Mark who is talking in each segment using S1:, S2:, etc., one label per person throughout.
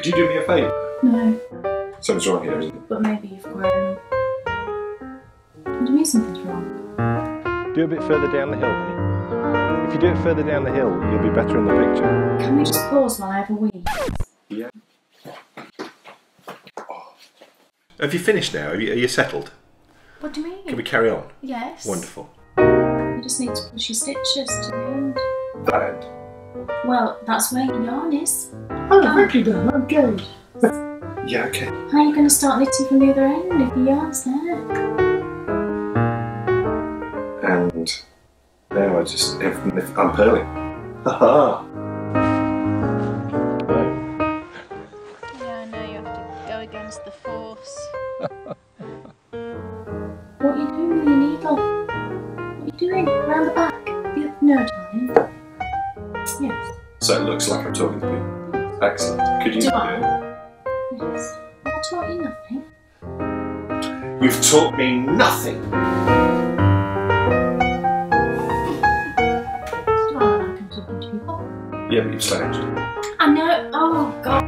S1: Could you do me a favour?
S2: No.
S1: Something's wrong here, isn't it?
S2: But maybe you've grown. What do you mean something's wrong?
S3: Do a bit further down the hill, honey. If you do it further down the hill, you'll be better in the picture.
S2: Can we just pause while I have a wee?
S1: Yeah. Oh. Have you finished now? Are you settled?
S2: What do you mean?
S1: Can we carry on?
S2: Yes.
S1: Wonderful.
S2: You just need to push your stitches to the end.
S1: That end.
S2: Well, that's where your yarn is.
S4: Oh, thank you, Dan. I'm good.
S1: Yeah, okay.
S2: How are you going to start knitting from the other end if the yarn's there?
S1: And now I just, if I'm purling. Haha.
S5: Yeah, I know you have to go against the force.
S2: What are you doing with your needle? What are you doing? Round the back? No, darling. Yes.
S1: So it looks like I'm talking to people. Excellent. Could you
S2: Do
S1: do
S2: I?
S1: it?
S2: Yes. I taught you nothing.
S1: You've taught me nothing.
S2: It's not like I'm talking to people.
S1: Yeah, but you've slouched.
S2: I know. Oh, God.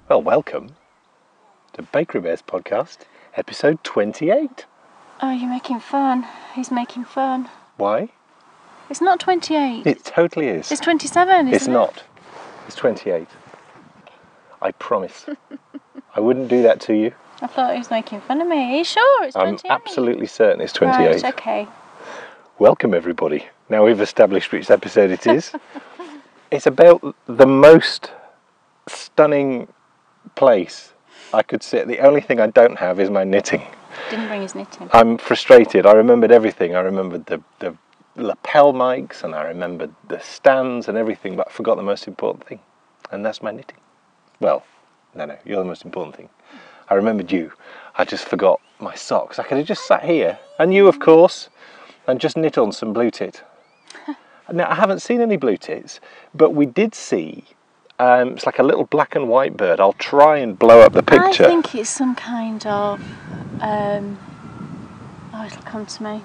S3: Well, welcome to Bakery Bears Podcast, episode 28.
S5: Oh, you're making fun. He's making fun.
S3: Why?
S5: It's not 28.
S3: It totally is.
S5: It's 27, isn't it?
S3: It's not. It's 28. I promise. I wouldn't do that to you.
S5: I thought he was making fun of me. Are you sure it's 28?
S3: I'm absolutely certain it's 28.
S5: Right, okay.
S3: Welcome, everybody. Now we've established which episode it is. It's about the most stunning place I could sit. The only thing I don't have is my knitting.
S5: Didn't bring his knitting.
S3: I'm frustrated. I remembered everything. I remembered the lapel mics, and I remembered the stands and everything, but I forgot the most important thing, and that's my knitting. Well, no, you're the most important thing. I remembered you. I just forgot my socks. I could have just sat here, and you, of course, and just knit on some blue tit. Now, I haven't seen any blue tits, but we did see, it's like a little black and white bird. I'll try and blow up the picture.
S5: I think it's some kind of, oh, it'll come to me.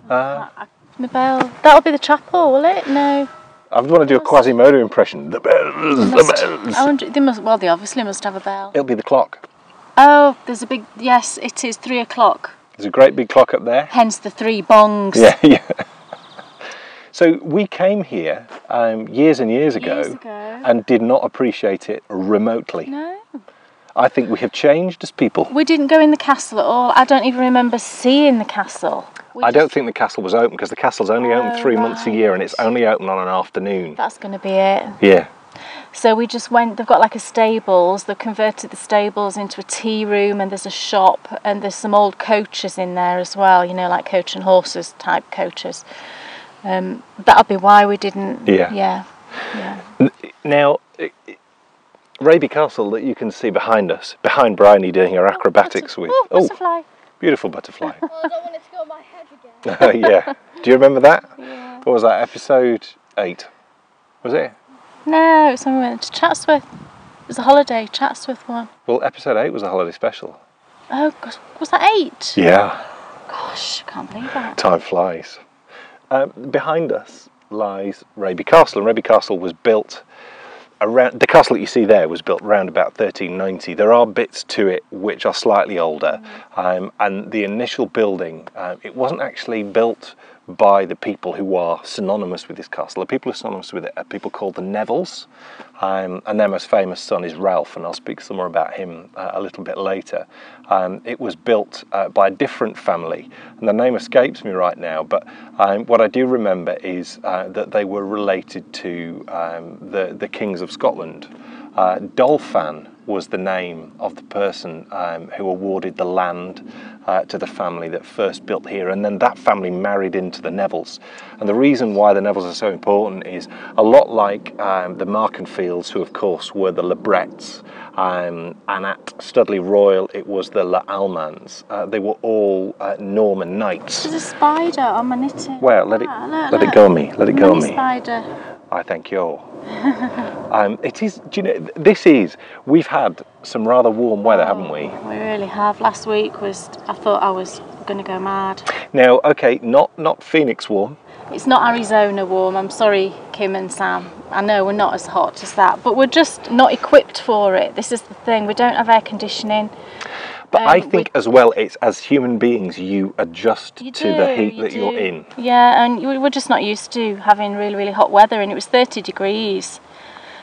S5: My bell. That'll be the chapel, will it? No.
S3: I want to do a Quasimodo impression. The bells, the bells.
S5: I wonder, they obviously must have a bell.
S3: It'll be the clock.
S5: Oh, there's a big, yes, it is 3 o'clock.
S3: There's a great big clock up there.
S5: Hence the 3 bongs.
S3: Yeah. So we came here years and years ago and did not appreciate it remotely.
S5: No.
S3: I think we have changed as people.
S5: We didn't go in the castle at all. I don't even remember seeing the castle.
S3: I don't think the castle was open because the castle's only open 3 months a year and it's only open on an afternoon.
S5: That's going to be it.
S3: Yeah.
S5: So we just went, they've got like a stables, they've converted the stables into a tea room, and there's a shop, and there's some old coaches in there as well, you know, like coach and horses type coaches. That'll be why we didn't. Yeah.
S3: Now, Raby Castle that you can see behind us, behind Bryony doing her acrobatics with.
S5: Oh, butterfly.
S3: Beautiful butterfly.
S6: Oh, I don't want it to go on my head again.
S3: Yeah. Do you remember that?
S5: Yeah.
S3: What was that? Episode 8? Was it?
S5: No, it's when we went to Chatsworth. It was a holiday, Chatsworth one.
S3: Well, episode 8 was a holiday special.
S5: Oh, gosh, was that 8?
S3: Yeah.
S5: Gosh, I can't believe that.
S3: Time flies. Behind us lies Raby Castle, and Raby Castle was built around, the castle that you see there was built around about 1390. There are bits to it which are slightly older, and the initial building, it wasn't actually built by the people who are synonymous with this castle. The people who are synonymous with it are people called the Nevilles, and their most famous son is Ralph, and I'll speak some more about him a little bit later. It was built by a different family, and the name escapes me right now, but what I do remember is that they were related to the kings of Scotland. Dolphin was the name of the person who awarded the land to the family that first built here, and then that family married into the Nevilles. And the reason why the Nevilles are so important is a lot like the Markenfields, who of course were the Lebrechts, and at Studley Royal it was the Le Almans. They were all Norman knights.
S5: There's a spider on my knitting.
S3: Well, let it go on me. Let it go on me.
S5: Spider.
S3: I thank you. It is, do you know, we've had some rather warm weather, haven't we?
S5: We really have. Last week I thought I was going to go mad.
S3: Now, okay, not Phoenix warm.
S5: It's not Arizona warm, I'm sorry, Kim and Sam. I know we're not as hot as that, but we're just not equipped for it. This is the thing, we don't have air conditioning.
S3: But I think as well, it's as human beings, you adjust to the heat that you're in.
S5: Yeah, and we're just not used to having really, really hot weather, and it was 30 degrees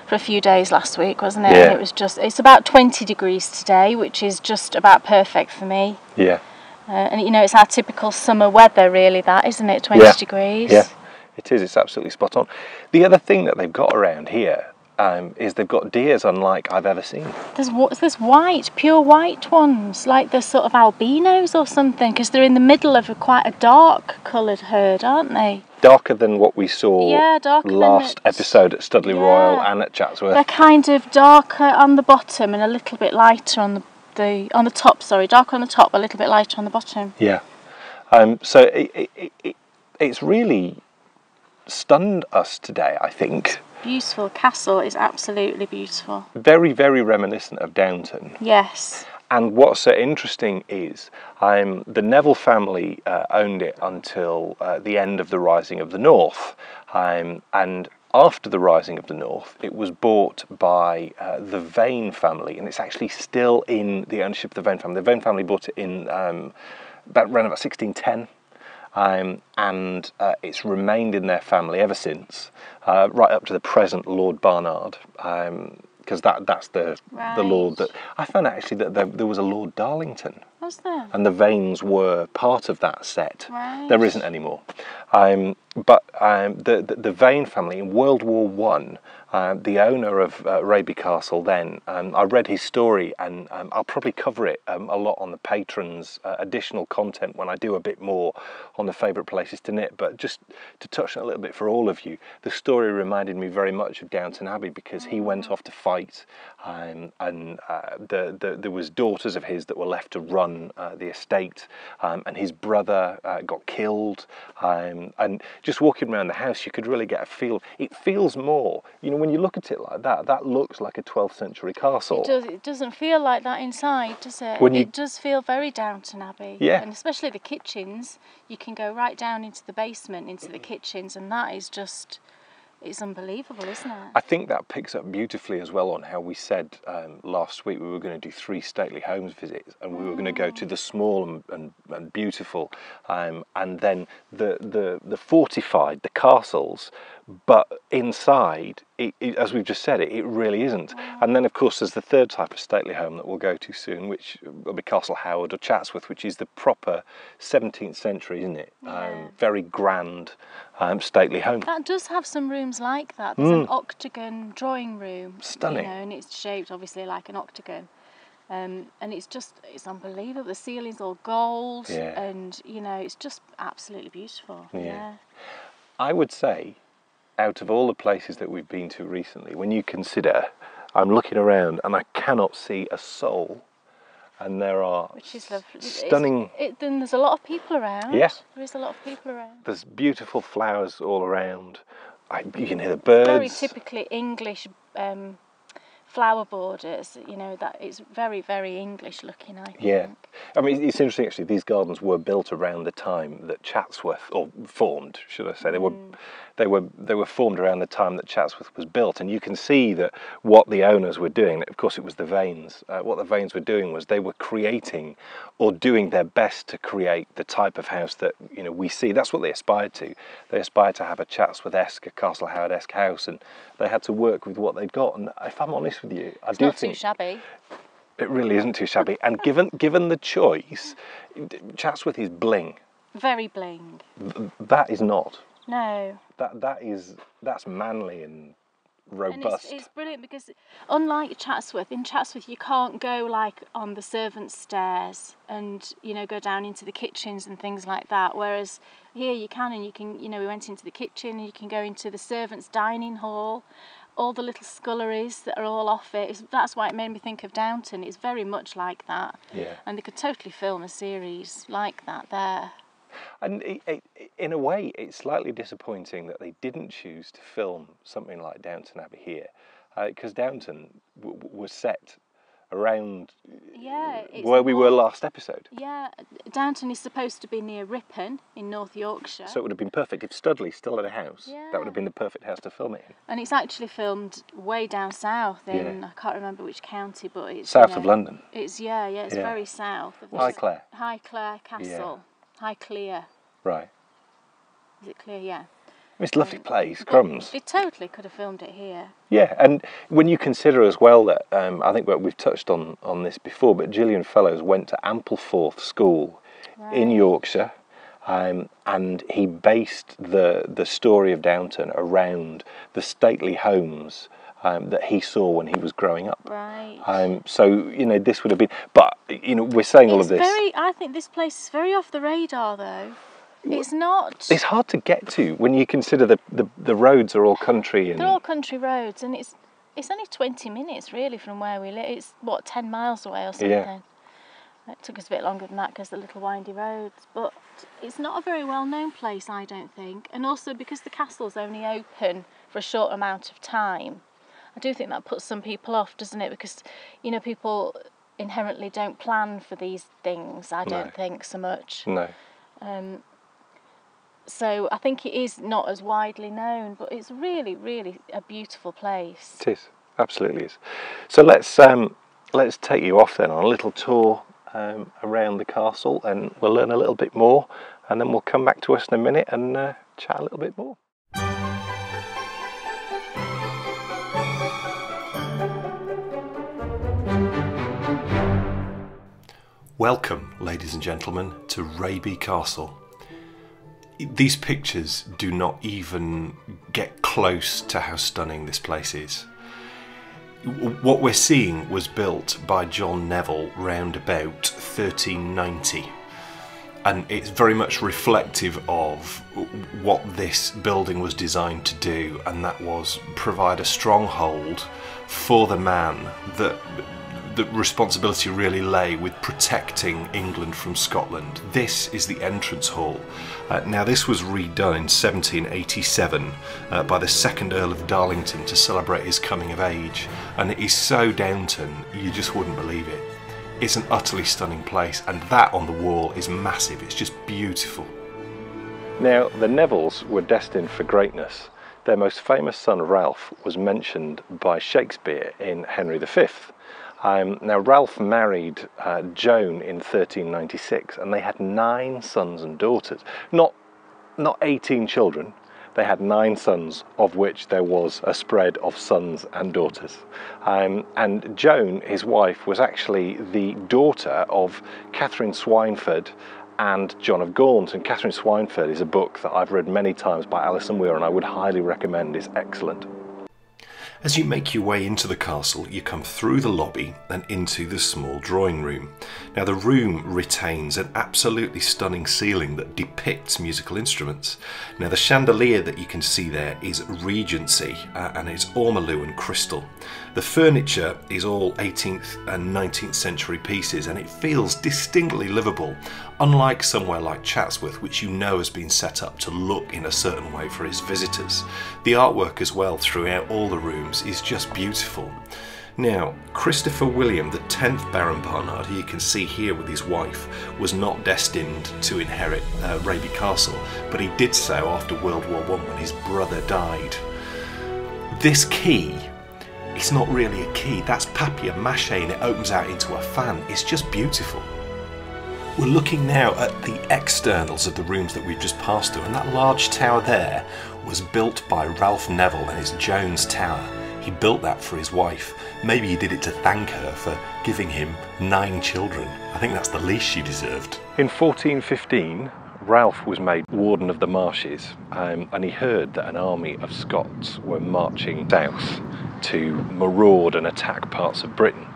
S5: for a few days last week, wasn't it?
S3: Yeah.
S5: And it's about 20 degrees today, which is just about perfect for me.
S3: Yeah.
S5: And you know, it's our typical summer weather, really, that, isn't it? 20 degrees.
S3: Yeah, it is. It's absolutely spot on. The other thing that they've got around here is they've got deers unlike I've ever seen.
S5: There's white, pure white ones, like they're sort of albinos or something, because they're in the middle of quite a dark coloured herd, aren't they?
S3: Darker than what we saw last episode at Studley Royal and at Chatsworth.
S5: They're kind of darker on the bottom and a little bit lighter on the top. Sorry, darker on the top, a little bit lighter on the bottom. Yeah.
S3: So it's really stunned us today, I think.
S5: Beautiful castle is absolutely beautiful.
S3: Very, very reminiscent of Downton.
S5: Yes.
S3: And what's so interesting is the Neville family owned it until the end of the Rising of the North. And after the Rising of the North, it was bought by the Vane family, and it's actually still in the ownership of the Vane family. The Vane family bought it in around about 1610. And it's remained in their family ever since, right up to the present Lord Barnard, because that's the lord that I found actually that there was a Lord Darlington.
S5: Was there?
S3: And the Vanes were part of that set.
S5: Right.
S3: There isn't anymore. But the Vane family in World War One, the owner of Raby Castle then, I read his story, and I'll probably cover it a lot on the Patron's additional content when I do a bit more on the favourite places to knit. But just to touch on it a little bit for all of you, the story reminded me very much of Downton Abbey, because he went off to fight, and there was daughters of his that were left to run the estate, and his brother got killed, and just walking around the house you could really get a feel. It feels more, you know, when you look at it like that looks like a 12th century castle.
S5: It doesn't feel like that inside, does it? It does feel very Downton Abbey.
S3: Yeah.
S5: And especially the kitchens, you can go right down into the basement, into the kitchens, and that is just, it's unbelievable, isn't it?
S3: I think that picks up beautifully as well on how we said last week we were going to do 3 stately homes visits, and we were going to go to the small and beautiful, and then the fortified, the castles, but inside, as we've just said, it really isn't. And then of course there's the third type of stately home that we'll go to soon, which will be Castle Howard or Chatsworth, which is the proper 17th century, isn't it?
S5: Yeah.
S3: Very grand stately home.
S5: That does have some rooms like that. There's an octagon drawing room.
S3: Stunning.
S5: You know, and it's shaped obviously like an octagon. And it's unbelievable. The ceiling's all gold, and you know, it's just absolutely beautiful. Yeah.
S3: I would say, out of all the places that we've been to recently, when you consider, I'm looking around and I cannot see a soul, and there are stunning.
S5: Then there's a lot of people around.
S3: Yes.
S5: There is a lot of people around.
S3: There's beautiful flowers all around. You can hear the birds.
S5: Very typically English flower borders, you know, that it's very, very English looking, I think.
S3: Yeah, I mean, it's interesting actually. These gardens were built around the time that Chatsworth, or formed, should I say? They were formed around the time that Chatsworth was built, and you can see that what the owners were doing. Of course, it was the Vanes. What the Vanes were doing was they were creating, or doing their best to create the type of house that we see. That's what they aspired to. They aspired to have a Chatsworth-esque, a Castle Howard-esque house, and they had to work with what they'd got. And if I'm honest with you, I do think
S5: too shabby.
S3: It really isn't too shabby. And given the choice, Chatsworth is bling.
S5: Very bling.
S3: That is not.
S5: No.
S3: That's manly and robust.
S5: And it's brilliant because unlike Chatsworth, in Chatsworth you can't go like on the servants' stairs and go down into the kitchens and things like that. Whereas here you can, and you can. We went into the kitchen and you can go into the servants' dining hall. All the little sculleries that are all off it. That's why it made me think of Downton. It's very much like that.
S3: Yeah.
S5: And they could totally film a series like that there.
S3: And in a way, it's slightly disappointing that they didn't choose to film something like Downton Abbey here, because Downton was set around where we were last episode.
S5: Yeah, Downton is supposed to be near Ripon in North Yorkshire.
S3: So it would have been perfect. If Studley still had a house, that would have been the perfect house to film it in.
S5: And it's actually filmed way down south in, I can't remember which county, but it's...
S3: South of London.
S5: It's, it's very south.
S3: Highclere.
S5: Highclere Castle.
S3: Yeah.
S5: Highclere.
S3: Right.
S5: Is it Clear? Yeah.
S3: It's a lovely place, crumbs.
S5: They totally could have filmed it here.
S3: Yeah, and when you consider as well that, I think we've touched on this before, but Gillian Fellows went to Ampleforth School in Yorkshire, and he based the story of Downton around the stately homes that he saw when he was growing up.
S5: Right.
S3: So, this would have been... But, we're saying all of this...
S5: I think this place is very off the radar, though. It's not...
S3: It's hard to get to when you consider the roads are all country. And...
S5: They're all country roads, and it's only 20 minutes, really, from where we live. It's, 10 miles away or something.
S3: Yeah.
S5: It took us a bit longer than that because the little windy roads. But it's not a very well-known place, I don't think. And also because the castle's only open for a short amount of time, I do think that puts some people off, doesn't it? Because, people inherently don't plan for these things, I don't think, so much.
S3: No.
S5: So I think it is not as widely known, but it's really, really a beautiful place.
S3: It is, absolutely is. So let's take you off then on a little tour around the castle, and we'll learn a little bit more, and then we'll come back to us in a minute and chat a little bit more. Welcome, ladies and gentlemen, to Raby Castle. These pictures do not even get close to how stunning this place is. What we're seeing was built by John Neville round about 1390, and it's very much reflective of what this building was designed to do, and that was provide a stronghold for the man that the responsibility really lay with protecting England from Scotland. This is the entrance hall. Now this was redone in 1787 by the 2nd Earl of Darlington to celebrate his coming of age, and it is so Downton you just wouldn't believe it. It's an utterly stunning place, and that on the wall is massive. It's just beautiful. Now the Nevilles were destined for greatness. Their most famous son Ralph was mentioned by Shakespeare in Henry V. Now Ralph married Joan in 1396, and they had 9 sons and daughters. Not 18 children. They had 9 sons, of which there was a spread of sons and daughters. And Joan, his wife, was actually the daughter of Catherine Swineford and John of Gaunt. And Catherine Swineford is a book that I've read many times by Alison Weir, and I would highly recommend. It's excellent. As you make your way into the castle, you come through the lobby and into the small drawing room. Now the room retains an absolutely stunning ceiling that depicts musical instruments. Now the chandelier that you can see there is Regency and it's ormolu and crystal. The furniture is all 18th and 19th century pieces, and it feels distinctly livable, unlike somewhere like Chatsworth, which you know has been set up to look in a certain way for its visitors. The artwork as well throughout all the rooms is just beautiful.
S1: Now, Christopher William, the 10th Baron Barnard, who you can see here with his wife, was not destined to inherit Raby Castle, but he did so after World War I when his brother died. This key, it's not really a key, that's papier-mâché and it opens out into a fan. It's just beautiful. We're looking now at the externals of the rooms that we've just passed through, and that large tower there was built by Ralph Neville and his Jones Tower. He built that for his wife. Maybe he did it to thank her for giving him 9 children. I think that's the least she deserved.
S3: In 1415, Ralph was made Warden of the Marshes, and he heard that an army of Scots were marching south to maraud and attack parts of Britain.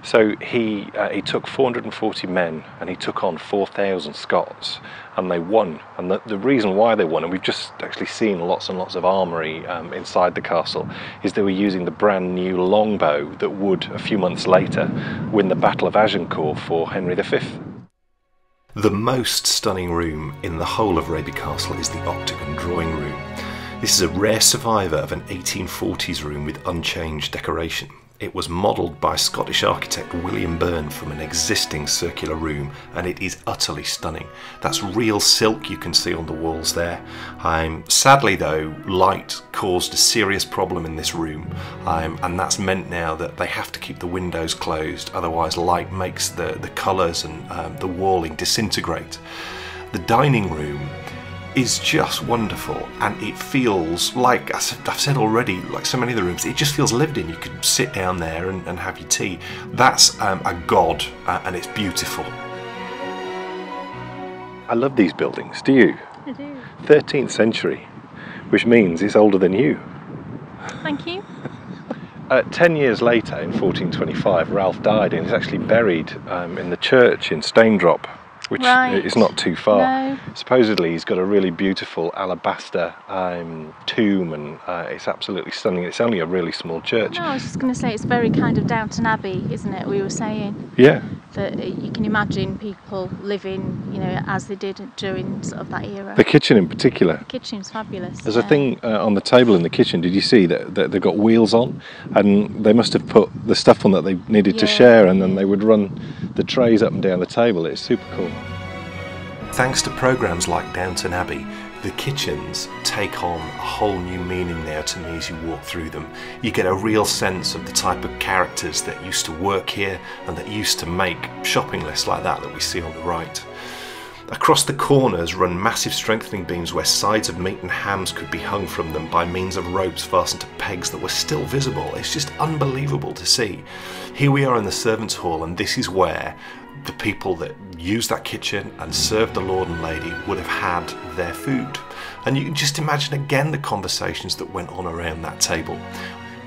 S3: So he took 440 men and he took on 4,000 Scots, and they won. And the reason why they won, and we've just actually seen lots and lots of armoury inside the castle, is they were using the brand new longbow that would, a few months later, win the Battle of Agincourt for Henry V.
S1: The most stunning room in the whole of Raby Castle is the octagon drawing room. This is a rare survivor of an 1840s room with unchanged decoration. It was modelled by Scottish architect William Byrne from an existing circular room, and it is utterly stunning. That's real silk you can see on the walls there. Sadly though, light caused a serious problem in this room, and that's meant now that they have to keep the windows closed, otherwise light makes the colours and the walling disintegrate. The dining room is just wonderful, and it feels like, as I've said already, like so many of the rooms, it just feels lived in. You could sit down there and have your tea. That's a god, and it's beautiful.
S3: I love these buildings, do you?
S5: I do.
S3: 13th century, which means it's older than you.
S5: Thank you.
S3: 10 years later, in 1425, Ralph died, and he's actually buried in the church in Staindrop, which is not too far.
S5: No.
S3: Supposedly he's got a really beautiful alabaster tomb, and it's absolutely stunning. It's only a really small church.
S5: No, I was just going to say it's very kind of Downton Abbey, isn't it? We were saying.
S3: Yeah.
S5: That you can imagine people living, you know, as they did during sort of that era.
S3: The kitchen in particular.
S5: The kitchen's fabulous.
S3: There's a thing on the table in the kitchen. Did you see that they've got wheels on, and they must have put the stuff on that they needed to share, and then they would run the trays up and down the table. It's super cool.
S1: Thanks to programmes like Downton Abbey, the kitchens take on a whole new meaning now to me as you walk through them. You get a real sense of the type of characters that used to work here and that used to make shopping lists like that we see on the right. Across the corners run massive strengthening beams where sides of meat and hams could be hung from them by means of ropes fastened to pegs that were still visible. It's just unbelievable to see. Here we are in the servants' hall, and this is where the people that used that kitchen and served the lord and lady would have had their food. And you can just imagine again the conversations that went on around that table.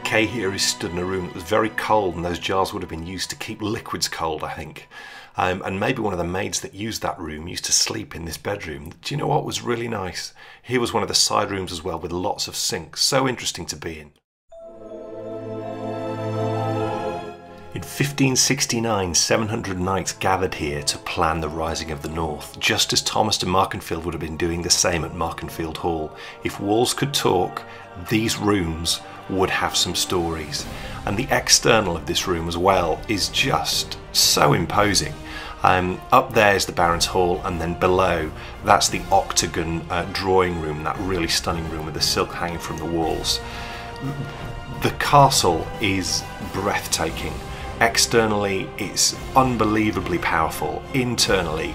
S1: Kay here is stood in a room that was very cold, and those jars would have been used to keep liquids cold, I think. And maybe one of the maids that used that room used to sleep in this bedroom. Do you know what was really nice? Here was one of the side rooms as well, with lots of sinks. So interesting to be in. In 1569, 700 knights gathered here to plan the rising of the North, just as Thomas de Markenfield would have been doing the same at Markenfield Hall. If walls could talk, these rooms would have some stories. And the external of this room as well is just so imposing. Up there is the Baron's Hall, and then below, that's the octagon drawing room, that really stunning room with the silk hanging from the walls. The castle is breathtaking. Externally, it's unbelievably powerful. Internally,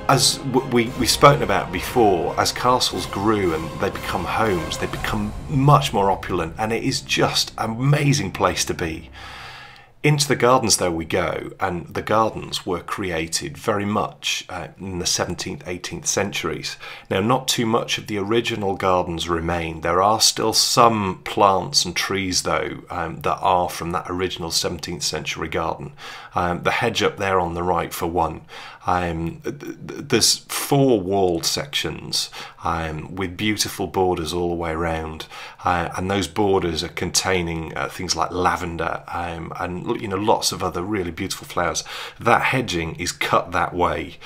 S1: as we've spoken about before, as castles grew and they become homes, they become much more opulent, and it is just an amazing place to be. Into the gardens though we go, and the gardens were created very much in the 17th, 18th centuries. Now, not too much of the original gardens remain. There are still some plants and trees though that are from that original 17th century garden. The hedge up there on the right for one. There's 4 walled sections with beautiful borders all the way around, and those borders are containing things like lavender and lots of other really beautiful flowers. That hedging is cut that way,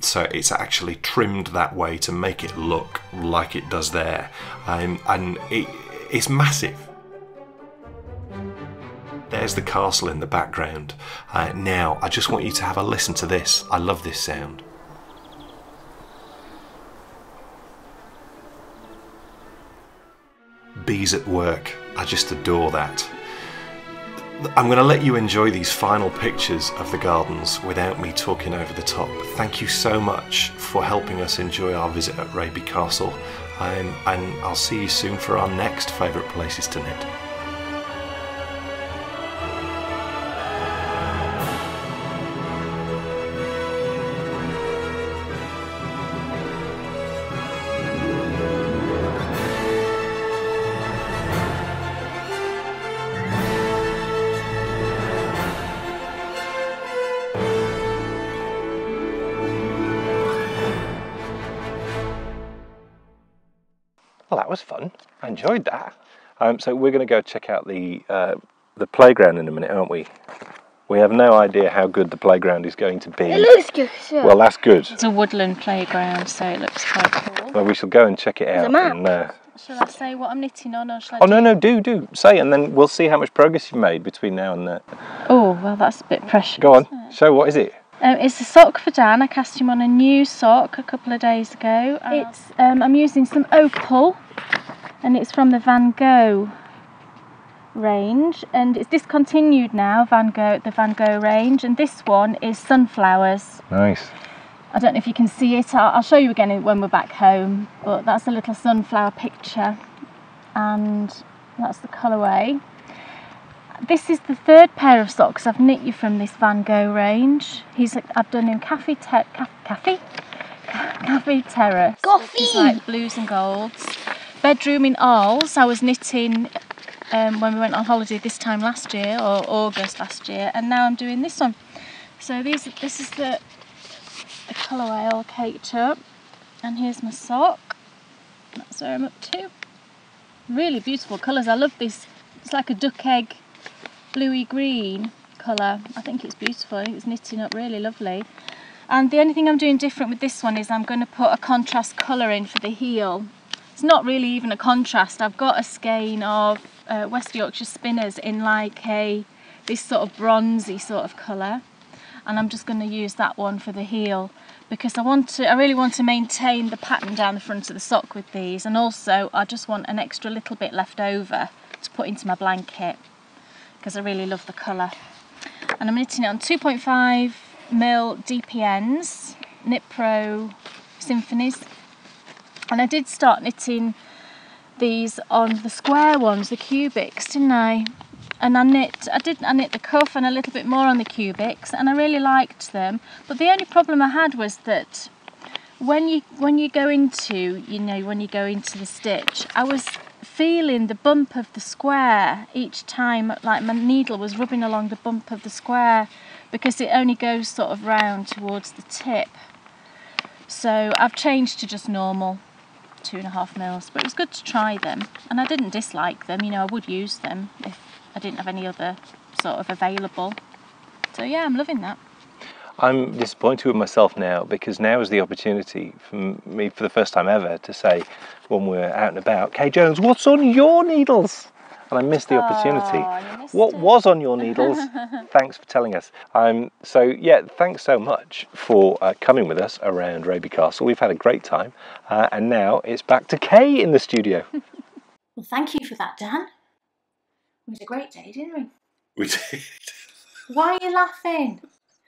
S1: so it's actually trimmed that way to make it look like it does there, and it's massive. There's the castle in the background. Now, I just want you to have a listen to this. I love this sound. Bees at work. I just adore that. I'm going to let you enjoy these final pictures of the gardens without me talking over the top. Thank you so much for helping us enjoy our visit at Raby Castle, and I'll see you soon for our next favourite places to knit.
S3: Well, that was fun. I enjoyed that. So we're going to go check out the playground in a minute, aren't we? We have no idea how good the playground is going to be.
S6: It looks good. Sure.
S3: Well, that's good.
S5: It's a woodland playground, so it looks quite cool.
S3: Well, we shall go and check it out.
S6: a map.
S3: And,
S5: Shall I say what I'm knitting on, or shall I
S3: oh, no, do. Say, and then we'll see how much progress you've made between now and then.
S5: Oh, well, that's a bit precious.
S3: Go on, show, what is it?
S5: It's a sock for Dan. I cast him on a new sock a couple of days ago. It's I'm using some Opal, and it's from the Van Gogh range, and it's discontinued now, the Van Gogh range, and this one is sunflowers.
S3: Nice.
S5: I don't know if you can see it. I'll show you again when we're back home, but that's a little sunflower picture, and that's the colourway. This is the third pair of socks I've knit you from this Van Gogh range. I've done him Cafe Terrace, which is like blues and golds. Bedroom in Arles, I was knitting when we went on holiday this time last year, or August last year, and now I'm doing this one. So this is the colourway all caked up, and here's my sock. That's where I'm up to. Really beautiful colours. I love this. It's like a duck egg bluey green colour. I think it's beautiful. I think it's knitting up really lovely. And the only thing I'm doing different with this one is I'm going to put a contrast colour in for the heel. It's not really even a contrast. I've got a skein of West Yorkshire Spinners in like this sort of bronzy sort of colour, and I'm just going to use that one for the heel, because I really want to maintain the pattern down the front of the sock with these, and also I just want an extra little bit left over to put into my blanket, because I really love the colour. And I'm knitting it on 2.5mm DPNs, Knit Pro Symphonies. And I did start knitting these on the square ones, the cubics, didn't I? And I knit the cuff and a little bit more on the cubics, and I really liked them. But the only problem I had was that when you go into the stitch, I was feeling the bump of the square each time, like my needle was rubbing along the bump of the square, because it only goes sort of round towards the tip. So I've changed to just normal 2.5mm, but it was good to try them, and I didn't dislike them. I would use them if I didn't have any other sort of available. So yeah, I'm loving that.
S3: I'm disappointed with myself now, because now is the opportunity for me, for the first time ever, to say when we're out and about, Kay Jones, what's on your needles? And I missed the opportunity. What was on your needles? Thanks for telling us. So yeah, thanks so much for coming with us around Raby Castle. We've had a great time, and now it's back to Kay in the studio.
S2: Well, thank you for that, Dan. We had a great day, didn't we?
S1: We did.
S2: Why are you laughing?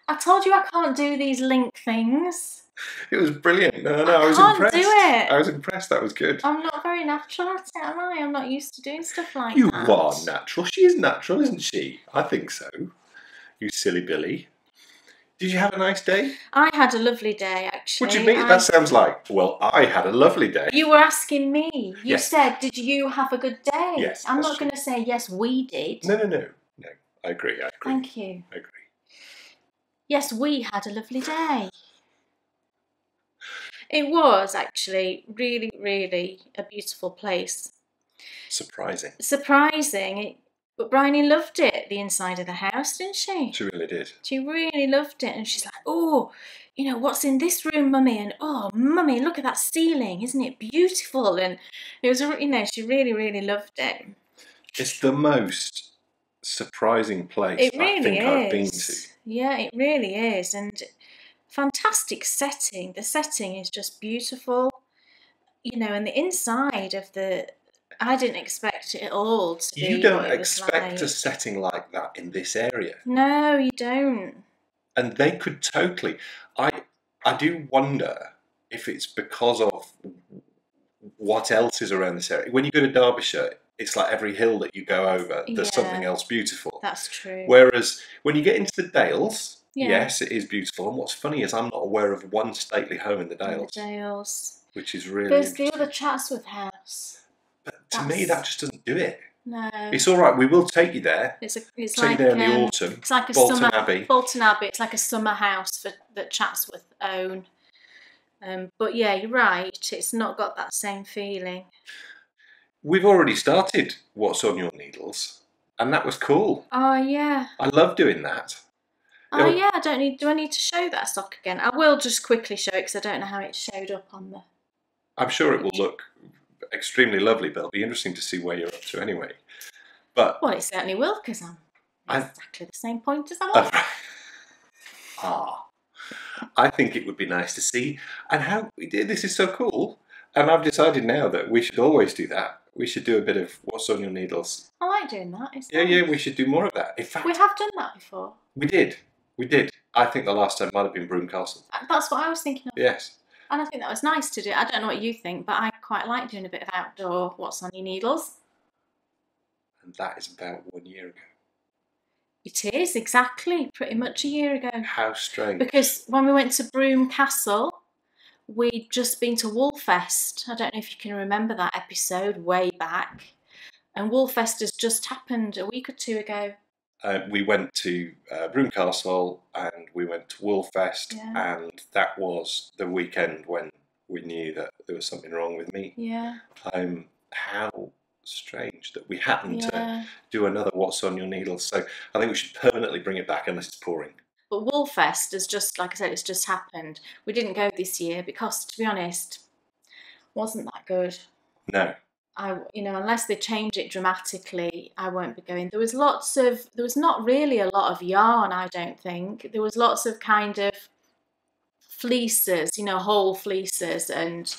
S2: I told you I can't do these link things.
S1: It was brilliant. No, I was
S2: can't
S1: impressed.
S2: do it.
S1: I was impressed. That was good.
S2: I'm not very natural at it, am I? I'm not used to doing stuff like
S1: You
S2: that.
S1: are natural. She is natural, isn't she? I think so. You silly Billy. Did you have a nice day?
S2: I had a lovely day, actually.
S1: What do you mean? That sounds like, well, I had a lovely day.
S2: You were asking me. You
S1: Yes.
S2: said, did you have a good day?
S1: Yes,
S2: I'm
S1: that's
S2: not going to say, yes, we did.
S1: No. I agree.
S2: Thank you.
S1: I agree.
S2: Yes, we had a lovely day. It was actually really, really a beautiful place.
S1: Surprising.
S2: Surprising. But Bryony loved it, the inside of the house, didn't she?
S1: She really did.
S2: She really loved it. And she's like, oh, what's in this room, Mummy? And, oh, Mummy, look at that ceiling. Isn't it beautiful? And it was, she really, really loved it.
S1: It's the most surprising place
S5: It really
S1: I've been to.
S5: is. Yeah, it really is. And fantastic setting. The setting is just beautiful. You know, and the inside of I didn't expect it all to
S1: You
S5: be
S1: don't
S5: what it was
S1: expect a
S5: like.
S1: setting like that in this area.
S5: No, you don't.
S1: And they could totally. I do wonder if it's because of what else is around this area. When you go to Derbyshire, it's like every hill that you go over, there's
S5: Yeah.
S1: something else beautiful.
S5: That's true.
S1: Whereas when you get into the Dales,
S5: Yeah.
S1: yes, it is beautiful. And what's funny is I'm not aware of one stately home in the Dales,
S5: The Dales.
S1: which is really
S5: There's the
S1: interesting.
S5: other Chatsworth house.
S1: But to me, that just doesn't do it.
S5: No.
S1: It's all right. We will take you there.
S5: It's
S1: Take
S5: like
S1: you there in the autumn.
S5: It's like a
S1: Bolton
S5: summer
S1: Abbey.
S5: Bolton Abbey. It's like a summer house that Chatsworth own. But yeah, you're right. It's not got that same feeling.
S1: We've already started What's on Your Needles, and that was cool.
S5: Oh yeah.
S1: I love doing that.
S5: Oh yeah. Do I need to show that sock again? I will just quickly show it because I don't know how it showed up on the.
S1: I'm sure it will look extremely lovely, but it'll be interesting to see where you're up to anyway. But
S5: Well, it certainly will because I'm
S1: I-
S5: exactly the same point as I was.
S1: I think it would be nice to see, and how this is so cool. And I've decided now that we should always do that. We should do a bit of What's on Your Needles.
S5: I like doing that. It's
S1: Yeah,
S5: nice.
S1: we should do more of that. In fact,
S5: We have done that before.
S1: we did. I think the last time might have been Broome Castle.
S5: That's what I was thinking of.
S1: Yes.
S5: And I think that was nice to do. I don't know what you think, but I quite like doing a bit of outdoor What's on Your Needles.
S1: And that is about 1 year ago.
S5: It is, exactly, pretty much a year ago.
S1: How strange.
S5: Because when we went to Broome Castle, we'd just been to Woolfest. I don't know if you can remember that episode way back. And Woolfest has just happened a week or two ago.
S1: We went to Broome Castle and we went to Woolfest,
S5: Yeah.
S1: and that was the weekend when we knew that there was something wrong with me.
S5: Yeah.
S1: How strange that we happened to
S5: Yeah.
S1: do another What's on Your Needles. So I think we should permanently bring it back unless it's pouring.
S5: But Woolfest has just, like I said, it's just happened. We didn't go this year because, to be honest, wasn't that good.
S1: No.
S5: Unless they change it dramatically, I won't be going. There was not really a lot of yarn, I don't think. There was lots of kind of fleeces, whole fleeces, and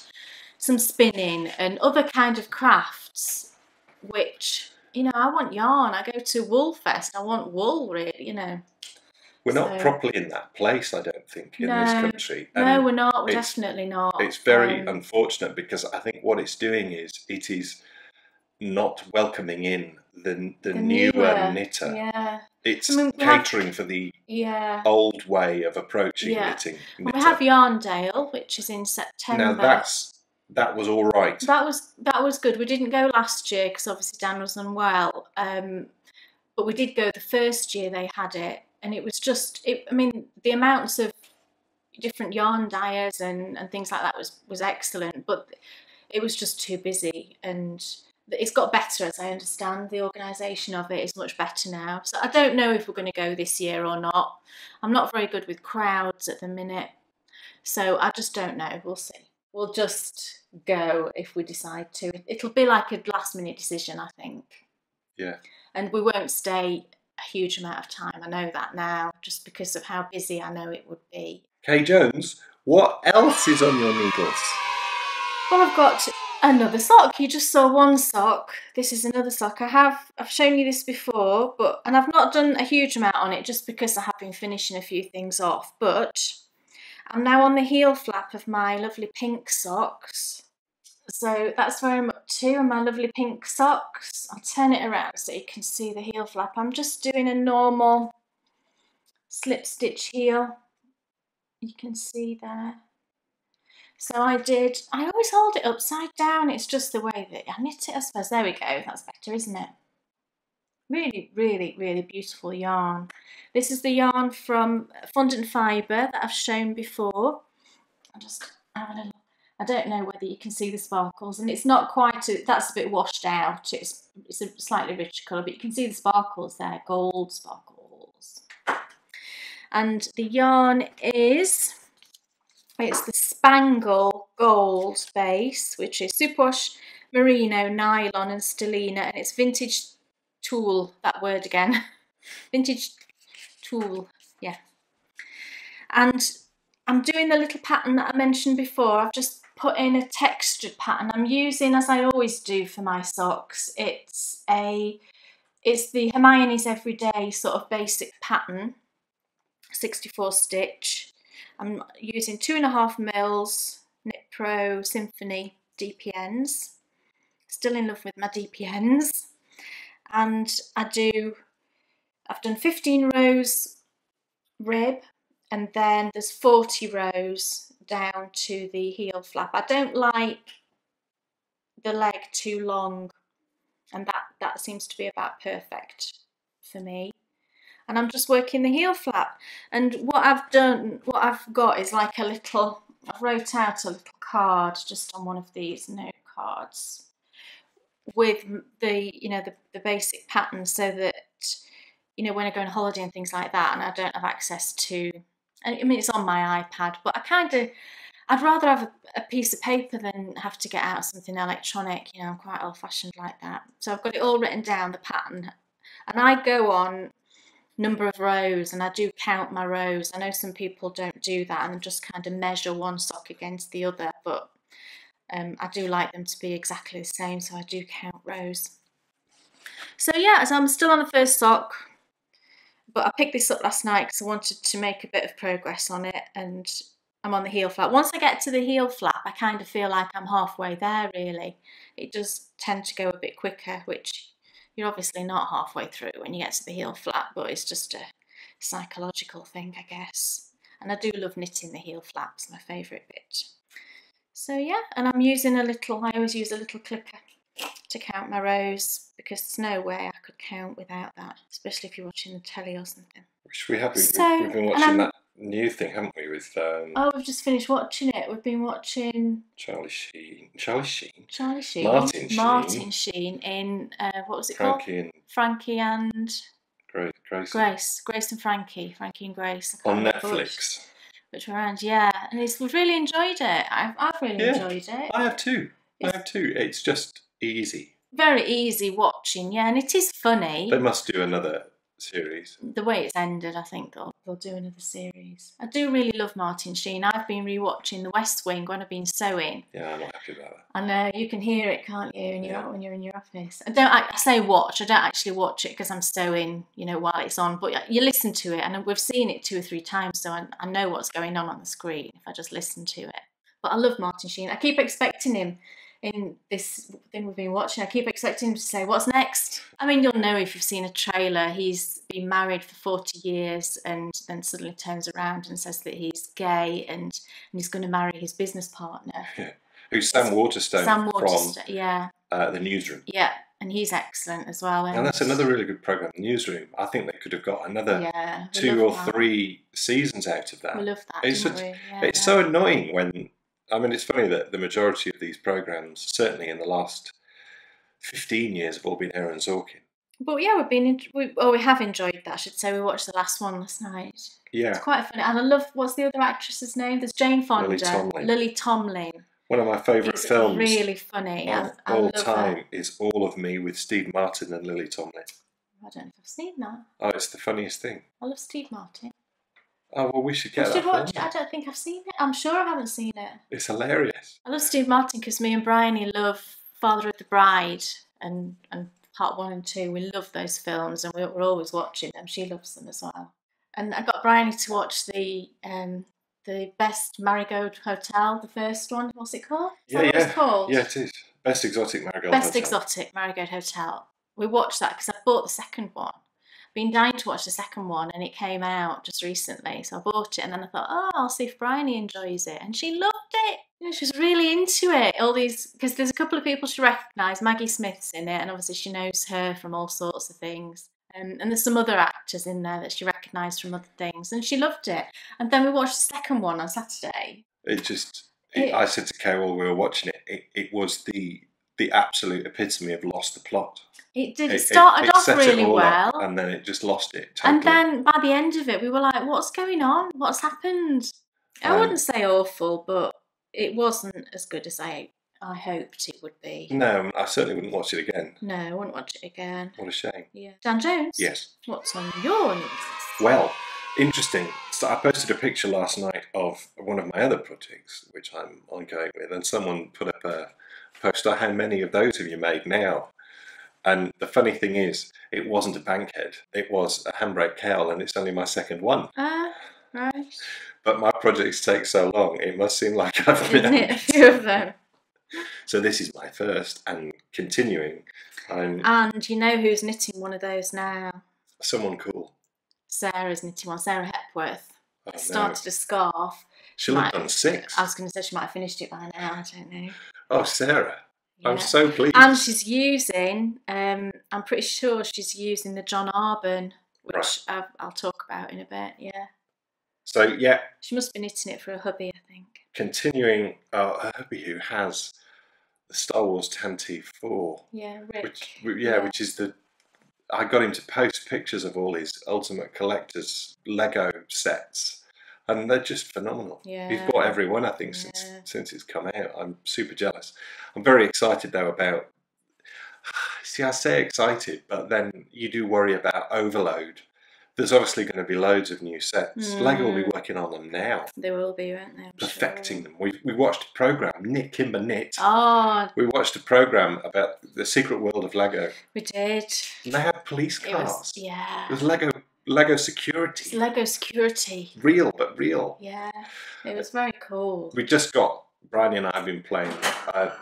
S5: some spinning and other kind of crafts, which, I want yarn. I go to Woolfest, I want wool, really,
S1: We're not
S5: So-
S1: properly in that place, I don't think, in this
S5: No.
S1: country.
S5: No,
S1: And
S5: we're not. We're
S1: it's-
S5: definitely not.
S1: It's very unfortunate because I think what it's doing is it is not welcoming in the newer knitter.
S5: Yeah.
S1: It's
S5: I mean, we have-
S1: catering for the
S5: Yeah.
S1: old way of approaching
S5: Yeah.
S1: knitting.
S5: We have Yarndale, which is in September.
S1: Now that was all right.
S5: That was good. We didn't go last year because obviously Dan was unwell. But we did go the first year they had it, and it was just. The amounts of different yarn dyers and things like that was excellent, but it was just too busy. And it's got better, as I understand. The organisation of it is much better now. So I don't know if we're going to go this year or not. I'm not very good with crowds at the minute, so I just don't know. We'll see. We'll just go if we decide to. It'll be like a last minute decision, I think.
S1: Yeah.
S5: And we won't stay a huge amount of time. I know that now, just because of how busy I know it would be.
S1: Kay Jones, what else is on your needles?
S5: Well, I've got another sock. You just saw one sock. This is another sock. I've shown you this before, and I've not done a huge amount on it just because I have been finishing a few things off. But I'm now on the heel flap of my lovely pink socks. So that's where I'm up to, and my lovely pink socks. I'll turn it around so you can see the heel flap. I'm just doing a normal slip stitch heel. You can see there. So I always hold it upside down. It's just the way that I knit it, I suppose. There we go. That's better, isn't it? Really, really, really beautiful yarn. This is the yarn from Fondant Fibre that I've shown before. I'll just have a little. I don't know whether you can see the sparkles, and it's not quite. That's a bit washed out. It's a slightly richer colour, but you can see the sparkles there, gold sparkles. And the yarn it's the Spangle Gold base, which is superwash merino, nylon, and stellina, and it's vintage
S2: tulle, that word again. Vintage tulle, yeah. And I'm doing the little pattern that I mentioned before. I've just put in a textured pattern. I'm using, as I always do for my socks, it's the Hermione's Everyday sort of basic pattern, 64 stitch. I'm using 2.5 mils Knit Pro Symphony DPNs. Still in love with my DPNs. And I've done 15 rows rib, and then there's 40 rows down to the heel flap. I don't like the leg too long, and that seems to be about perfect for me. And I'm just working the heel flap. And what I've got is like a little, I wrote out a little card just on one of these note cards with the, you know, the basic pattern, so that, you know, when I go on holiday and things like that and I don't have access to, I mean, it's on my iPad, but I'd rather have a piece of paper than have to get out something electronic. You know, I'm quite old-fashioned like that. So I've got it all written down, the pattern, and I go on number of rows, and I do count my rows. I know some people don't do that and just kind of measure one sock against the other, but I do like them to be exactly the same, so I do count rows. So yeah, so I'm still on the first sock, but I picked this up last night because I wanted to make a bit of progress on it, and I'm on the heel flap. Once I get to the heel flap, I kind of feel like I'm halfway there, really. It does tend to go a bit quicker, which you're obviously not halfway through when you get to the heel flap, but it's just a psychological thing, I guess. And I do love knitting the heel flaps, my favourite bit. So yeah, and I'm using I always use a little clicker to count my rows, because there's no way I could count without that, especially if you're watching the telly or something.
S3: Which we have. We've been watching that new thing, haven't we? With
S2: oh, we've just finished watching it. We've been watching Martin Sheen in what was it called? Frankie and Grace and Frankie and Grace.
S3: On Netflix.
S2: Which we're around, yeah, and we've really enjoyed it. I've really enjoyed it.
S3: I have too. It's just easy.
S2: Very easy watching, yeah, and it is funny.
S3: They must do another series.
S2: The way it's ended, I think they'll do another series. I do really love Martin Sheen. I've been rewatching The West Wing when I've been sewing.
S3: Yeah, I'm not happy about that.
S2: I know, you can hear it, can't you, when you're in your office. I say watch, I don't actually watch it because I'm sewing, you know, while it's on, but you listen to it, and we've seen it 2 or 3 times, so I know what's going on the screen if I just listen to it. But I love Martin Sheen. I keep expecting him in this thing we've been watching. I keep expecting him to say, what's next? I mean, you'll know if you've seen a trailer. He's been married for 40 years and then suddenly turns around and says that he's gay and he's going to marry his business partner.
S3: Yeah. Who's Sam Waterstone from The Newsroom.
S2: Yeah, and he's excellent as well.
S3: And that's another really good programme, The Newsroom. I think they could have got another 2 or 3 seasons out of that.
S2: We love that,
S3: It's so annoying when... I mean, it's funny that the majority of these programmes, certainly in the last 15 years, have all been Aaron Sorkin.
S2: But yeah, we have enjoyed that, I should say. We watched the last one last night.
S3: Yeah.
S2: It's quite funny. And I love, what's the other actress's name? There's Jane Fonda. Lily Tomlin.
S3: One of my favourite films.
S2: Really funny.
S3: Of all time is All of Me with Steve Martin and Lily Tomlin.
S2: I don't know if I've seen that.
S3: Oh, it's the funniest thing.
S2: I love Steve Martin.
S3: Oh, well, we should get that.
S2: Watch it. I don't think I've seen it. I'm sure I haven't seen it.
S3: It's hilarious.
S2: I love Steve Martin because me and Bryony love Father of the Bride and Part 1 and 2. We love those films and we're always watching them. She loves them as well. And I got Bryony to watch the Best Marigold Hotel, the first one. What's it called? Is that what it's called?
S3: Yeah, it is. Best Exotic Marigold
S2: Hotel. We watched that because I bought the second one. Been dying to watch the second one, and it came out just recently, so I bought it, and then I thought, oh, I'll see if Bryony enjoys it, and she loved it. You know, she was really into it. All these, because there's a couple of people she recognised. Maggie Smith's in it, and obviously she knows her from all sorts of things. And there's some other actors in there that she recognised from other things, and she loved it. And then we watched the second one on Saturday.
S3: I said to Kay while we were watching it, it was the absolute epitome of lost the plot.
S2: It did. It started off really well.
S3: And then it just lost it totally.
S2: And then by the end of it, we were like, what's going on? What's happened? I wouldn't say awful, but it wasn't as good as I I hoped it would be.
S1: No, I certainly wouldn't watch it again.
S2: No, I wouldn't watch it again.
S1: What a shame.
S2: Yeah. Dan Jones?
S1: Yes.
S2: What's on your list?
S1: Well, interesting. So I posted a picture last night of one of my other projects, which I'm ongoing with, and someone put up a post, how many of those have you made now? And the funny thing is, it wasn't a bankhead, it was a handbrake cowl, and it's only my second one.
S2: Right.
S1: But my projects take so long, it must seem like I've been
S2: Isn't it? A few of them.
S1: So this is my first, and continuing.
S2: And you know who's knitting one of those now?
S1: Someone cool.
S2: Sarah's knitting one. Sarah Hepworth.
S1: Oh,
S2: Started a scarf.
S1: She'll have done 6.
S2: I was going to say she might have finished it by now, I don't know.
S1: Oh, Sarah.
S2: Yeah.
S1: I'm so pleased.
S2: And she's using, I'm pretty sure she's using the John Arbon, which
S1: Right.
S2: I'll talk about in a bit, yeah.
S1: So, yeah.
S2: She must be knitting it for a hubby, I think.
S1: Continuing, a hubby who has the Star Wars Tanty 4.
S2: Yeah, Rick.
S1: Which is the... I got him to post pictures of all his Ultimate Collector's Lego sets. And they're just phenomenal.
S2: Yeah.
S1: He's bought every one, I think, since it's come out. I'm super jealous. I'm very excited, though, about... See, I say excited, but then you do worry about overload. There's obviously going to be loads of new sets. Lego will be working on them now.
S2: They will be, won't they?
S1: Perfecting them. We watched a programme, Knit Kimber Knit.
S2: Oh.
S1: We watched a programme about the secret world of Lego.
S2: We did.
S1: And they had police cars.
S2: Yeah.
S1: It was Lego security.
S2: It's Lego security.
S1: Real, but real.
S2: Yeah. It was very cool.
S1: We just got, Bryony and I have been playing. I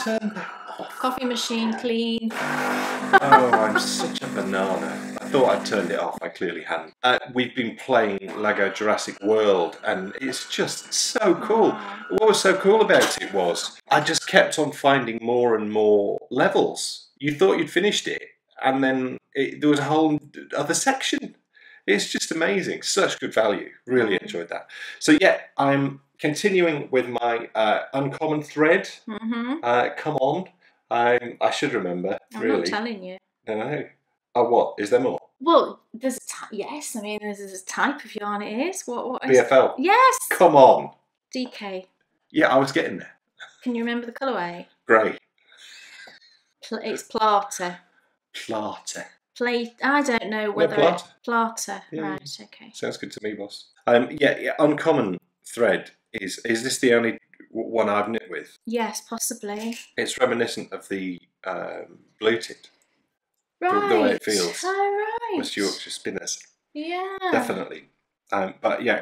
S1: turned that off.
S2: Coffee machine clean.
S1: Oh, I'm such a banana. I thought I'd turned it off. I clearly hadn't. We've been playing Lego Jurassic World, and it's just so cool. What was so cool about it was I just kept on finding more and more levels. You thought you'd finished it, and then there was a whole other section. It's just amazing. Such good value. Really enjoyed that. So yeah, I'm continuing with my uncommon thread. Come on. I should remember, really.
S2: I'm not telling you.
S1: No. Oh, what? Is there more?
S2: Well, there's yes, I mean, there's a type of yarn it is. What is
S1: BFL?
S2: Yes!
S1: Come on.
S2: DK.
S1: Yeah, I was getting there.
S2: Can you remember the colourway?
S1: Grey.
S2: It's Plata.
S1: Plata.
S2: I don't know whether
S1: Plata.
S2: Plata.
S1: Yeah,
S2: Right, okay.
S1: Sounds good to me, boss. Yeah, uncommon thread. Is this the only one I've knit with?
S2: Yes, possibly.
S1: It's reminiscent of the bluted.
S2: Right.
S1: The way it feels.
S2: Oh, right.
S1: West Yorkshire Spinners.
S2: Yeah.
S1: Definitely. But yeah,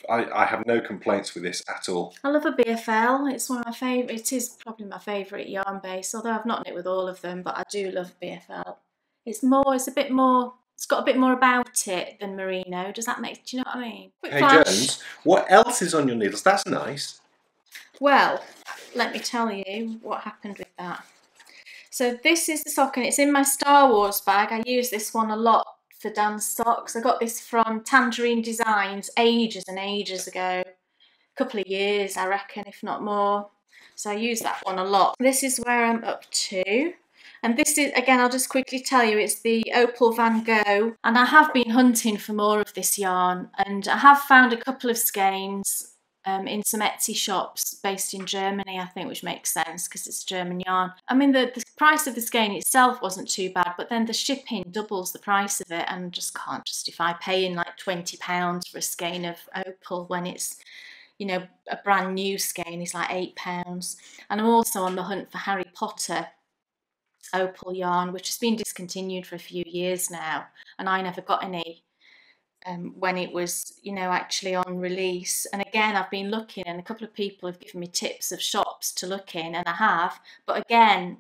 S1: I have no complaints with this at all.
S2: I love a BFL. It's one of my favourite. It is probably my favourite yarn base, although I've not knit with all of them, but I do love BFL. It's a bit more, it's got a bit more about it than merino. Does that make, do you know what I mean? Quick
S1: Hey
S2: flash.
S1: Jones, what else is on your needles? That's nice.
S2: Well, let me tell you what happened with that. So this is the sock, and it's in my Star Wars bag. I use this one a lot for Dan's socks. I got this from Tangerine Designs ages and ages ago. A couple of years, I reckon, if not more. So I use that one a lot. This is where I'm up to. And this is, again, I'll just quickly tell you, it's the Opal Van Gogh. And I have been hunting for more of this yarn. And I have found a couple of skeins in some Etsy shops based in Germany, I think, which makes sense because it's German yarn. I mean, the price of the skein itself wasn't too bad, but then the shipping doubles the price of it, and just can't justify paying like £20 for a skein of Opal when it's, you know, a brand new skein is like £8. And I'm also on the hunt for Harry Potter Opal yarn, which has been discontinued for a few years now, and I never got any when it was, you know, actually on release. And again, I've been looking, and a couple of people have given me tips of shops to look in, and I have, but again,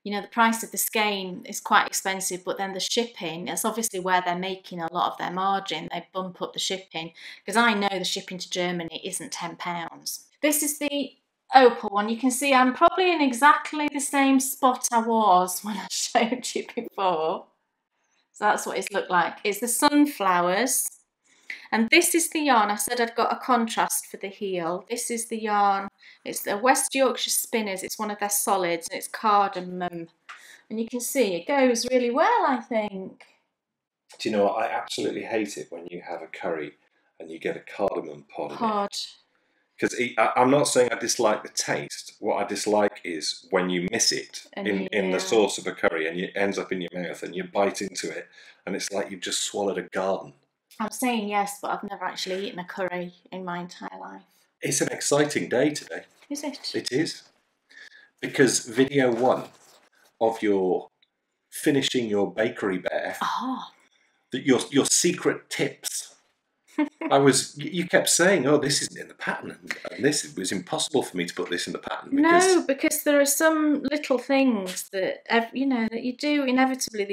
S2: you know, the price of the skein is quite expensive, but then the shipping, that's obviously where they're making a lot of their margin. They bump up the shipping, because I know the shipping to Germany isn't £10. This is the Opal one. You can see I'm probably in exactly the same spot I was when I showed you before. So that's what it's looked like. It's the sunflowers. And this is the yarn. I said I'd got a contrast for the heel. This is the yarn. It's the West Yorkshire Spinners. It's one of their solids, and it's cardamom. And you can see it goes really well, I think.
S1: Do you know what? I absolutely hate it when you have a curry and you get a cardamom pod in it. Because I'm not saying I dislike the taste. What I dislike is when you miss it in the sauce of a curry and it ends up in your mouth and you bite into it and it's like you've just swallowed a garden.
S2: I'm saying yes, but I've never actually eaten a curry in my entire life.
S1: It's an exciting day today.
S2: Is it?
S1: It is. Because video 1 of your finishing your bakery bear, your secret tips. You kept saying, "Oh, this isn't in the pattern," and this it was impossible for me to put this in the pattern.
S2: Because there are some little things that that you do inevitably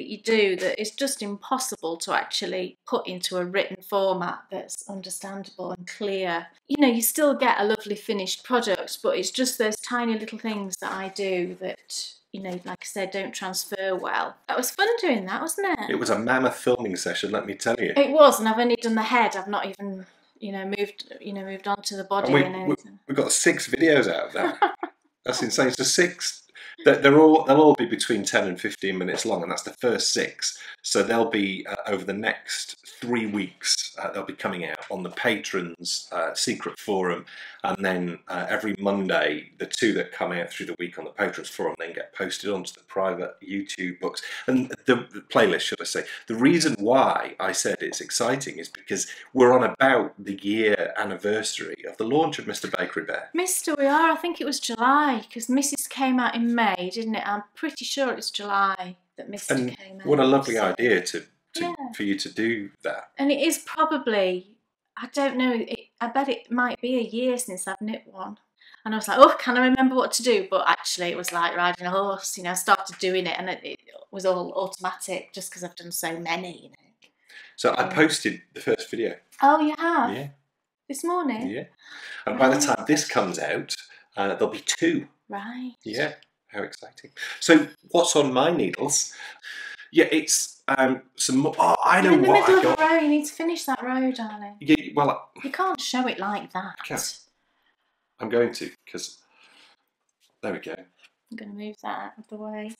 S2: that is just impossible to actually put into a written format that's understandable and clear. You still get a lovely finished product, but it's just those tiny little things that I do that, like I said, don't transfer well. That was fun doing that, wasn't it?
S1: It was a mammoth filming session, let me tell you.
S2: It was, and I've only done the head. I've not even, moved on to the body and anything.
S1: We got 6 videos out of that. That's insane. So 6. They'll all be between 10 and 15 minutes long, and that's the first 6. So they'll be over the next 3 weeks. They'll be coming out on the patrons' secret forum, and then every Monday, the 2 that come out through the week on the patrons' forum then get posted onto the private YouTube books and the playlist, should I say. The reason why I said it's exciting is because we're on about the year anniversary of the launch of Mr. Bakery Bear.
S2: Mr. We are. I think it was July, because Mrs. came out in May, didn't it? I'm pretty sure it's July that Mr. came out.
S1: What a lovely idea for you to do that.
S2: And it is probably, I don't know, I bet it might be a year since I've knit one. And I was like, oh, can I remember what to do? But actually it was like riding a horse, I started doing it and it was all automatic just because I've done so many,
S1: So I posted the first video.
S2: Oh, you have?
S1: Yeah.
S2: This morning?
S1: Yeah. And by the time this comes out, there'll be 2.
S2: Right.
S1: Yeah. How exciting. So what's on my needles? Yeah, it's some more. Oh, I know
S2: You're in the
S1: what
S2: middle
S1: I
S2: of
S1: got.
S2: a row. You need to finish that row, darling.
S1: Yeah, well,
S2: You can't show it like that.
S1: Okay. I'm going to, because there we go.
S2: I'm going to move that out of the way.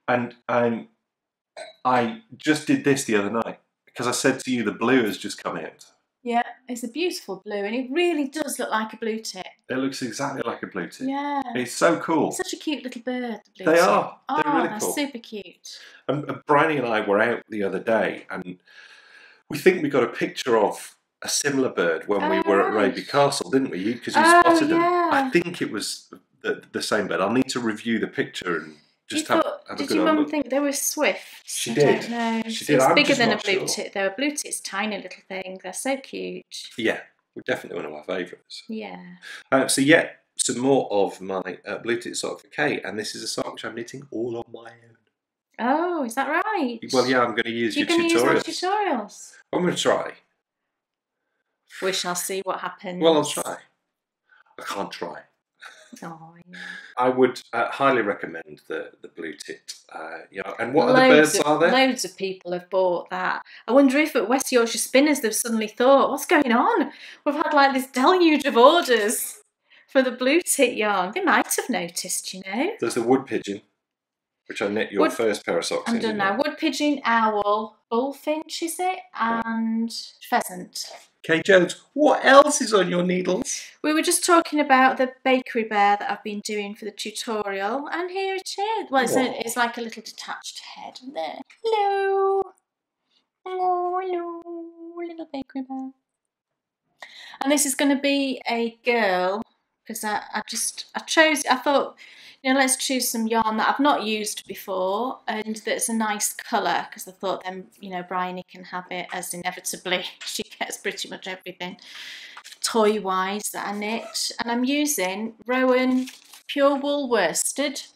S1: And I just did this the other night because I said to you the blue has just come out.
S2: Yeah, it's a beautiful blue, and it really does look like a blue tit.
S1: It looks exactly like a blue tit.
S2: Yeah.
S1: It's so cool.
S2: It's such a cute little bird, the blue
S1: They
S2: tit.
S1: are. They're really
S2: they're
S1: cool.
S2: super cute.
S1: And Bryony and I were out the other day, and we think we got a picture of a similar bird when we were at Raby Castle, didn't we? Because you spotted them. I think it was the same bird. I'll need to review the picture and just have a good look.
S2: Did your mum think they were swifts?
S1: She
S2: I
S1: did.
S2: don't know.
S1: She did.
S2: It's
S1: I'm
S2: bigger
S1: just
S2: than a
S1: not
S2: blue
S1: sure.
S2: tit, though. A blue tit's tiny little thing. They're so cute.
S1: Yeah, we're definitely one of our favourites.
S2: Yeah.
S1: So yeah, some more of my blue tit sock for Kate, and this is a sock which I'm knitting all on my own.
S2: Oh, is that right?
S1: Well, yeah, I'm going to use your
S2: You're going to
S1: tutorials.
S2: use my tutorials?
S1: I'm going to try.
S2: We shall see what happens.
S1: Well, I'll try. I can't try.
S2: Oh, yeah.
S1: I would highly recommend the blue tit. And what other birds are there?
S2: Loads of people have bought that. I wonder if at West Yorkshire Spinners they've suddenly thought, what's going on? We've had like this deluge of orders for the blue tit yarn. They might have noticed,
S1: There's the wood pigeon, which I knit your first pair of socks in.
S2: I'm done now. Wood pigeon, owl, bullfinch, is it? And pheasant.
S1: Kay Jones, what else is on your needles?
S2: We were just talking about the bakery bear that I've been doing for the tutorial, and here it is. Well, it's like a little detached head there. Hello. Oh, hello, little bakery bear. And this is going to be a girl, because I thought, let's choose some yarn that I've not used before and that's a nice colour, because I thought then, Bryony can have it, as inevitably she gets pretty much everything toy-wise that I knit. And I'm using Rowan Pure Wool Worsted.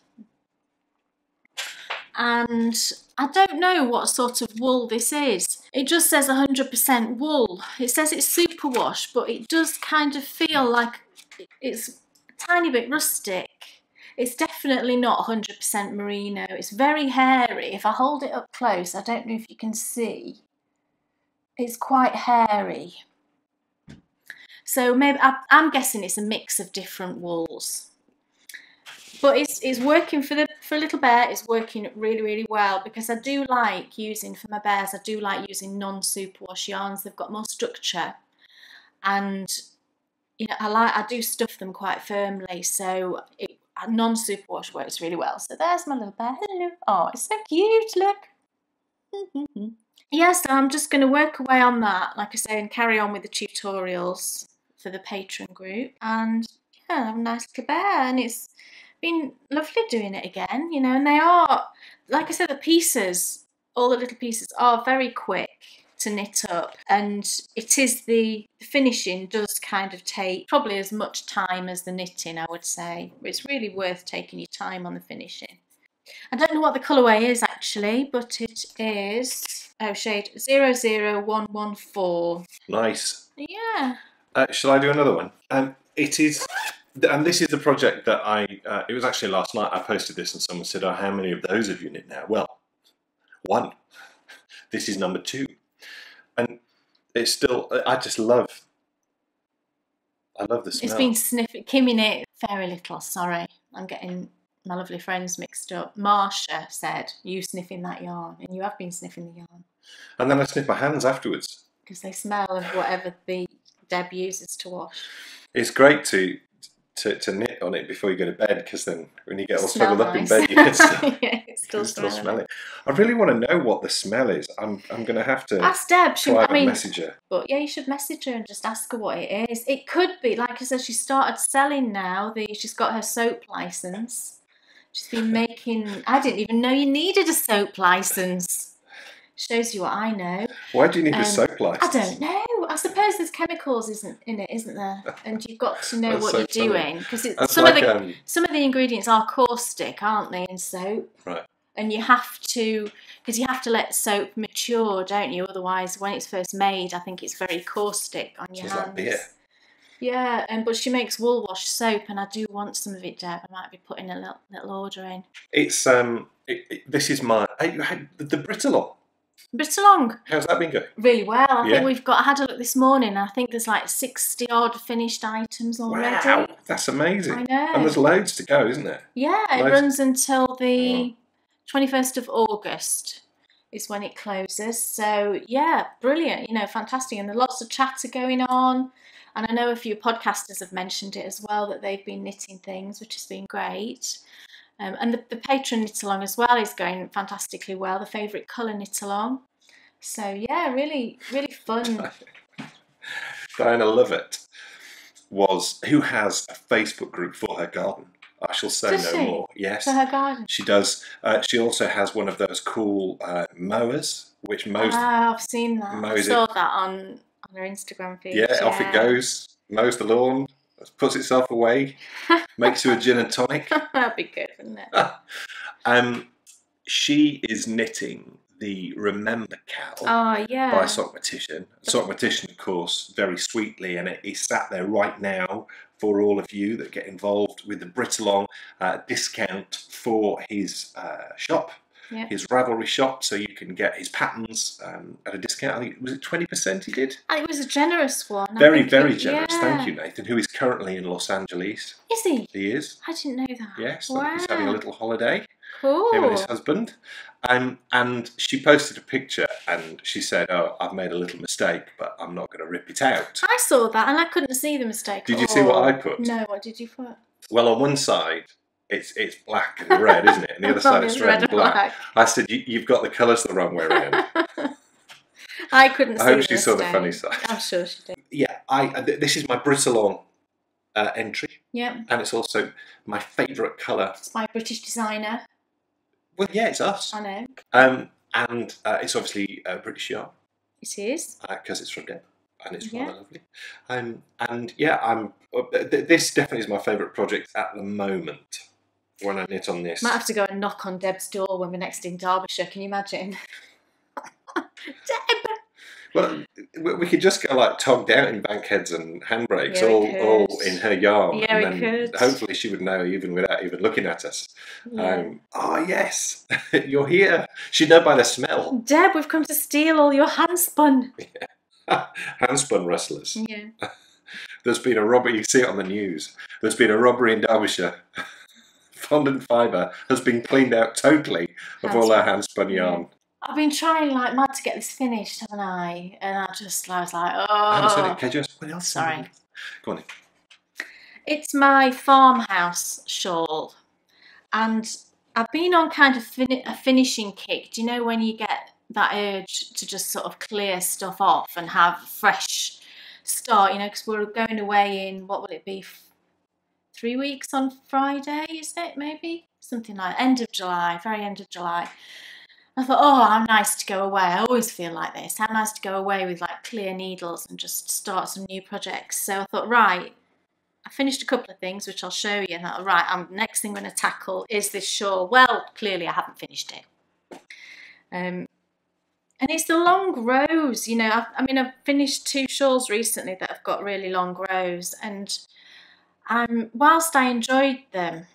S2: And I don't know what sort of wool this is. It just says 100% wool. It says it's superwash, but it does kind of feel like it's a tiny bit rustic. It's definitely not 100% merino. It's very hairy. If I hold it up close, I don't know if you can see. It's quite hairy. So maybe I'm guessing it's a mix of different wools. But it's working for a little bear. It's working really, really well, because I do like using, for my bears, I do like using non-superwash yarns. They've got more structure, and you know, I do stuff them quite firmly, so a non-superwash works really well. So there's my little bear. Hello. Oh, it's so cute. Look. Yeah, so I'm just going to work away on that, like I say, and carry on with the tutorials for the Patron group. And yeah, I have a nice little bear, and it's been lovely doing it again, you know. And they are, like I said, the pieces, all the little pieces are very quick to knit up, and it is the finishing does kind of take probably as much time as the knitting, I would say. It's really worth taking your time on the finishing. I don't know what the colourway is actually, but it is shade 00114.
S1: Nice.
S2: Yeah.
S1: Shall I do another one? It is, and this is the project that it was actually last night I posted this and someone said, oh, how many of those have you knit now? Well, one. This is number 2. And it's still, I love the smell.
S2: It's been sniffing. Kimmy knit very little, sorry. I'm getting my lovely friends mixed up. Marsha said, you sniffing that yarn, and you have been sniffing the yarn.
S1: And then I sniff my hands afterwards.
S2: Because they smell of whatever the Deb uses to wash.
S1: It's great to knit on it before you go to bed, because then when you get all
S2: Smell
S1: snuggled up in
S2: nice.
S1: bed, you can still,
S2: Yeah, it's still
S1: smell it. I really want to know what the smell is. I'm going to have to
S2: ask Deb.
S1: message her.
S2: But yeah, you should message her and just ask her what it is. It could be, like I said, she started selling now. She's got her soap license. She's been making. I didn't even know you needed a soap license. Shows you what I know.
S1: Why do you need a soap license?
S2: I don't know. I suppose there's chemicals in it, isn't there? And you've got to know what
S1: so
S2: you're
S1: funny.
S2: doing, because some of the ingredients are caustic, aren't they, in soap?
S1: Right.
S2: And you have to let soap mature, don't you? Otherwise, when it's first made, I think it's very caustic on your hands.
S1: Like beer.
S2: Yeah, but she makes wool wash soap, and I do want some of it, Deb. I might be putting a little order in.
S1: It's this is my the Brittalong.
S2: Brittalong.
S1: How's that been going?
S2: Really well. I think I had a look this morning. I think there's like 60 odd finished items already.
S1: Wow, that's amazing.
S2: I know.
S1: And there's loads to go, isn't there?
S2: Yeah, it runs until the 21st of August is when it closes. So yeah, brilliant. You know, fantastic. And there's lots of chatter going on. And I know a few podcasters have mentioned it as well, that they've been knitting things, which has been great. And the Patron knit along as well is going fantastically well. The favourite colour knit along. So yeah, really, really fun.
S1: Diana Lovett who has a Facebook group for her garden. I shall say no more. Yes,
S2: for her garden.
S1: She does. She also has one of those cool mowers, which mows.
S2: I've seen that. I saw that on her Instagram feed.
S1: Yeah, off it goes, mows the lawn, puts itself away, makes you a gin and tonic.
S2: That'd be good, wouldn't it?
S1: She is knitting the Remember Cow by Sockmatician. Sockmatician, of course, very sweetly, and it is sat there right now for all of you that get involved with the Brittalong discount for his shop.
S2: Yeah.
S1: His Ravelry shop, so you can get his patterns at a discount. I think, was it 20% he did?
S2: It was a generous one.
S1: Very generous. Yeah. Thank you, Nathan, who is currently in Los Angeles.
S2: Is he?
S1: He is.
S2: I didn't know that.
S1: Yes,
S2: wow.
S1: He's having a little holiday.
S2: Cool.
S1: Him and his husband. And she posted a picture and she said, oh, I've made a little mistake, but I'm not going to rip it out.
S2: I saw that and I couldn't see the mistake.
S1: Did you see what I put?
S2: No, what did you put?
S1: Well, on one side, it's black and red, isn't it? And the other side is red and black. I said, you've got the colours the wrong way around.
S2: I couldn't see
S1: I hope she saw the funny side.
S2: I'm sure she did.
S1: Yeah, this is my Brittalong entry.
S2: Yeah.
S1: And it's also my favourite colour.
S2: It's by a British designer.
S1: Well, yeah, it's us.
S2: I know.
S1: And it's obviously British yarn.
S2: It is.
S1: Because it's from Deb. And it's rather lovely. And yeah, this definitely is my favourite project at the moment. When I knit on this,
S2: might have to go and knock on Deb's door when we're next in Derbyshire. Can you imagine? Deb.
S1: Well, we could just go like togged out in bankheads and handbrakes, all in her yarn.
S2: Yeah,
S1: and
S2: we
S1: then
S2: could.
S1: Hopefully, she would know even without even looking at us.
S2: Yeah.
S1: Oh yes, you're here. She'd know by the smell.
S2: Deb, we've come to steal all your handspun.
S1: Yeah. Handspun rustlers.
S2: Yeah.
S1: There's been a robbery. You see it on the news. There's been a robbery in Derbyshire. Fondant Fibre has been cleaned out totally of all our handspun yarn.
S2: I've been trying like mad to get this finished, haven't I? And I was like, oh.
S1: I haven't said it. Can you just what else?
S2: Sorry.
S1: Go on then.
S2: It's my farmhouse shawl, and I've been on kind of a finishing kick. Do you know when you get that urge to just sort of clear stuff off and have a fresh start, you know, because we're going away in, what will it be, 3 weeks on Friday, is it, maybe? Something like end of July, very end of July. I thought, oh, how nice to go away. I always feel like this. How nice to go away with like clear needles and just start some new projects. So I thought, right, I finished a couple of things, which I'll show you. And I thought, right, next thing I'm going to tackle is this shawl. Well, clearly I haven't finished it. And it's the long rows, you know. I've finished 2 shawls recently that have got really long rows. And whilst I enjoyed them,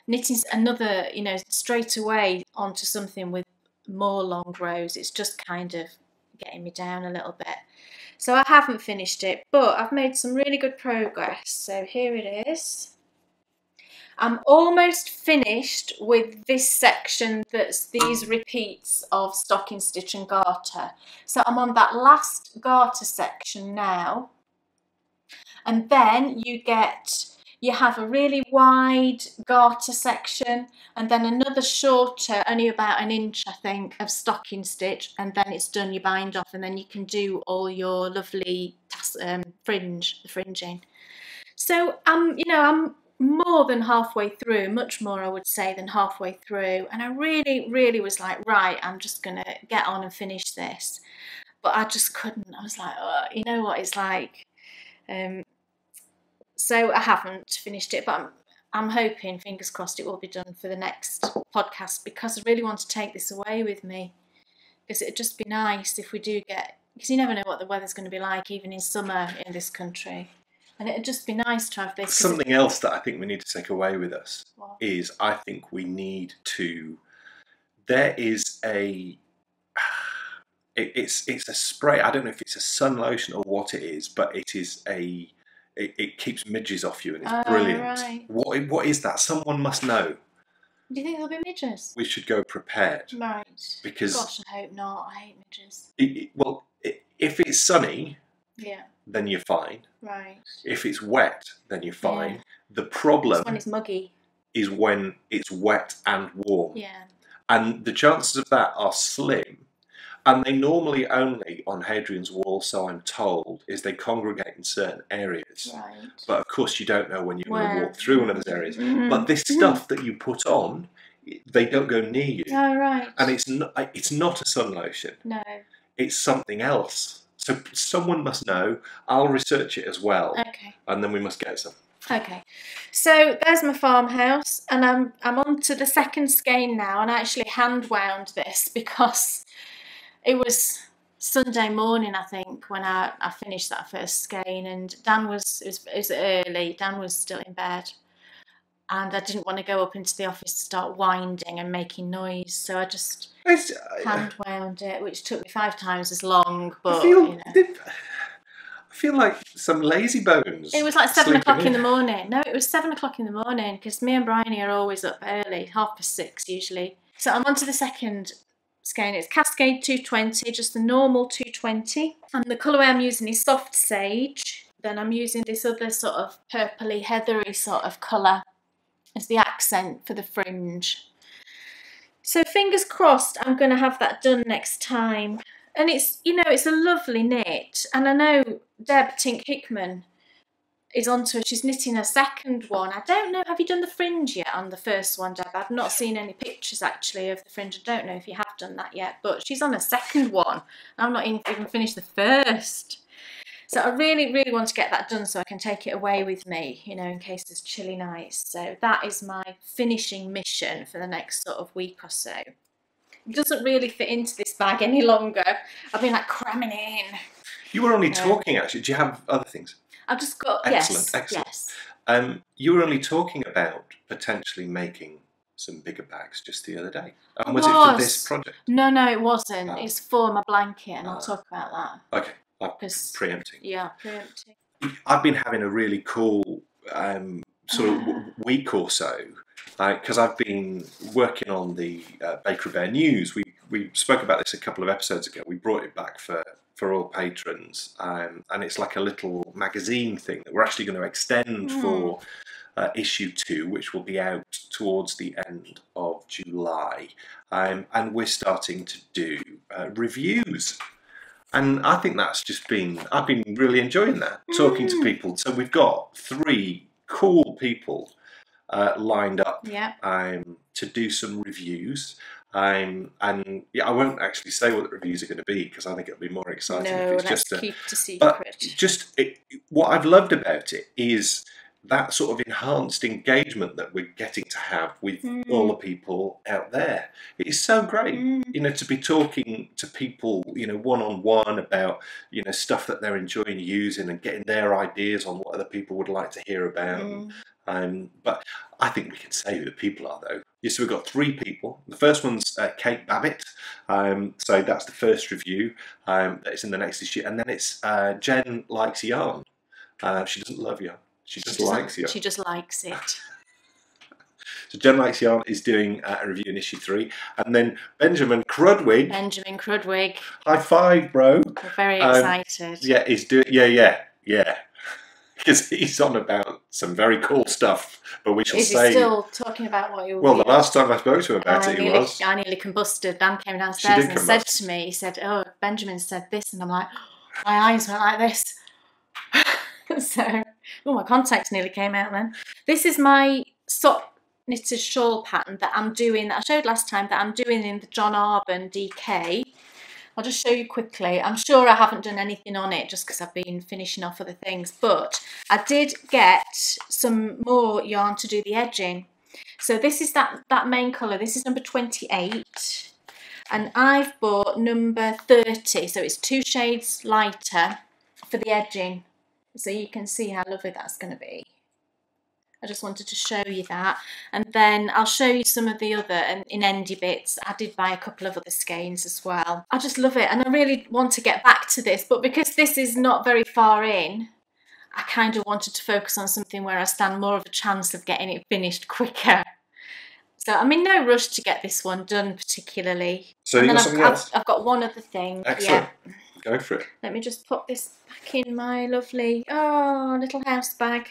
S2: knitting another, you know, straight away onto something with more long rows, it's just kind of getting me down a little bit. So I haven't finished it, but I've made some really good progress. So here it is. I'm almost finished with this section that's these repeats of stocking stitch and garter. So I'm on that last garter section now. And then you have a really wide garter section and then another shorter, only about 1 inch, I think, of stocking stitch, and then it's done, you bind off, and then you can do all your lovely fringing. So you know, I'm more than halfway through, much more I would say than halfway through, and I really was like, right, I'm just gonna get on and finish this, but I just couldn't. I was like, oh, you know what it's like. So I haven't finished it, but I'm hoping, fingers crossed, it will be done for the next podcast, because I really want to take this away with me, because it'd just be nice if we do get, because you never know what the weather's going to be like even in summer in this country, and it'd just be nice to have this.
S1: Something else that I think we need to take away with us
S2: What?
S1: is, I think we need to, there is a, it's a spray, I don't know if it's a sun lotion or what it is, but it is it keeps midges off you and it's brilliant.
S2: Right.
S1: What is that? Someone must know.
S2: Do you think there'll be midges?
S1: We should go prepared.
S2: Right.
S1: Because,
S2: gosh, I hope not. I hate midges.
S1: If it's sunny,
S2: Yeah.
S1: then you're fine.
S2: Right.
S1: If it's wet, then you're fine.
S2: Yeah.
S1: The problem
S2: This one is muggy.
S1: is when it's wet and warm.
S2: Yeah.
S1: And the chances of that are slim. And they normally only, on Hadrian's Wall, so I'm told, is they congregate in certain areas.
S2: Right.
S1: But of course you don't know when you're going to
S2: Where?
S1: walk through one of those areas.
S2: Mm-hmm.
S1: But this stuff that you put on, they don't go near you.
S2: Oh, right.
S1: And it's not a sun lotion.
S2: No.
S1: It's something else. So someone must know. I'll research it as well.
S2: Okay.
S1: And then we must get some.
S2: Okay, so there's my farmhouse, and I'm on to the second skein now, and I actually hand wound this because it was Sunday morning, I think, when I finished that first skein, and it was early, Dan was still in bed, and I didn't want to go up into the office to start winding and making noise, so I just hand wound it, which took me 5 times as long, but
S1: I feel like some lazy bones.
S2: it was like 7 o'clock in the morning. No, it was 7 o'clock in the morning, because me and Bryony are always up early, 6:30 usually. So I'm on to the second skein. It's Cascade 220, just the normal 220. And the colourway I'm using is Soft Sage. Then I'm using this other sort of purpley, heathery sort of colour as the accent for the fringe. So fingers crossed I'm going to have that done next time. And it's, you know, it's a lovely knit. And I know Deb Tink Hickman is onto it. She's knitting a second one. I don't know, have you done the fringe yet on the first one, Deb? I've not seen any pictures actually of the fringe. I don't know if you have done that yet, but she's on a second one. I've not even finished the first. So I really want to get that done so I can take it away with me, you know, in case there's chilly nights. So that is my finishing mission for the next sort of week or so. It doesn't really fit into this bag any longer. I've been like cramming it in.
S1: You were only talking, actually. Do you have other things?
S2: I've just got,
S1: Excellent.
S2: yes.
S1: You were only talking about potentially making some bigger bags just the other day. And was it for this project?
S2: No, it wasn't. Oh. It's for my blanket, and I'll talk about that.
S1: Okay, I'm preempting.
S2: Yeah, preempting.
S1: I've been having a really cool sort of week or so, because I've been working on the Bakery Bear News. We we spoke about this a couple of episodes ago. We brought it back for all patrons, and it's like a little magazine thing that we're actually going to extend for issue 2, which will be out towards the end of July, and we're starting to do reviews. And I think that's just been, I've been really enjoying that, talking to people. So we've got 3 cool people lined up to do some reviews. And yeah, I won't actually say what the reviews are going to be, because I think it'll be more exciting if it's just
S2: keep the secret.
S1: But what I've loved about it is that sort of enhanced engagement that we're getting to have with all the people out there. It is so great, you know, to be talking to people, you know, one-on-one about, you know, stuff that they're enjoying using and getting their ideas on what other people would like to hear about. But I think we can say who the people are, though. Yeah, so we've got 3 people. The first one's Kate Babbitt. So that's the first review that is in the next issue. And then it's Jen Likes Yarn. She doesn't love yarn. She just likes yarn.
S2: She just likes it.
S1: So Jen Likes Yarn is doing a review in issue 3. And then Benjamin Crudwig.
S2: Benjamin Crudwig.
S1: High five, bro.
S2: We're very excited.
S1: Yeah, he's doing, yeah. Because he's on about some very cool stuff, but we shall say...
S2: Is he still talking about what you were
S1: Well, the last time I spoke to him about it, he was.
S2: I nearly combusted. Dan came downstairs and said to me, he said, oh, Benjamin said this, and I'm like, my eyes went like this. So, my contacts nearly came out then. This is my sock knitted shawl pattern that I'm doing, that I showed last time, that I'm doing in the John Arbon DK. I'll just show you quickly. I'm sure I haven't done anything on it just because I've been finishing off other things, but I did get some more yarn to do the edging. So this is that main colour. This is number 28, and I've bought number 30, so it's 2 shades lighter for the edging. So you can see how lovely that's going to be. I just wanted to show you that, and then I'll show you some of the other in endy bits. I did buy a couple of other skeins as well. I just love it, and I really want to get back to this, but because this is not very far in, I kind of wanted to focus on something where I stand more of a chance of getting it finished quicker. So I'm in no rush to get this one done particularly.
S1: So you got something else?
S2: I've got one other thing.
S1: Excellent. Yeah. Go for it.
S2: Let me just put this back in my lovely, little house bag.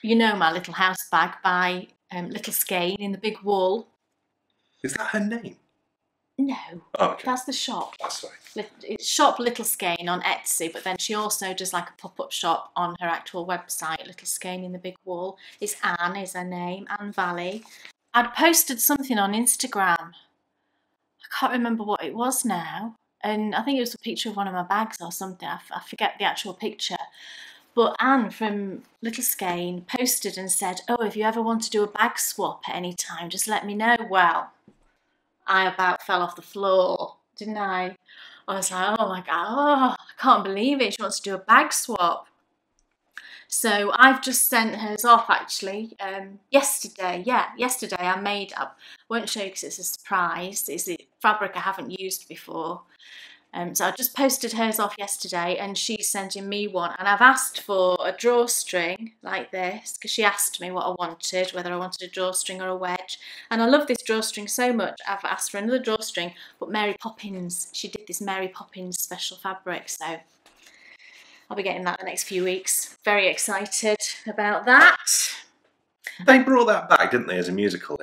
S2: You know my little house bag by Little Skein in the big wool.
S1: Is that her name?
S2: No,
S1: okay.
S2: That's the shop.
S1: That's right.
S2: It's shop Little Skein on Etsy, but then she also does like a pop-up shop on her actual website, Little Skein in the big wool. It's Anne is her name, Anne Valley. I'd posted something on Instagram. I can't remember what it was now. And I think it was a picture of one of my bags or something. I forget the actual picture. But Anne from Little Skein posted and said, oh, if you ever want to do a bag swap at any time, just let me know. Well, I about fell off the floor, didn't I? I was like, oh my God, I can't believe it. She wants to do a bag swap. So I've just sent hers off actually yesterday. Yeah, yesterday I won't show you because it's a surprise. It's a fabric I haven't used before. So I just posted hers off yesterday, and she's sending me one, and I've asked for a drawstring like this because she asked me what I wanted, whether I wanted a drawstring or a wedge, and I love this drawstring so much I've asked for another drawstring, but Mary Poppins, she did this Mary Poppins special fabric, so I'll be getting that the next few weeks. Very excited about that.
S1: They brought that back, didn't they, as a musical?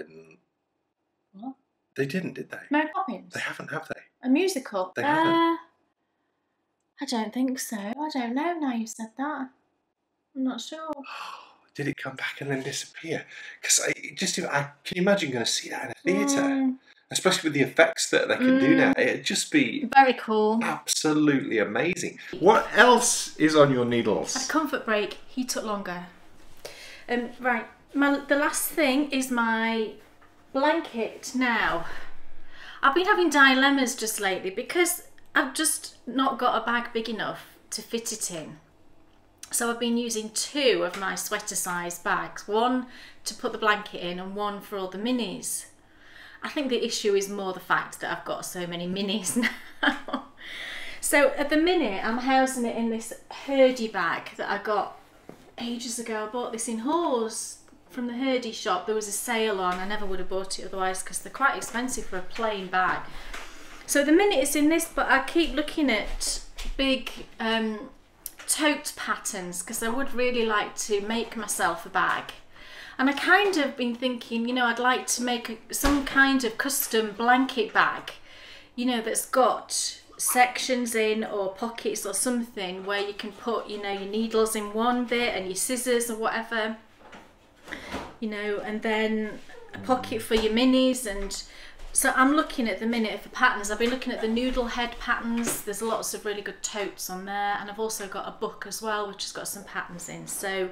S2: What?
S1: They didn't, did they?
S2: Mary Poppins?
S1: They haven't, have they?
S2: A musical?
S1: They haven't.
S2: I don't think so. I don't know now you've said that. I'm not sure.
S1: Did it come back and then disappear? Because I can you imagine going to see that in a theatre? Especially with the effects that they can do now. It'd just be
S2: very cool.
S1: Absolutely amazing. What else is on your needles?
S2: A comfort break. He took longer. Right. The last thing is my blanket now. I've been having dilemmas just lately because I've just not got a bag big enough to fit it in. So I've been using 2 of my sweater size bags, one to put the blanket in and one for all the minis. I think the issue is more the fact that I've got so many minis now. So at the minute I'm housing it in this Hurdy bag that I got ages ago. I bought this in Hawes from the Hurdy shop. There was a sale on. I never would have bought it otherwise because they're quite expensive for a plain bag. So at the minute it's in this, but I keep looking at big tote patterns because I would really like to make myself a bag. And I kind of been thinking, you know, I'd like to make some kind of custom blanket bag, you know, that's got sections in or pockets or something where you can put, you know, your needles in one bit and your scissors or whatever, you know, and then a pocket for your minis. And so I'm looking at the minute for patterns. I've been looking at the noodle head patterns. There's lots of really good totes on there, and I've also got a book as well which has got some patterns in. So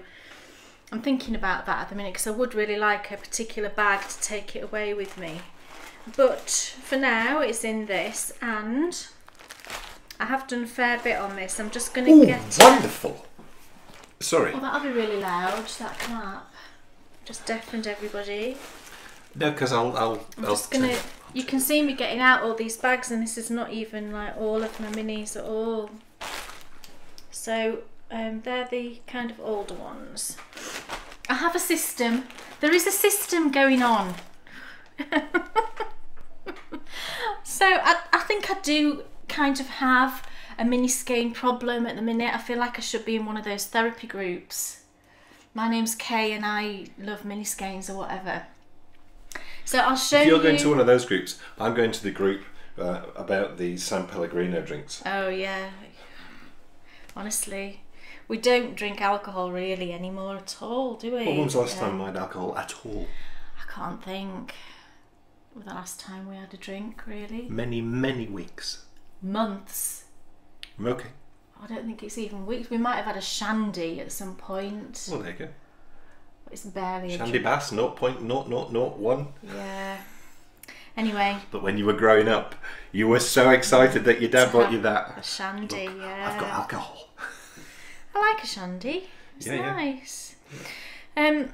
S2: I'm thinking about that at the minute because I would really like a particular bag to take it away with me. But for now it's in this, and I have done a fair bit on this. I'm just going to get...
S1: wonderful! Sorry.
S2: Oh, that'll be really loud, that clap. Just deafened everybody.
S1: No, because I'm
S2: just going to... You can see me getting out all these bags, and this is not even like all of my minis at all. So they're the kind of older ones. I have a system. There is a system going on. So I think I do kind of have a mini skein problem at the minute. I feel like I should be in one of those therapy groups. My name's Kay and I love mini skeins or whatever. So I'll show you.
S1: If you're going to one of those groups, I'm going to the group about the San Pellegrino drinks.
S2: Oh yeah. Honestly, we don't drink alcohol really anymore at all, do we?
S1: When was the last time I had alcohol at all?
S2: I can't think. The last time we had a drink, really?
S1: Many, many weeks.
S2: Months.
S1: Okay.
S2: I don't think it's even weeks. We might have had a shandy at some point.
S1: Well, there you go.
S2: But it's barely
S1: Shandy Bass, 0.0001.
S2: Yeah. Anyway.
S1: But when you were growing up, you were so excited that your dad bought you that.
S2: A shandy,
S1: Look,
S2: yeah.
S1: I've got alcohol.
S2: I like a shandy. It's
S1: yeah,
S2: nice. Yeah.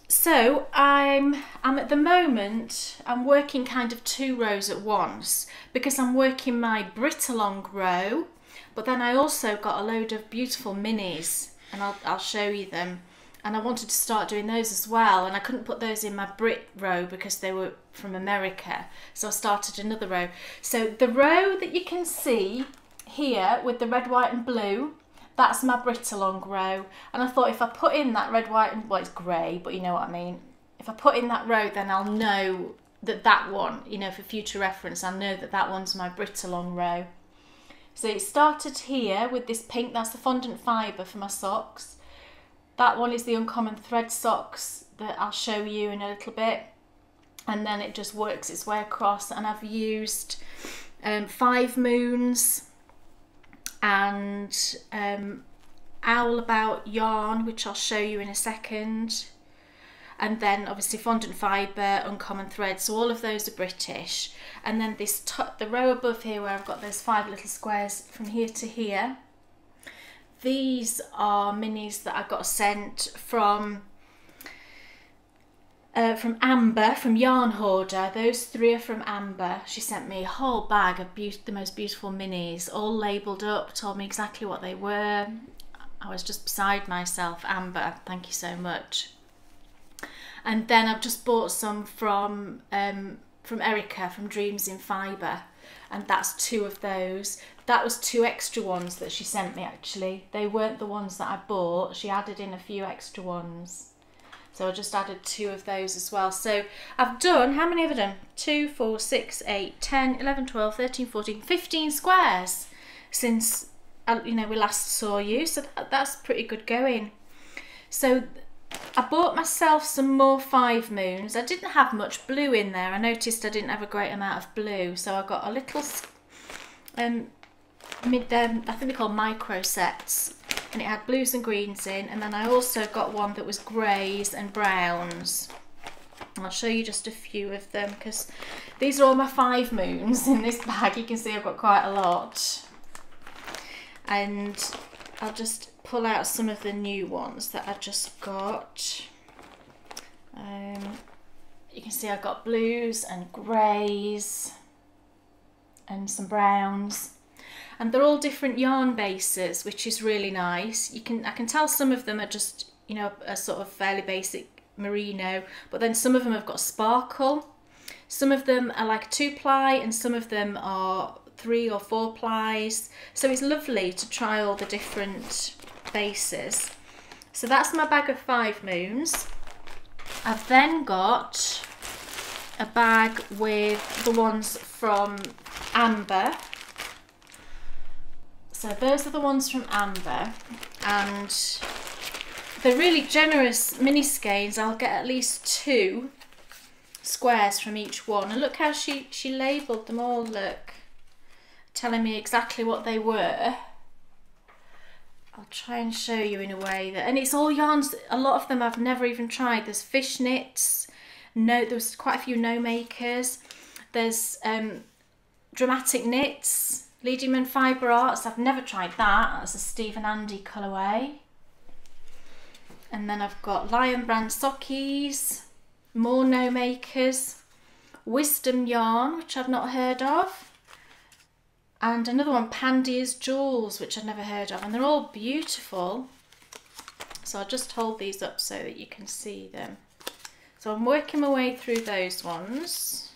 S2: So I'm at the moment, I'm working kind of 2 rows at once because I'm working my Brit-along row, but then I also got a load of beautiful minis, and I'll show you them. And I wanted to start doing those as well, and I couldn't put those in my Brit row because they were from America, so I started another row. So the row that you can see here with the red, white and blue, that's my Brit-along row. And I thought if I put in that red, white and, well, it's grey, but you know what I mean. If I put in that row, then I'll know that that one, you know, for future reference, I'll know that that one's my Brit-along row. So it started here with this pink, that's the fondant fibre for my socks. That one is the uncommon thread socks that I'll show you in a little bit. And then it just works its way across, and I've used 5 Moons and Owl About yarn, which I'll show you in a second, and then obviously fondant fibre, uncommon thread, so all of those are British. And then this the row above here where I've got those 5 little squares from here to here, these are minis that I got sent from Amber, from Yarn Hoarder. Those 3 are from Amber. She sent me a whole bag of the most beautiful minis, all labelled up, told me exactly what they were. I was just beside myself. Amber, thank you so much. And then I've just bought some from Erica, from Dreams in Fibre, and that's 2 of those. That was 2 extra ones that she sent me actually. They weren't the ones that I bought. She added in a few extra ones. So I just added 2 of those as well. So I've done, how many have I done? 2, 4, 6, 8, 10, 11, 12, 13, 14, 15 squares since, you know, we last saw you. So that's pretty good going. So I bought myself some more 5 Moons. I didn't have much blue in there. I noticed I didn't have a great amount of blue. So I got a little, I think they're called micro sets. And it had blues and greens in, and then I also got one that was greys and browns. And I'll show you just a few of them because these are all my 5 Moons in this bag. You can see I've got quite a lot. And I'll just pull out some of the new ones that I just got. You can see I've got blues and greys and some browns. And they're all different yarn bases, which is really nice. I can tell some of them are just, you know, a sort of fairly basic merino, but then some of them have got sparkle. Some of them are like 2-ply and some of them are 3 or 4 plies. So it's lovely to try all the different bases. So that's my bag of 5 moons. I've then got a bag with the ones from Amber. So those are the ones from Amber, and they're really generous mini skeins. I'll get at least 2 squares from each one, and look how she labelled them all, look, telling me exactly what they were. I'll try and show you in a way that, and it's all yarns, a lot of them I've never even tried. There's fish knits, there's quite a few no makers, there's dramatic knits, Lediman Fibre Arts, I've never tried that, that's a Steve and Andy colourway. And then I've got Lion Brand Sockies, more no makers, Wisdom Yarn, which I've not heard of, and another one, Pandia's Jewels, which I've never heard of, and they're all beautiful. So I'll just hold these up so that you can see them. So I'm working my way through those ones.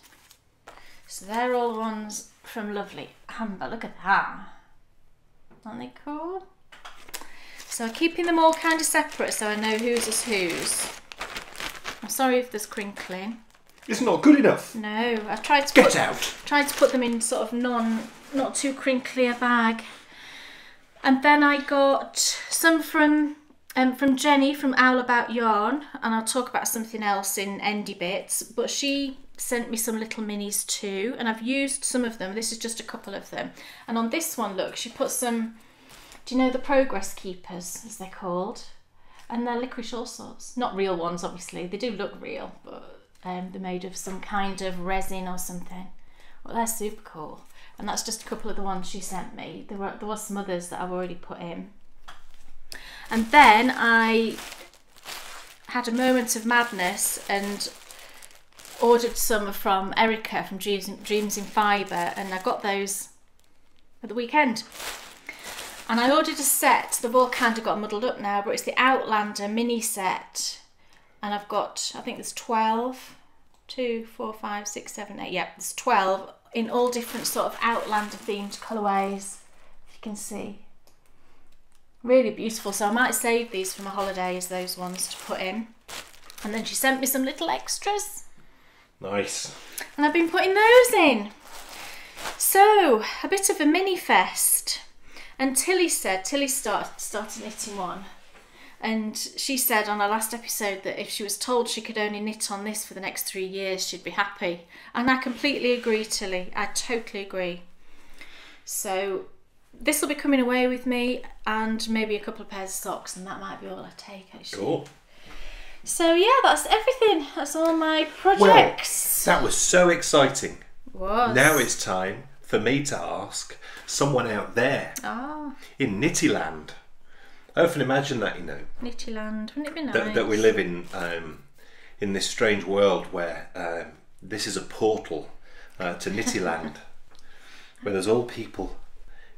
S2: So they're all the ones from lovely Amber, look at that. Aren't they cool? So I'm keeping them all kind of separate so I know whose is whose. I'm sorry if there's crinkling.
S1: It's not good enough.
S2: No, I've tried to
S1: Tried
S2: to put them in sort of not too crinkly a bag. And then I got some from Jenny from Owl About Yarn, and I'll talk about something else in Endy Bits, but she sent me some little minis too, and I've used some of them. This is just a couple of them. And on this one, look, she put some, do you know the Progress Keepers, as they're called? And they're licorice all sorts. Not real ones, obviously. They do look real, but they're made of some kind of resin or something. Well, they're super cool. And that's just a couple of the ones she sent me. There was some others that I've already put in. And then I had a moment of madness and ordered some from Erica from Dreams in Fibre, and I got those at the weekend. And I ordered a set. They've all kind of got muddled up now, but it's the Outlander mini set. And I've got, I think there's 12, 2, 4, 5, 6, 7, 8, yeah, there's 12 in all different sort of Outlander themed colourways, if you can see. Really beautiful, so I might save these for my holidays, those ones to put in. And then she sent me some little extras.
S1: Nice.
S2: And I've been putting those in. So, a bit of a mini fest. And Tilly started knitting one. And she said on our last episode that if she was told she could only knit on this for the next 3 years, she'd be happy. And I completely agree, Tilly. I totally agree. So this will be coming away with me, and maybe a couple of pairs of socks, and that might be all I take, actually.
S1: Cool.
S2: So yeah, that's everything. That's all my projects.
S1: Well, that was so exciting.
S2: Was.
S1: Now it's time for me to ask someone out there in Knittyland. I often imagine that, you know,
S2: Knittyland, wouldn't it be nice?
S1: that we live in this strange world where this is a portal to Knittyland, where there's all people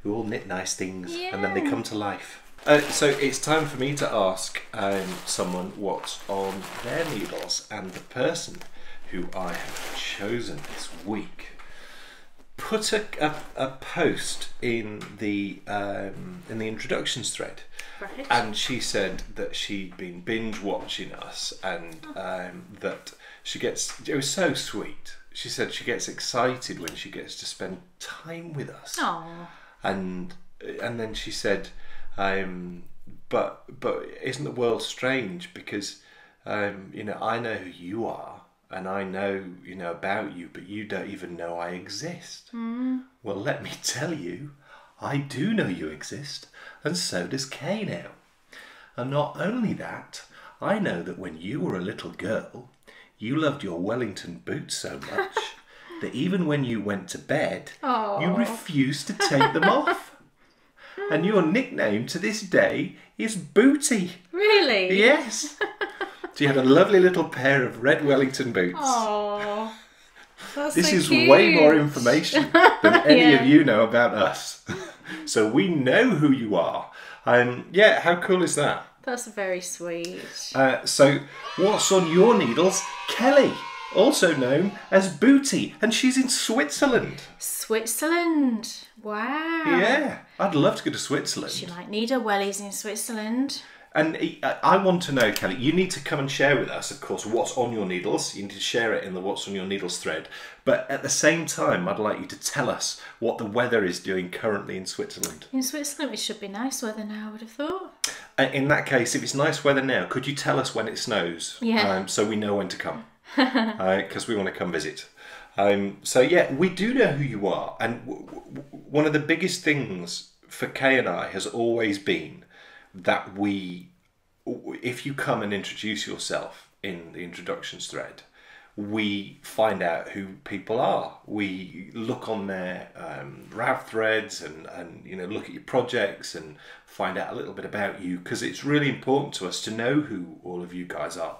S1: who all knit nice things, and then they come to life. So it's time for me to ask someone what's on their needles, and the person who I have chosen this week put a post in the introductions thread.
S2: Right.
S1: And she said that she'd been binge watching us, and that she gets, it was so sweet. She said she gets excited when she gets to spend time with us.
S2: Aww.
S1: And then she said, but isn't the world strange, because you know, I know who you are, and I know, you know, about you, but you don't even know I exist. Well, let me tell you, I do know you exist, and so does Kay now. And not only that, I know that when you were a little girl, you loved your Wellington boots so much that even when you went to bed, you refused to take them off. And your nickname to this day is Booty.
S2: Really?
S1: Yes. So you had a lovely little pair of red Wellington boots.
S2: Oh,
S1: this is way more information than any of you know about us. So we know who you are. Yeah, how cool is that?
S2: That's very sweet.
S1: So, what's on your needles? Kelly, also known as Booty, and she's in Switzerland.
S2: Switzerland. Wow.
S1: Yeah, I'd love to go to Switzerland.
S2: She might need her wellies in Switzerland.
S1: And I want to know, Kelly, you need to come and share with us, of course, what's on your needles. You need to share it in the What's on Your Needles thread. But at the same time, I'd like you to tell us what the weather is doing currently in Switzerland.
S2: In Switzerland, it should be nice weather now, I would have thought.
S1: In that case, if it's nice weather now, could you tell us when it snows?
S2: Yeah.
S1: So we know when to come. Because we want to come visit. So yeah, we do know who you are. And one of the biggest things for Kay and I has always been that if you come and introduce yourself in the introductions thread, we find out who people are. We look on their Rav threads and look at your projects and find out a little bit about you, because it's really important to us to know who all of you guys are.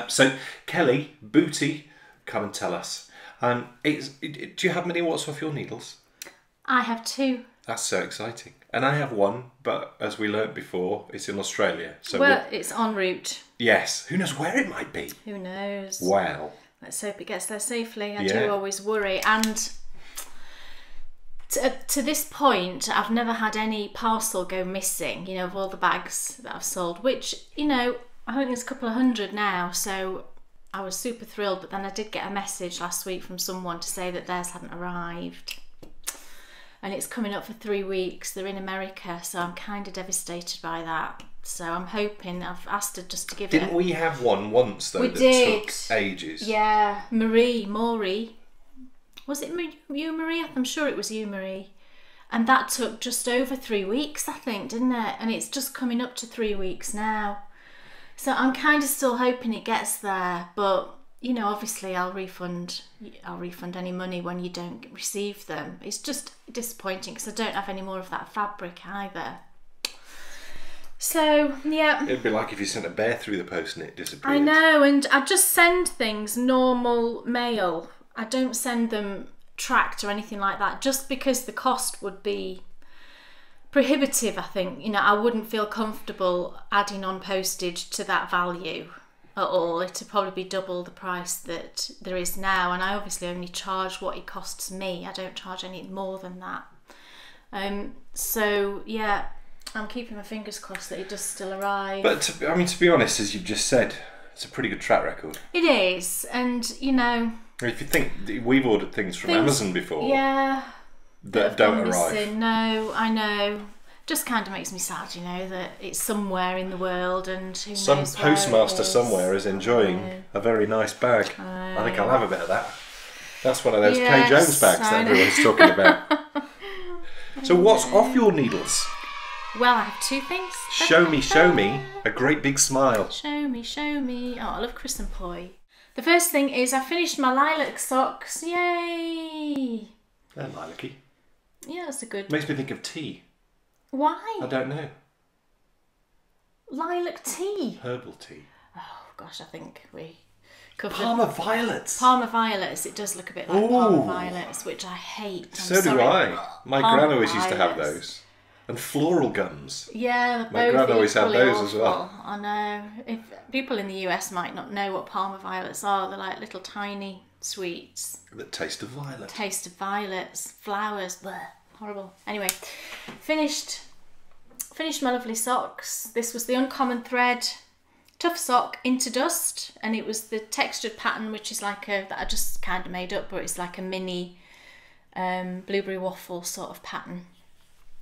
S1: So Kelly, Booty, come and tell us. Do you have many What's Off Your Needles?
S2: I have 2.
S1: That's so exciting. And I have one, but as we learnt before, it's in Australia. So
S2: it's en route.
S1: yes, who knows where it might be?
S2: Who knows?
S1: Wow.
S2: Let's hope it gets there safely. I
S1: Yeah.
S2: do always worry. And to this point, I've never had any parcel go missing, of all the bags that I've sold, which, I think there's a couple of hundred now. So I was super thrilled. But then I did get a message last week from someone to say that theirs hadn't arrived. And it's coming up for 3 weeks. They're in America, so I'm kind of devastated by that. So I'm hoping, I've asked her just to give
S1: Didn't we have one once, though,
S2: We
S1: that
S2: did.
S1: took ages?
S2: Yeah, Maury. Was it you, Marie? I'm sure it was you, Marie. And that took just over 3 weeks, I think, didn't it? And it's just coming up to 3 weeks now. So I'm kind of still hoping it gets there, but obviously I'll refund any money when you don't receive them. It's just disappointing because I don't have any more of that fabric either. So yeah,
S1: It'd be like if you sent a bear through the post and it disappeared.
S2: I know, and I just send things normal mail. I don't send them tracked or anything like that, just because the cost would be prohibitive. I think I wouldn't feel comfortable adding on postage to that value at all. It'd probably be double the price that there is now, and I obviously only charge what it costs me. I don't charge any more than that. So yeah, I'm keeping my fingers crossed that it does still arrive.
S1: But to be honest, as you've just said, it's a pretty good track record.
S2: It is, and
S1: If you think we've ordered things from Amazon before,
S2: yeah,
S1: that don't arrive.
S2: missing. No, I know. Just kind of makes me sad, that it's somewhere in the world, and who
S1: Some
S2: knows where it
S1: postmaster
S2: is.
S1: somewhere is enjoying a very nice bag. I think I'll have a bit of that. That's one of those
S2: Yes,
S1: Kay Jones bags that
S2: I know.
S1: everyone's talking about. So what's off your needles?
S2: Well, I have 2 things.
S1: Show me a great big smile.
S2: Show me. Oh, I love Chris and Poi. The first thing is I finished my lilac socks. Yay!
S1: They're lilac-y.
S2: Yeah, that's a good.
S1: Makes me think of tea.
S2: Why?
S1: I don't know.
S2: Lilac tea.
S1: Herbal tea.
S2: Oh gosh, I think we covered.
S1: Parma violets.
S2: Parma violets. It does look a bit like Parma violets, which I hate. I'm
S1: So
S2: sorry.
S1: do I. My
S2: Parma
S1: gran always used to have
S2: violets.
S1: those. And floral gums.
S2: Yeah,
S1: My
S2: both
S1: gran always had
S2: equally
S1: those as well.
S2: awful. I know. If people in the US might not know what Parma violets are, they're like little tiny sweets.
S1: That taste of violet.
S2: Taste of violets, flowers, bleh, horrible. Anyway, finished my lovely socks. This was the Uncommon Thread Tough Sock Into Dust, and it was the textured pattern, which is like that I just kind of made up, but it's like a mini blueberry waffle sort of pattern.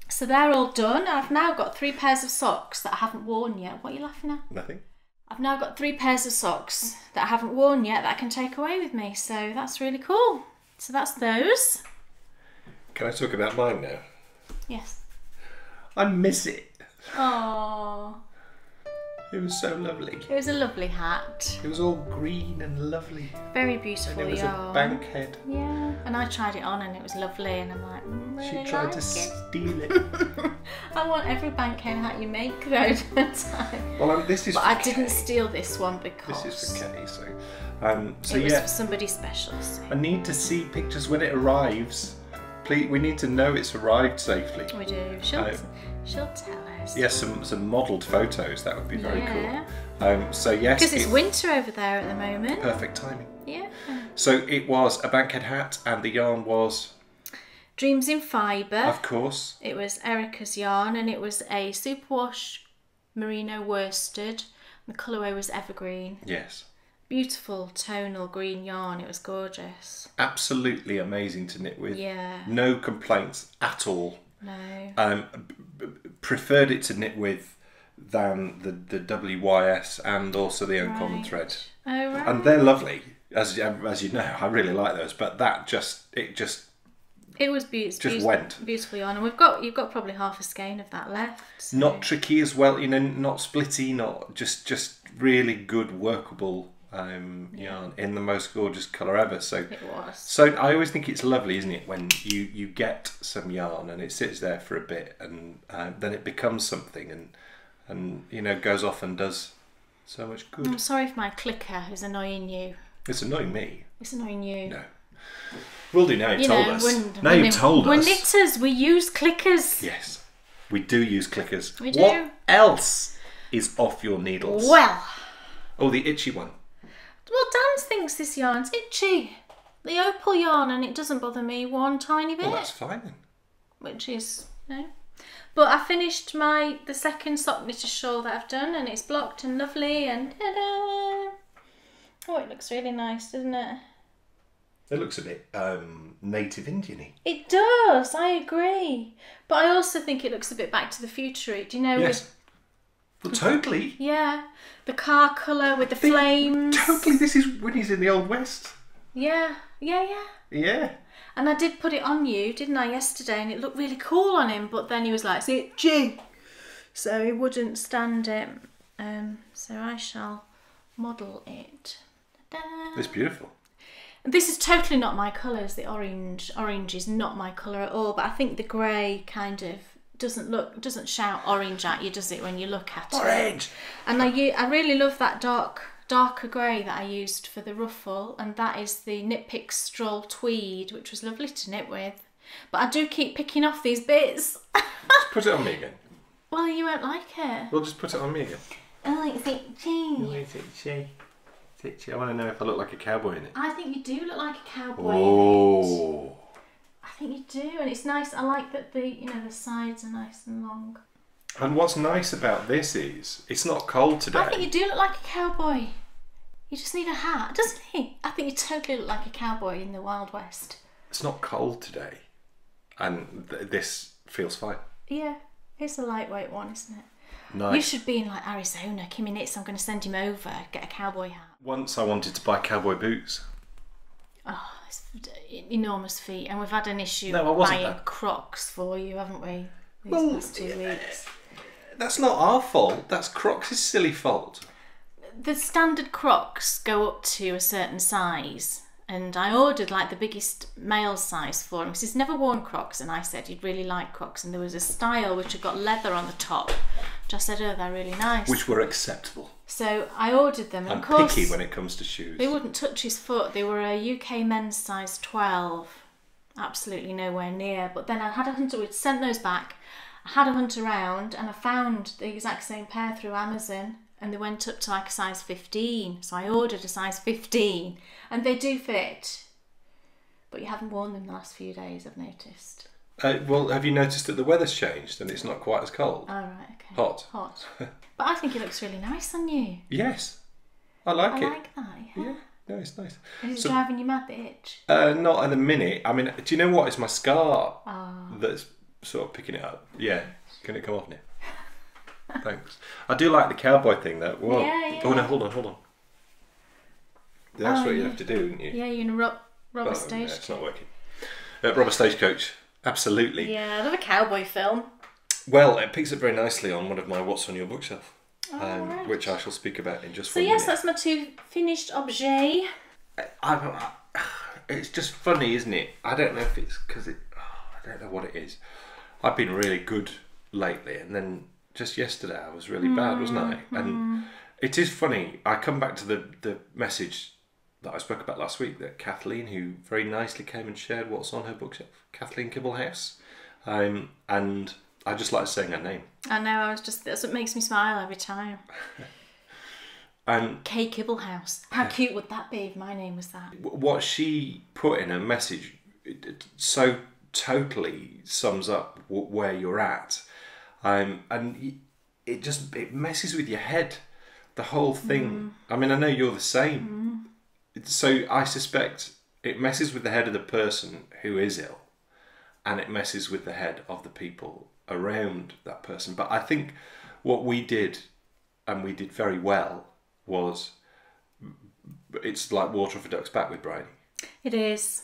S2: So they're all done. I've now got 3 pairs of socks that I haven't worn yet. What are you laughing at?
S1: Nothing.
S2: I've now got 3 pairs of socks that I haven't worn yet that I can take away with me. So that's really cool. So that's those.
S1: Can I talk about mine now?
S2: Yes.
S1: I miss it.
S2: Oh,
S1: It was so lovely.
S2: it was a lovely hat.
S1: It was all green and lovely.
S2: Very beautiful
S1: And it was
S2: yarn.
S1: a bank head.
S2: Yeah, and I tried it on and it was lovely, and I'm like,
S1: She
S2: really
S1: tried
S2: like
S1: to
S2: it.
S1: steal it.
S2: I want every bank head hat you make though, don't I?
S1: Well, this is
S2: But
S1: for
S2: I didn't
S1: Kay.
S2: steal this one because
S1: This is for Kay, so
S2: it was
S1: yeah,
S2: for somebody special. So.
S1: I need to see pictures when it arrives. Please, we need to know it's arrived safely.
S2: We do. She'll tell us.
S1: Yes, some modelled photos. That would be very
S2: Yeah.
S1: cool. So yes,
S2: Because it's winter over there at the moment.
S1: perfect timing.
S2: Yeah.
S1: So it was a bankhead hat, and the yarn was,
S2: Dreams in Fibre.
S1: of course,
S2: It was Erica's yarn, and it was a superwash merino worsted. The colourway was evergreen.
S1: yes,
S2: Beautiful tonal green yarn. It was gorgeous.
S1: absolutely amazing to knit with.
S2: Yeah.
S1: No complaints at all.
S2: No.
S1: Preferred it to knit with than the WYS and also the Uncommon
S2: Right.
S1: thread.
S2: Oh, right.
S1: And they're lovely, as you know. I really like those, but that
S2: It was beautiful.
S1: went.
S2: Beautiful yarn, and you've got probably half a skein of that left. So.
S1: not tricky as well. Not splitty. Not just really good workable yarn in the most gorgeous colour ever. So
S2: It was.
S1: So I always think it's lovely, isn't it, when you get some yarn and it sits there for a bit and then it becomes something and goes off and does so much good.
S2: I'm sorry if my clicker is annoying you.
S1: It's annoying me.
S2: It's annoying you.
S1: No. Will do now you've told us.
S2: Now
S1: you've told
S2: we're
S1: us.
S2: knitters. We use clickers.
S1: Yes. We do use clickers.
S2: We do.
S1: What else is off your needles?
S2: Well,
S1: Oh, the itchy one.
S2: Dan thinks this yarn's itchy. The Opal yarn, and it doesn't bother me one tiny bit.
S1: Well, that's fine then.
S2: Which is But I finished the second sock knitted shawl that I've done, and it's blocked and lovely, and ta-da! Oh, it looks really nice, doesn't it?
S1: It looks a bit native Indian-y.
S2: It does, I agree. But I also think it looks a bit Back to the Future. Do you know?
S1: Yes. Well, totally.
S2: Yeah, the car colour with the flames.
S1: Totally. This is when he's in the Old West.
S2: Yeah.
S1: Yeah.
S2: And I did put it on you, didn't I, yesterday, and it looked really cool on him, but then he was like, it's itchy. So he wouldn't stand it. So I shall model it. Ta-da.
S1: It's beautiful.
S2: This is totally not my colours. The orange is not my colour at all, but I think the grey kind of doesn't shout orange at you, does it, when you look at it?
S1: Orange!
S2: And I really love that darker grey that I used for the ruffle, and that is the Knit Pick Stroll Tweed, which was lovely to knit with. But I do keep picking off these bits.
S1: Just put it on me again.
S2: Well, you won't like it.
S1: Well, just put it on me again.
S2: Oh, it's itchy.
S1: It's itchy. It's itchy. I want to know if I look like a cowboy in it.
S2: I think you do look like a cowboy in it.
S1: Oh.
S2: I think you do, and it's nice. I like that the sides are nice and long.
S1: And what's nice about this is it's not cold today.
S2: I think you do look like a cowboy. You just need a hat, doesn't he? I think you totally look like a cowboy in the Wild West.
S1: It's not cold today, and this feels fine.
S2: Yeah, it's a lightweight one, isn't it?
S1: Nice.
S2: You should be in like Arizona. Kimmy knits. I'm going to send him over. Get a cowboy hat.
S1: Once I wanted to buy cowboy boots.
S2: Oh, it's enormous feat, and we've had an issue
S1: No, I wasn't
S2: buying
S1: that.
S2: Crocs for you, haven't we? These
S1: Well,
S2: last 2 weeks.
S1: That's not our fault. That's Crocs' silly fault.
S2: The standard Crocs go up to a certain size, and I ordered like the biggest male size for him because he's never worn Crocs, and I said he'd really like Crocs, and there was a style which had got leather on the top, which I said, oh, they're really nice.
S1: Which were acceptable.
S2: So I ordered them, and
S1: I'm
S2: of course
S1: picky when it comes to shoes.
S2: they wouldn't touch his foot. They were a UK men's size 12, absolutely nowhere near. But then I had a hunter. We'd sent those back. I had a hunt around, and I found the exact same pair through Amazon, and they went up to like a size 15. So I ordered a size 15, and they do fit. But you haven't worn them the last few days, I've noticed.
S1: Well, have you noticed that the weather's changed and it's not quite as cold?
S2: Oh, right, okay.
S1: Hot.
S2: But I think it looks really nice on you.
S1: Yes, I like
S2: I
S1: it.
S2: like that, yeah.
S1: Yeah, no, it's nice.
S2: Is it
S1: So-
S2: driving you mad, the itch?
S1: Not at the minute. I mean, do you know what? It's my scar
S2: Oh.
S1: that's sort of picking it up. Yeah, can it come off now? Thanks. I do like the cowboy thing though. Whoa.
S2: Yeah.
S1: Oh no, hold on. That's
S2: Oh,
S1: what you
S2: yeah.
S1: have to do, isn't you?
S2: Yeah, you're in a rubber
S1: Oh, no,
S2: stage.
S1: it's not working. Rubber Stagecoach, absolutely.
S2: Yeah, I love a cowboy film.
S1: Well, it picks up very nicely on one of my What's on Your Bookshelf,
S2: right.
S1: which I shall speak about in just
S2: So
S1: 1
S2: yes,
S1: minute.
S2: that's my 2 finished objets.
S1: It's just funny, isn't it? I don't know if it's because I don't know what it is. I've been really good lately, and then just yesterday I was really bad, wasn't I? And it is funny. I come back to the message that I spoke about last week that Kathleen, who very nicely came and shared what's on her bookshelf, Kathleen Kibblehouse, and I just like saying her name.
S2: I know, that's what makes me smile every time.
S1: And
S2: Kay Kibblehouse. How cute would that be if my name was that?
S1: what she put in her message it so totally sums up where you're at. And it messes with your head, the whole thing. I mean, I know you're the same. So I suspect it messes with the head of the person who is ill, and it messes with the head of the people around that person. But I think what we did, and we did very well, was it's like water off a duck's back with Bridie.
S2: It is.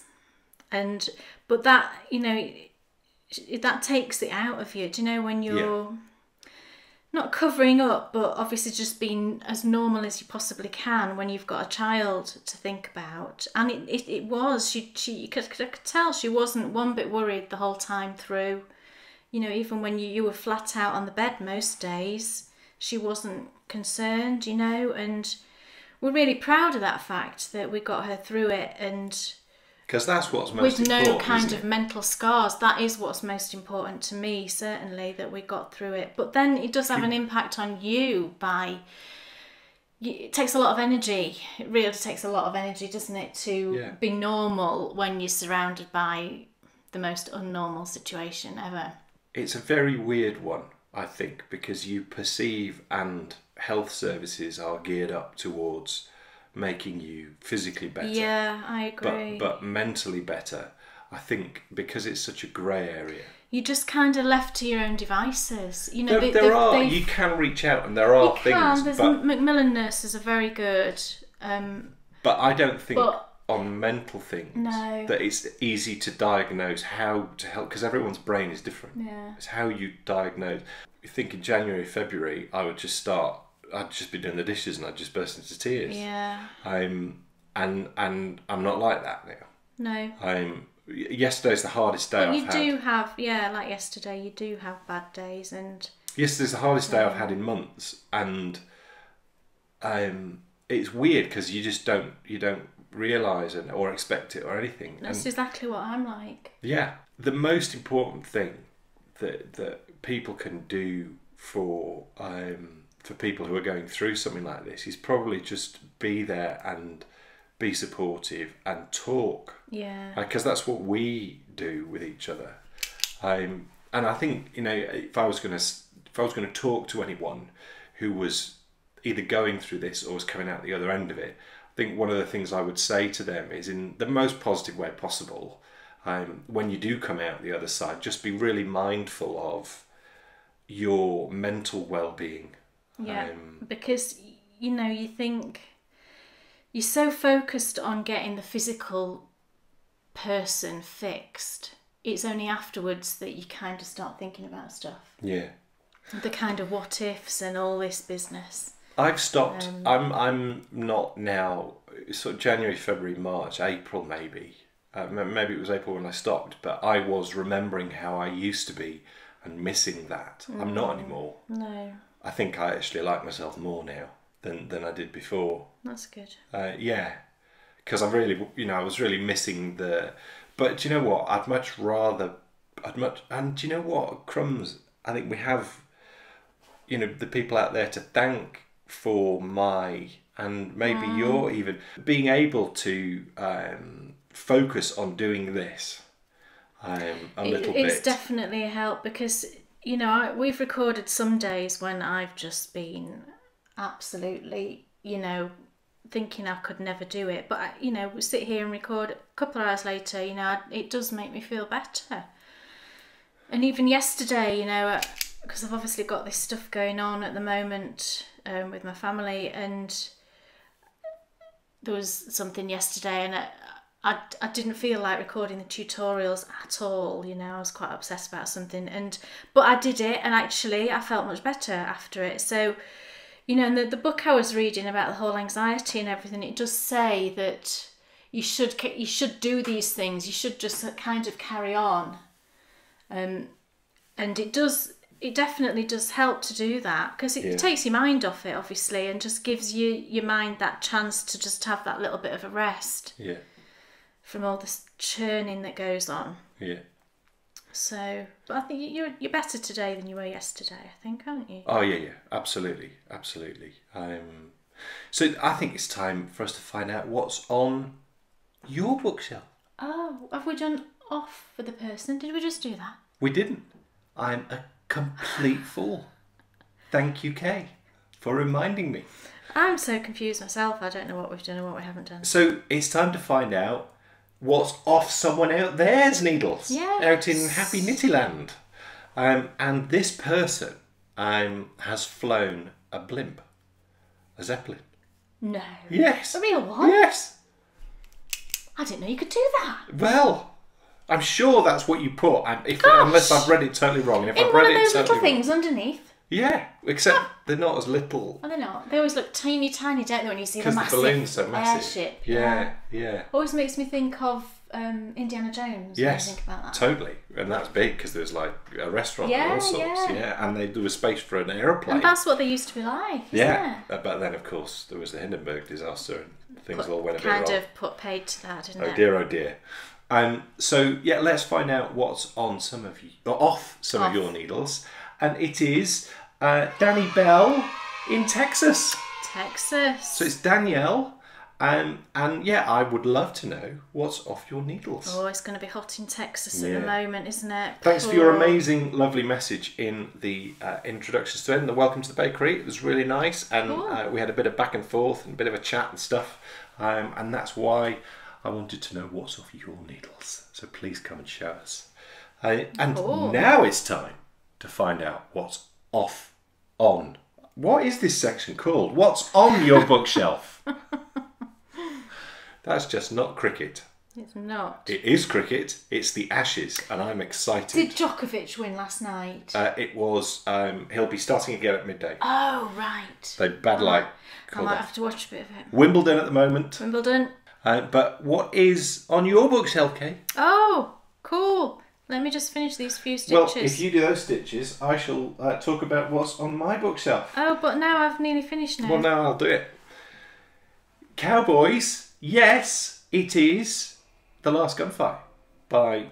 S2: But that, that takes it out of you. Do you know, when you're not covering up, but obviously just being as normal as you possibly can when you've got a child to think about. And it was, I could tell she wasn't one bit worried the whole time through. Even when you were flat out on the bed most days, she wasn't concerned, and we're really proud of that fact that we got her through it, and
S1: because that's what's most
S2: with
S1: important,
S2: no kind of mental scars. That is what's most important to me, certainly, that we got through it. But then it does have an impact on you it takes a lot of energy. It really takes a lot of energy, doesn't it, to be normal when you're surrounded by the most unnormal situation ever.
S1: It's a very weird one, I think, because you perceive, and health services are geared up towards making you physically better.
S2: Yeah, I agree.
S1: But mentally better, I think, because it's such a grey area.
S2: You're just kind of left to your own devices. You
S1: can reach out, and there are things.
S2: Macmillan nurses are very good.
S1: But I don't think on mental things that it's easy to diagnose how to help, because everyone's brain is different.
S2: Yeah.
S1: It's how you diagnose. You think in January, February, I'd just be doing the dishes and I'd just burst into tears.
S2: Yeah.
S1: And I'm not like that now.
S2: No.
S1: Yesterday's the hardest day I've had.
S2: You do have, like yesterday, you do have bad days, and
S1: yesterday's the hardest day I've had in months, and it's weird because you don't realise or expect it or anything.
S2: That's exactly what I'm like.
S1: Yeah. The most important thing that people can do for people who are going through something like this is probably just be there and be supportive and talk.
S2: Yeah.
S1: Because that's what we do with each other. And I think, if I was going to talk to anyone who was either going through this or was coming out the other end of it, I think one of the things I would say to them is, in the most positive way possible, when you do come out the other side, just be really mindful of your mental well-being.
S2: Yeah, because, you think you're so focused on getting the physical person fixed. It's only afterwards that you kind of start thinking about stuff.
S1: Yeah.
S2: The kind of what ifs and all this business.
S1: I've stopped. I'm not now. Sort of January, February, March, April maybe. Maybe it was April when I stopped, but I was remembering how I used to be and missing that. I'm not anymore.
S2: No.
S1: I think I actually like myself more now than I did before.
S2: That's good.
S1: Yeah, because I really, I was really missing the. But do you know what? And do you know what? Crumbs. I think we have, the people out there to thank for and maybe you're even being able to focus on doing this a little bit.
S2: It's definitely a help, because we've recorded some days when I've just been absolutely thinking I could never do it, but we sit here and record a couple of hours later, it does make me feel better. And even yesterday, because I've obviously got this stuff going on at the moment with my family, and there was something yesterday, and I didn't feel like recording the tutorials at all. I was quite obsessed about something, but I did it, and actually I felt much better after it. So, and the book I was reading about the whole anxiety and everything, it does say that you should do these things. You should just kind of carry on, and it definitely does help to do that, because it takes your mind off it, obviously, and just gives your mind that chance to just have that little bit of a rest.
S1: Yeah.
S2: From all this churning that goes on.
S1: Yeah.
S2: So, but I think you're better today than you were yesterday, I think, aren't you?
S1: Oh yeah, absolutely. So I think it's time for us to find out what's on your bookshelf.
S2: Oh, have we done off for the person? Did we just do that?
S1: We didn't. I'm a complete fool. Thank you, Kay, for reminding me.
S2: I'm so confused myself. I don't know what we've done and what we haven't done.
S1: So it's time to find out what's off someone out there's needles.
S2: Yes.
S1: Out in Happy Nittyland. And this person has flown a blimp. A Zeppelin.
S2: No.
S1: Yes.
S2: A real one?
S1: Yes.
S2: I didn't know you could do that.
S1: Well, I'm sure that's what you put, unless I've read it totally wrong. And if
S2: In
S1: I've
S2: one
S1: read
S2: of
S1: it
S2: those
S1: totally
S2: little things underneath.
S1: Yeah, except they're not as little.
S2: Oh, they're not. They always look tiny, don't they, when you see the
S1: Because
S2: massive
S1: the balloon's so massive.
S2: airship.
S1: Yeah.
S2: Always makes me think of Indiana Jones when I
S1: Yes,
S2: think about that.
S1: totally. And that's big because there's like a restaurant and
S2: Yeah,
S1: all sorts.
S2: yeah.
S1: And there was space for an aeroplane.
S2: And that's what they used to be like, isn't it?
S1: But then, of course, there was the Hindenburg disaster and things all went a bit
S2: Kind
S1: wrong.
S2: of put paid to that, didn't
S1: Oh
S2: it?
S1: dear, oh dear. So, yeah, let's find out what's on some of you, or off some of your needles. And it is Danny Bell in Texas.
S2: Texas.
S1: So it's Danielle. And yeah, I would love to know what's off your needles.
S2: Oh, it's going to be hot in Texas
S1: Yeah.
S2: at the moment, isn't it?
S1: Thanks for your amazing, lovely message in the introductions to it and the welcome to the bakery. It was really nice, and we had a bit of back and forth and a bit of a chat and stuff. And that's why I wanted to know what's off your needles. So please come and show us. And now it's time to find out what's off on. What is this section called? What's on your bookshelf? That's just not cricket.
S2: It's not.
S1: It is cricket. It's the Ashes, and I'm excited.
S2: Did Djokovic win last night?
S1: It was. He'll be starting again at midday.
S2: Oh, right.
S1: They bad light.
S2: I might have to watch a bit of it.
S1: Wimbledon at the moment.
S2: Wimbledon.
S1: But what is on your bookshelf, Kay?
S2: Oh, cool. Let me just finish these few stitches.
S1: Well, if you do those stitches, I shall talk about what's on my bookshelf.
S2: Oh, but now I've nearly finished now.
S1: Well, now I'll do it. Cowboys. Yes, it is The Last Gunfight by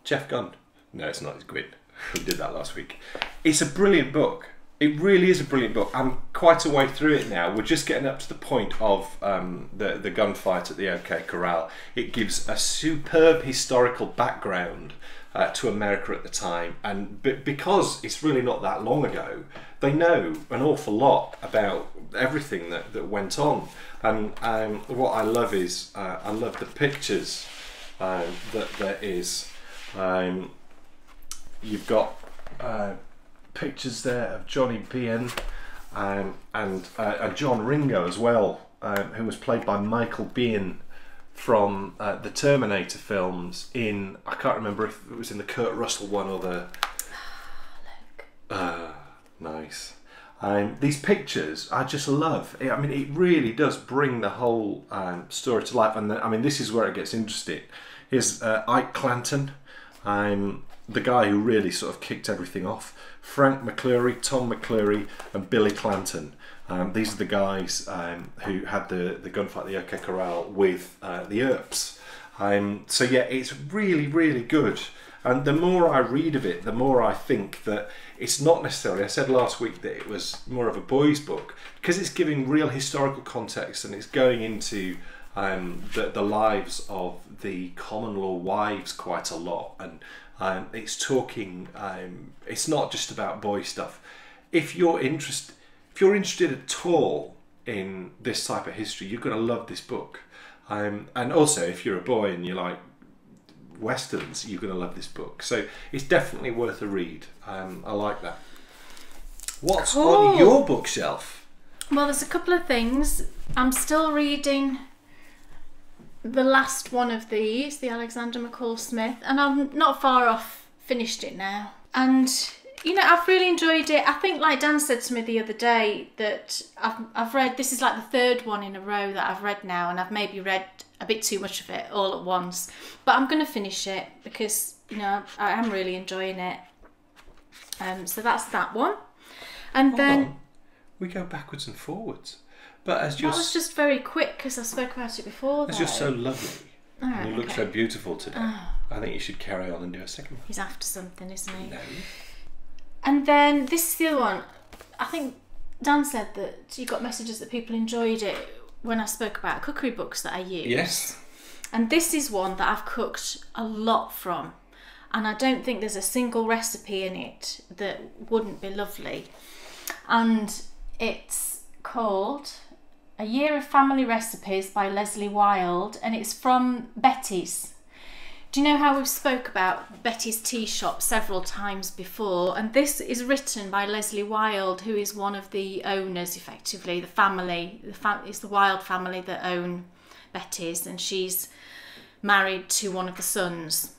S1: Jeff Gunn. No, it's not. It's Gwyn. We did that last week. It's a brilliant book. It really is a brilliant book. I'm quite a way through it now. We're just getting up to the point of the gunfight at the OK Corral. It gives a superb historical background to America at the time, and because it's really not that long ago, they know an awful lot about everything that went on. And what I love is I love the pictures that there is. You've got pictures there of Johnny Bien and John Ringo as well, who was played by Michael Biehn from the Terminator films in, I can't remember if it was in the Kurt Russell one or the... nice. These pictures I just love. I mean, it really does bring the whole story to life. And I mean, this is where it gets interesting. Here's Ike Clanton, the guy who really sort of kicked everything off. Frank McClure, Tom McClure, and Billy Clanton. These are the guys who had the gunfight at the OK Corral with the Earps. So yeah, it's really, really good. And the more I read of it, the more I think that it's not necessarily, I said last week that it was more of a boys' book, because it's giving real historical context and it's going into the lives of the common law wives quite a lot. And it's talking, it's not just about boy stuff. If you're interested at all in this type of history, you're going to love this book. And also, if you're a boy and you like westerns, you're going to love this book. So it's definitely worth a read. I like that. What's on your bookshelf?
S2: Well, there's a couple of things. I'm still reading the last one of these, the Alexander McCall Smith, and I'm not far off finished it now. And you know, I've really enjoyed it. I think, like Dan said to me the other day, that I've read, this is like the third one in a row that I've read now, and I've maybe read a bit too much of it all at once. But I'm going to finish it because, you know, I am really enjoying it. So that's that one. And then
S1: we go backwards and forwards. But as you're,
S2: that was just very quick because I spoke about it before.
S1: As you're so lovely,
S2: All right,
S1: You look so beautiful today. I think you should carry on and do a second one.
S2: He's after something, isn't he?
S1: No.
S2: And then this is the other one. I think Dan said that you got messages that people enjoyed it when I spoke about cookery books that I use.
S1: Yes.
S2: And this is one that I've cooked a lot from. And I don't think there's a single recipe in it that wouldn't be lovely. And it's called A Year of Family Recipes by Leslie Wilde, and it's from Betty's. Do you know how we've spoke about Betty's Tea Shop several times before? And this is written by Leslie Wilde, who is one of the owners, effectively, the family. It's the Wilde family that own Betty's, and she's married to one of the sons.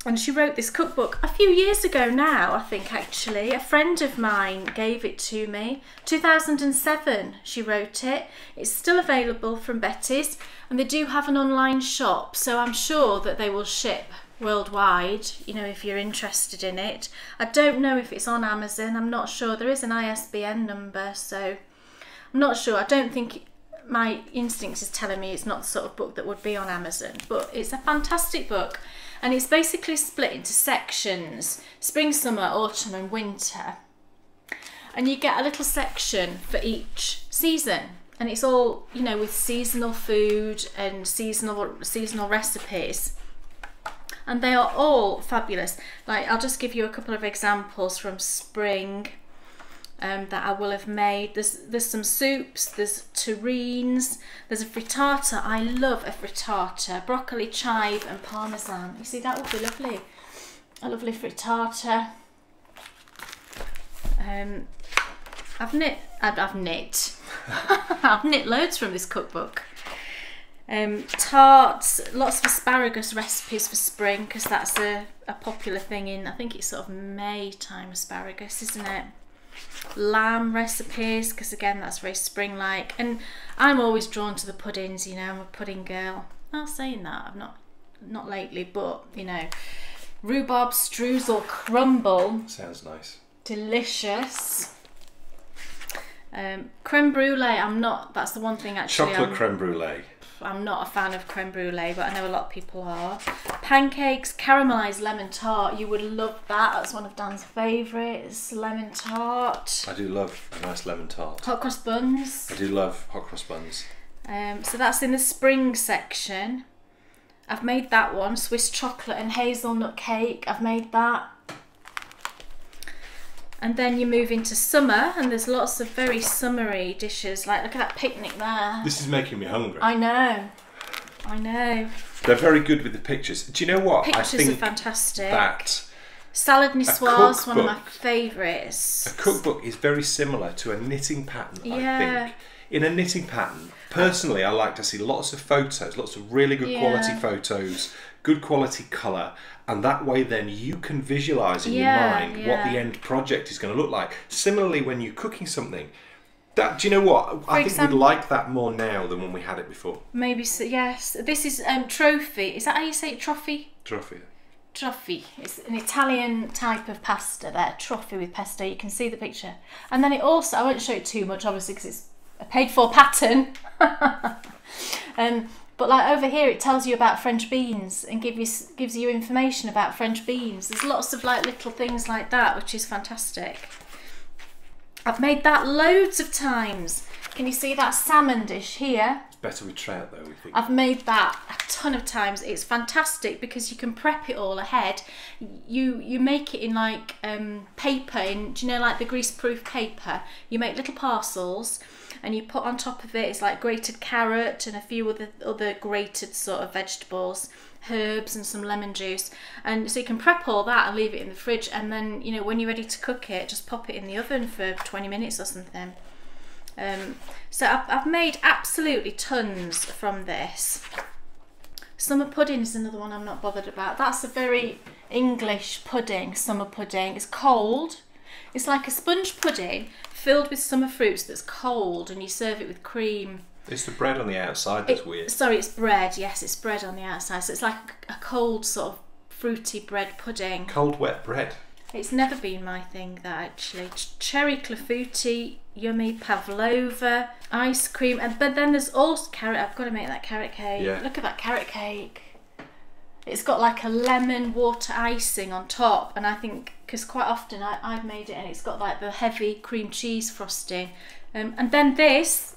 S2: And she wrote this cookbook a few years ago now, I think, actually. A friend of mine gave it to me. 2007 she wrote it. It's still available from Betty's, and they do have an online shop, so I'm sure that they will ship worldwide, you know, if you're interested in it. I don't know if it's on Amazon. I'm not sure. There is an ISBN number, so I'm not sure. I don't think... My instincts is telling me it's not the sort of book that would be on Amazon, but it's a fantastic book. And it's basically split into sections: spring, summer, autumn and winter. And you get a little section for each season. And it's all, you know, with seasonal food and seasonal recipes. And they are all fabulous. Like, I'll just give you a couple of examples from spring that I will have made. There's some soups, there's terrines, there's a frittata. I love a frittata, broccoli, chive and parmesan. You see, that would be lovely. A lovely frittata. I've knit I've knit loads from this cookbook. Tarts, lots of asparagus recipes for spring, because that's a popular thing in, I think it's sort of May time, asparagus, isn't it? Lamb recipes, because again that's very spring-like. And I'm always drawn to the puddings, you know, I'm a pudding girl. Well, saying that, I've not lately, but you know, rhubarb streusel crumble.
S1: Sounds nice.
S2: Delicious. Creme brulee, that's the one thing actually.
S1: Chocolate creme brulee.
S2: I'm not a fan of creme brulee, but I know a lot of people are. Pancakes, caramelised lemon tart. You would love that. That's one of Dan's favourites. Lemon tart.
S1: I do love a nice lemon tart.
S2: Hot cross buns.
S1: I do love hot cross buns.
S2: So that's in the spring section. I've made that one. Swiss chocolate and hazelnut cake. I've made that. And then you move into summer, and there's lots of very summery dishes. Like, look at that picnic there.
S1: This is making me hungry.
S2: I know.
S1: They're very good with the pictures. Do you know what?
S2: Pictures are fantastic.
S1: That
S2: salad niçoise, one of my favourites.
S1: A cookbook is very similar to a knitting pattern, I think. In a knitting pattern, personally, I like to see lots of photos, lots of really good quality photos, good quality colour, and that way then you can visualise in your mind what the end project is going to look like. Similarly, when you're cooking something, do you know what? I think we'd like that more now than when we had it before. Maybe so, yes. This is trophy. Is that how you say it? Trophy? Trophy. Trophy. It's an Italian type of pasta there. Trophy with pesto. You can see the picture. And then it also, I won't show it too much obviously because it's a paid for pattern. But like over here it tells you about French beans and gives you information about French beans. There's lots of like little things like that, which is fantastic. I've made that loads of times. Can you see that salmon dish here? It's better with trout though, we think. I've made that a ton of times. It's fantastic because you can prep it all ahead. You make it in like paper, do you know, like the grease-proof paper? You make little parcels and you put on top of it, it's like grated carrot and a few other grated sort of vegetables, herbs and some lemon juice. And so you can prep all that and leave it in the fridge, and then, you know, when you're ready to cook it, just pop it in the oven for 20 minutes or something. So I've made absolutely tons from this. Summer pudding is another one I'm not bothered about. That's a very English pudding, summer pudding. It's cold. It's like a sponge pudding filled with summer fruits that's cold, and you serve it with cream. It's the bread on the outside that's weird. Sorry, it's bread. Yes, it's bread on the outside. So it's like a cold sort of fruity bread pudding. Cold wet bread.
S2: It's never been my thing, that actually. Cherry clafouti, yummy, pavlova, ice cream, but then there's also carrot. I've got to make that carrot cake.
S1: Yeah.
S2: Look at that carrot cake. It's got like a lemon water icing on top, and I think, because quite often I've made it and it's got like the heavy cream cheese frosting. And then this,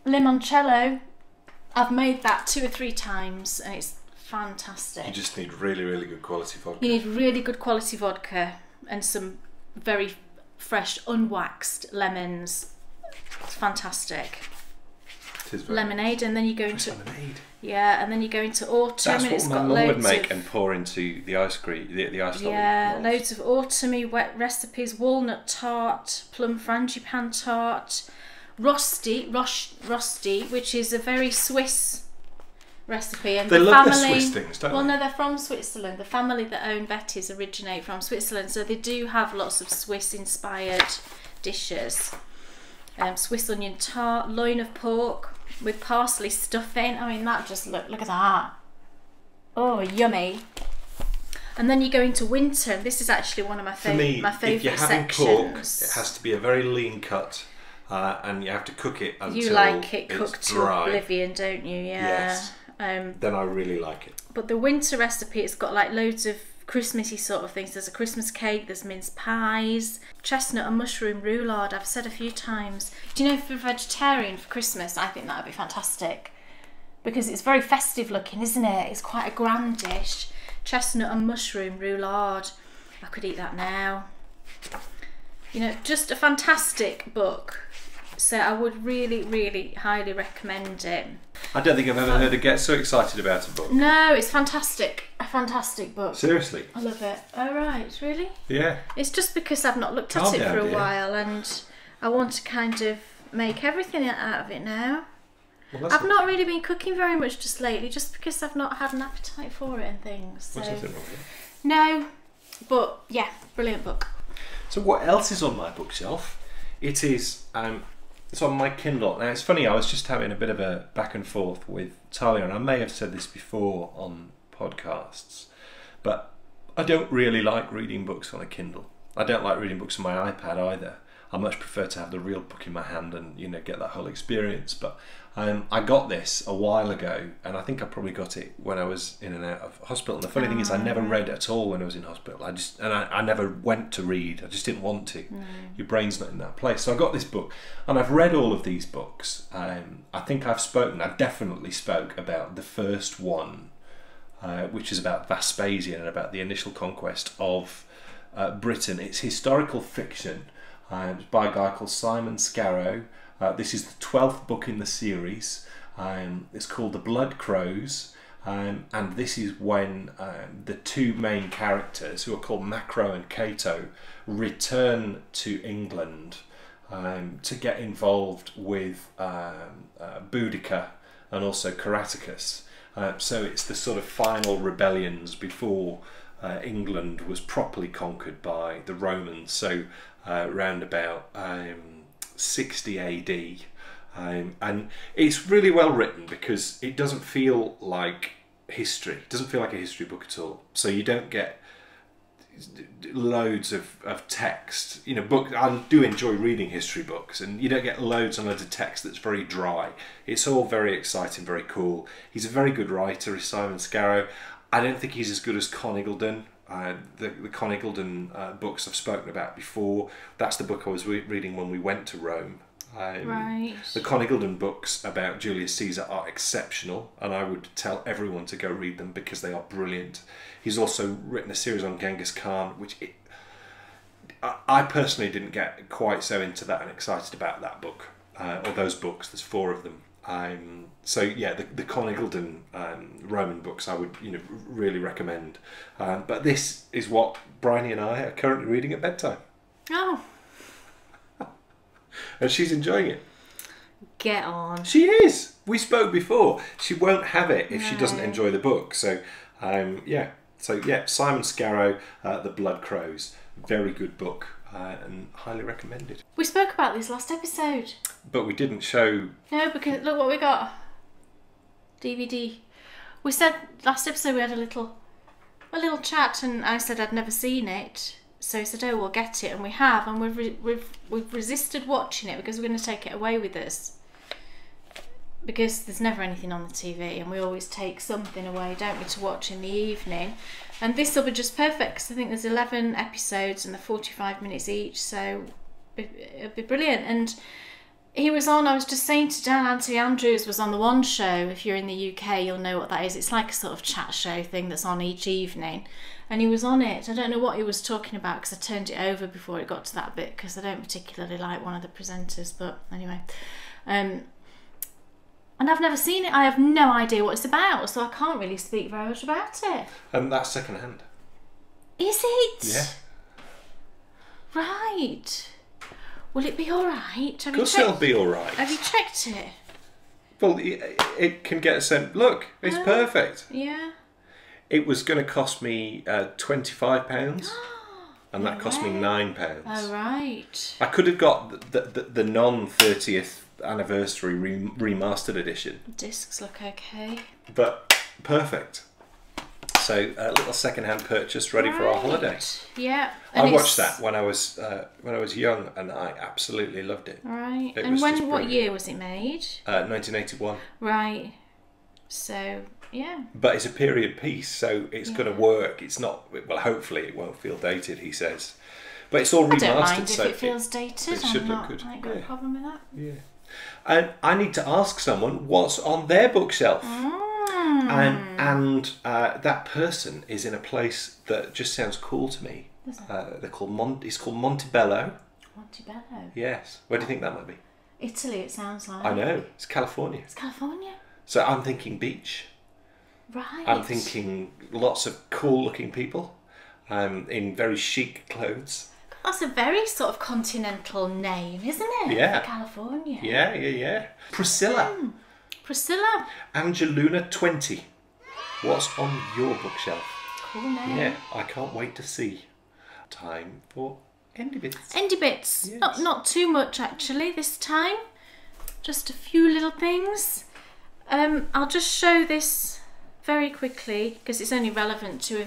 S2: limoncello, I've made that 2 or 3 times and it's fantastic.
S1: You just need really, really good quality vodka.
S2: You need really good quality vodka and some very fresh, unwaxed lemons. It's fantastic.
S1: It is very
S2: Lemonade, and then you go into
S1: lemonade.
S2: yeah, and then you go into autumn.
S1: That's
S2: and
S1: what
S2: it's
S1: my
S2: got
S1: mum would
S2: loads
S1: make
S2: of,
S1: and pour into the ice cream, the ice lolly.
S2: yeah,
S1: rolls.
S2: loads of autumny wet recipes: walnut tart, plum frangipan tart, rosti, which is a very Swiss recipe, and
S1: They
S2: the
S1: love
S2: family.
S1: their Swiss things, don't
S2: Well,
S1: they?
S2: no, they're from Switzerland. The family that own Betty's originate from Switzerland, so they do have lots of Swiss-inspired dishes. Swiss onion tart, loin of pork with parsley stuffing. I mean, that just look at that. Oh, yummy. And then you go into winter. This is actually one of my
S1: For me,
S2: favourite
S1: if you're having
S2: sections.
S1: pork, it has to be a very lean cut, and you have to cook it until
S2: You like it
S1: it's
S2: cooked to
S1: dry.
S2: oblivion, don't you? Yeah.
S1: Yes. Then I really like it.
S2: But the winter recipe, it's got like loads of Christmassy sort of things. There's a Christmas cake, there's mince pies, chestnut and mushroom roulade. I've said a few times. Do you know, for a vegetarian for Christmas, I think that would be fantastic, because it's very festive looking, isn't it? It's quite a grand dish. Chestnut and mushroom roulade. I could eat that now. You know, just a fantastic book. So I would really, really highly recommend it.
S1: I don't think I've ever heard her get so excited about a book.
S2: No, it's fantastic. A fantastic book.
S1: Seriously?
S2: I love it. Oh, right, really?
S1: Yeah.
S2: It's just because I've not looked at
S1: Calm
S2: it
S1: down,
S2: for a
S1: dear.
S2: while, and I want to kind of make everything out of it now.
S1: Well, that's
S2: I've not really been cooking very much just lately, just because I've not had an appetite for it and things. So.
S1: What's nothing wrong with it?
S2: No, but yeah, brilliant book.
S1: So what else is on my bookshelf? It is, it's on my Kindle. Now it's funny, I was just having a bit of a back and forth with Talia, and I may have said this before on podcasts, but I don't really like reading books on a Kindle. I don't like reading books on my iPad either. I much prefer to have the real book in my hand and, you know, get that whole experience. But I got this a while ago, and I think I probably got it when I was in and out of hospital. And the funny thing is, I never read at all when I was in hospital. I never went to read. I just didn't want to. Your brain's not in that place. So I got this book, and I've read all of these books. I think I definitely spoke about the first one, which is about Vespasian and about the initial conquest of Britain. It's historical fiction. It's by a guy called Simon Scarrow. This is the 12th book in the series. It's called The Blood Crows, and this is when the two main characters, who are called Macro and Cato, return to England to get involved with Boudica and also Caraticus. So it's the sort of final rebellions before England was properly conquered by the Romans. So round about 60 AD, and it's really well written because it doesn't feel like history. It doesn't feel like a history book at all. So you don't get loads of text. You know, I do enjoy reading history books, and you don't get loads and loads of text that's very dry. It's all very exciting, very cool. He's a very good writer, is Simon Scarrow. I don't think he's as good as Con Eagledon. The Con Eagledon books I've spoken about before. That's the book I was reading when we went to Rome.
S2: Right.
S1: The Con Eagledon books about Julius Caesar are exceptional, and I would tell everyone to go read them because they are brilliant. He's also written a series on Genghis Khan, which I personally didn't get quite so into that and excited about that book, or those books. There's 4 of them. So yeah, the Con Eagledon Roman books I would really recommend. But this is what Bryony and I are currently reading at bedtime.
S2: Oh,
S1: And she's enjoying it.
S2: get on.
S1: She is. We spoke before. She won't have it if she doesn't enjoy the book. So yeah. So yeah, Simon Scarrow, The Blood Crows. Very good book and highly recommended.
S2: We spoke about this last episode.
S1: But we didn't show...
S2: No, because look what we got. DVD. We said last episode we had a little chat, and I said I'd never seen it, So he said, oh, we'll get it, and we have, and we've resisted watching it because we're going to take it away with us. Because there's never anything on the TV, and we always take something away, don't we, to watch in the evening. And this will be just perfect, because I think there's 11 episodes and they're 45 minutes each, so it'll be brilliant. And he was on, I was just saying to Dan, Anthony Andrews was on the One Show. If you're in the UK, you'll know what that is. It's like a sort of chat show thing that's on each evening. And he was on it. I don't know what he was talking about, because I turned it over before it got to that bit, because I don't particularly like one of the presenters, but anyway. And I've never seen it. I have no idea what it's about, so I can't really speak very much about it.
S1: And that's second hand.
S2: Is it?
S1: Yeah.
S2: Right. Will it be all right?
S1: Of course it'll be all right.
S2: Have you checked it?
S1: Well, it can get sent. Look, it's perfect.
S2: Yeah.
S1: It was going to cost me £25, and that cost me £9.
S2: Oh, right.
S1: I could have got the non-30th anniversary remastered edition.
S2: The discs look okay.
S1: But perfect. So a little second-hand purchase ready for our holiday.
S2: Yeah.
S1: I watched that when I was young, and I absolutely loved it.
S2: Right.
S1: It
S2: and
S1: was just
S2: what
S1: brilliant.
S2: year was it made?
S1: 1981.
S2: Right. So yeah.
S1: But it's a period piece, so it's going to work. It's not. Well, hopefully it won't feel dated. He says, but it's all remastered.
S2: I don't mind
S1: so
S2: if it feels dated.
S1: it should
S2: I'm
S1: look
S2: not,
S1: good.
S2: I ain't got a problem with that.
S1: Yeah. And I need to ask someone what's on their bookshelf. And that person is in a place that just sounds cool to me. They're called it's called Montebello.
S2: Montebello.
S1: Yes. Where do you think that might be?
S2: Italy, it sounds like.
S1: I know. It's California.
S2: It's California.
S1: So I'm thinking beach.
S2: Right.
S1: I'm thinking lots of cool-looking people in very chic clothes.
S2: That's a very sort of continental name, isn't it?
S1: Yeah.
S2: For California.
S1: Yeah. Priscilla.
S2: Priscilla.
S1: Angeluna 20. What's on your bookshelf?
S2: Cool name.
S1: Yeah, I can't wait to see. Time for Endy Bits.
S2: Endy bits.
S1: Yes.
S2: Not too much actually this time. Just a few little things. I'll just show this very quickly because it's only relevant to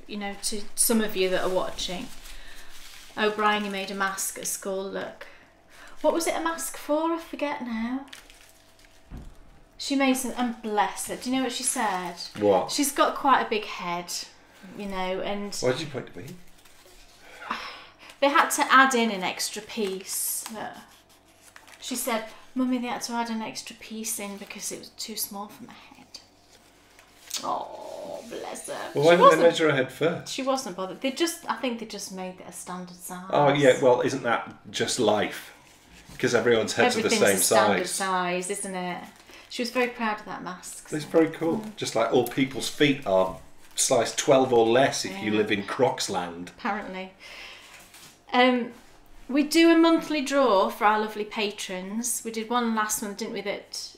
S2: to some of you that are watching. O'Brien made a mask at school. Look, what was it a mask for? I forget now. She made some, and bless her. Do you know what she said?
S1: What?
S2: She's got quite a big head, and
S1: Why did you point to me?
S2: they had to add in an extra piece. She said, Mummy, they had to add an extra piece in because it was too small for my head. Oh, bless her.
S1: Well, why didn't they measure her head first?
S2: She wasn't bothered. I think they just made it a standard size.
S1: Oh, yeah, well, isn't that just life? Because everyone's heads are the same
S2: Everything's a standard
S1: size.
S2: size, isn't it? She was very proud of that mask.
S1: It's very cool. Just like all people's feet are size 12 or less if you live in Crocs land.
S2: Apparently. We do a monthly draw for our lovely patrons. We did one last month, didn't we, that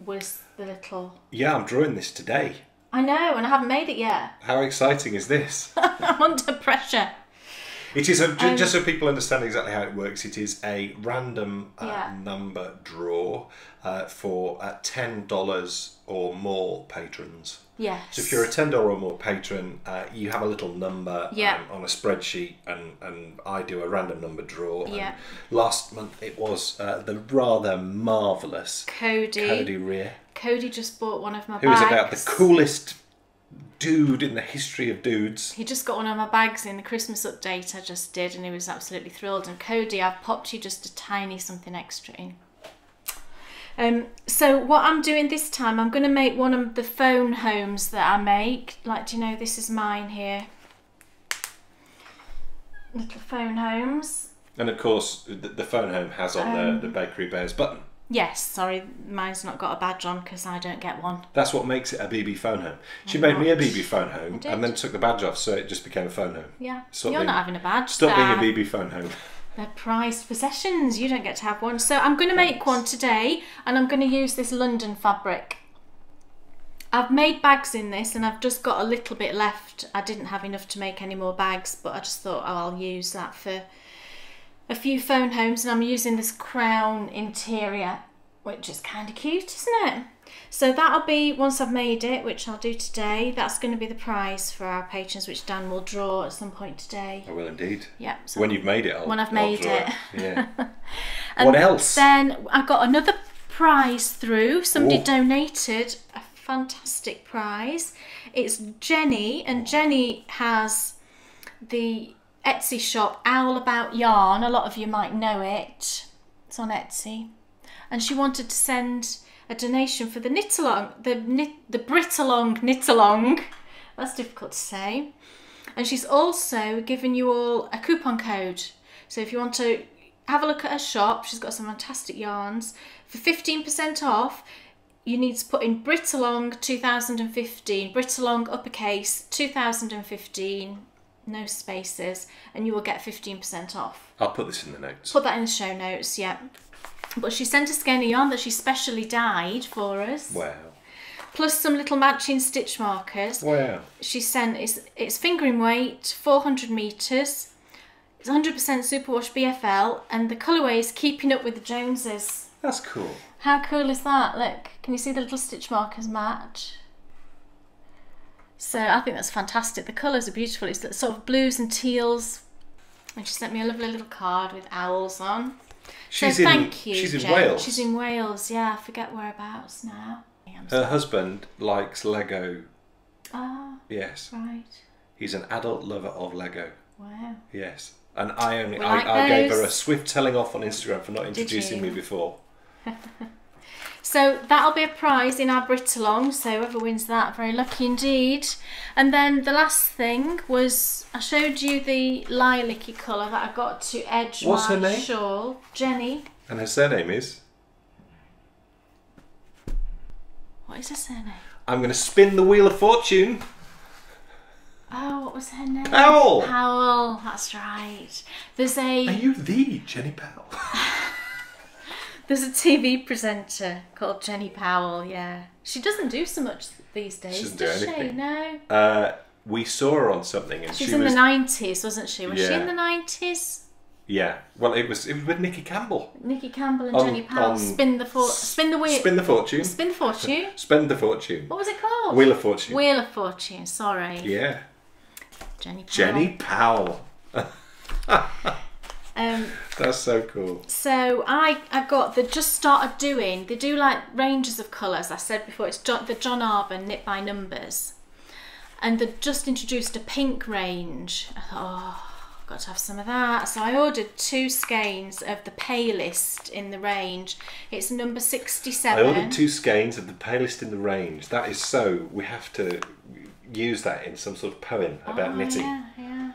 S2: was the little...
S1: Yeah, I'm drawing this today.
S2: I know, and I haven't made it yet.
S1: How exciting is this?
S2: I'm under pressure.
S1: It is, just so people understand exactly how it works, it is a random number draw for $10 or more patrons.
S2: Yes.
S1: So if you're a $10 or more patron, you have a little number on a spreadsheet, and I do a random number draw.
S2: Yeah.
S1: Last month it was the rather marvellous Cody Rear.
S2: Cody just bought one of my bags.
S1: Who is about the coolest dude in the history of dudes.
S2: He just got one of my bags in the Christmas update I just did, and he was absolutely thrilled. And Cody, I've popped you just a tiny something extra in. So what I'm doing this time, I'm going to make one of the phone homes that I make. Like, do you know, this is mine here. Little phone homes.
S1: And of course, the phone home has on the Bakery Bears button.
S2: Yes, sorry, mine's not got a badge on because I don't get one.
S1: That's what makes it a BB phone home. She made me a BB phone home and then took the badge off, so it just became a phone home.
S2: Yeah, you're not having a badge.
S1: Stop being a BB phone home.
S2: They're prized possessions. You don't get to have one. So I'm going to make one today, and I'm going to use this London fabric. I've made bags in this, and I've just got a little bit left. I didn't have enough to make any more bags, but I just thought, oh, I'll use that for a few phone homes. And I'm using this crown interior which is kind of cute, isn't it? So that'll be, once I've made it, which I'll do today, that's going to be the prize for our patrons, which Dan will draw at some point today.
S1: I will indeed.
S2: Yeah. So
S1: when you've made it,
S2: when I've made it.
S1: Yeah.
S2: And
S1: what else?
S2: Then I got another prize through. Somebody donated a fantastic prize. It's Jenny, and Jenny has the Etsy shop Owl About Yarn. A lot of you might know it. It's on Etsy. And she wanted to send a donation for the knit-along, the Brit-along knit-along. That's difficult to say. And she's also given you all a coupon code. So if you want to have a look at her shop, she's got some fantastic yarns. For 15% off, you need to put in Brit-along 2015, Brit-along uppercase 2015, no spaces, and you will get 15% off.
S1: I'll put this in the notes.
S2: Put that in the show notes, yeah. But she sent a skein of yarn that she specially dyed for us.
S1: Wow.
S2: Plus some little matching stitch markers.
S1: Wow.
S2: She sent, it's fingering weight, 400 metres. It's 100% superwash BFL, and the colourway is keeping up with the Joneses.
S1: That's cool.
S2: How cool is that? Look, can you see the little stitch markers match? So I think that's fantastic. The colours are beautiful. It's sort of blues and teals. And she sent me a lovely little card with owls on. Thank you,
S1: she's in
S2: Jen.
S1: Wales.
S2: She's in Wales, yeah. I forget whereabouts now.
S1: Her husband likes Lego.
S2: Ah,
S1: yes.
S2: right.
S1: He's an adult lover of Lego.
S2: Wow.
S1: Yes. And I
S2: like
S1: gave her
S2: those.
S1: a swift telling off on Instagram for not introducing
S2: you?
S1: me before.
S2: So that'll be a prize in our Brit-along, so whoever wins that, very lucky indeed. And then the last thing was, I showed you the lilac-y colour that I got to edge
S1: What's
S2: my
S1: her name?
S2: shawl. Jenny.
S1: And her surname is?
S2: What is her surname?
S1: I'm going to spin the wheel of fortune.
S2: Oh, what was her name?
S1: Powell.
S2: Powell, that's right. There's
S1: Are you the Jenny Powell?
S2: There's a TV presenter called Jenny Powell, yeah. She doesn't do so much these days,
S1: She doesn't
S2: does
S1: do
S2: she?
S1: anything.
S2: No.
S1: We saw her on something, and
S2: She's
S1: she
S2: in
S1: was
S2: the 90s, wasn't she? Was she
S1: Yeah.
S2: in the 90s?
S1: Yeah. Well, it was with Nikki Campbell.
S2: Nikki Campbell and
S1: On-
S2: Jenny Powell.
S1: on
S2: Spin the wheel.
S1: Spin the fortune.
S2: Spin the fortune.
S1: Spend the fortune.
S2: What was it called?
S1: Wheel of fortune.
S2: Wheel of Fortune, sorry.
S1: Yeah.
S2: Jenny Powell.
S1: Jenny Powell. That's so cool.
S2: So I got, they just started doing, they do like ranges of colours. I said before, it's the John Arbon Knit by Numbers. And they just introduced a pink range. I thought, oh, I've got to have some of that. So I ordered 2 skeins of the palest in the range. It's number 67.
S1: I ordered 2 skeins of the palest in the range. That is so, we have to use that in some sort of poem about knitting.
S2: Yeah, yeah.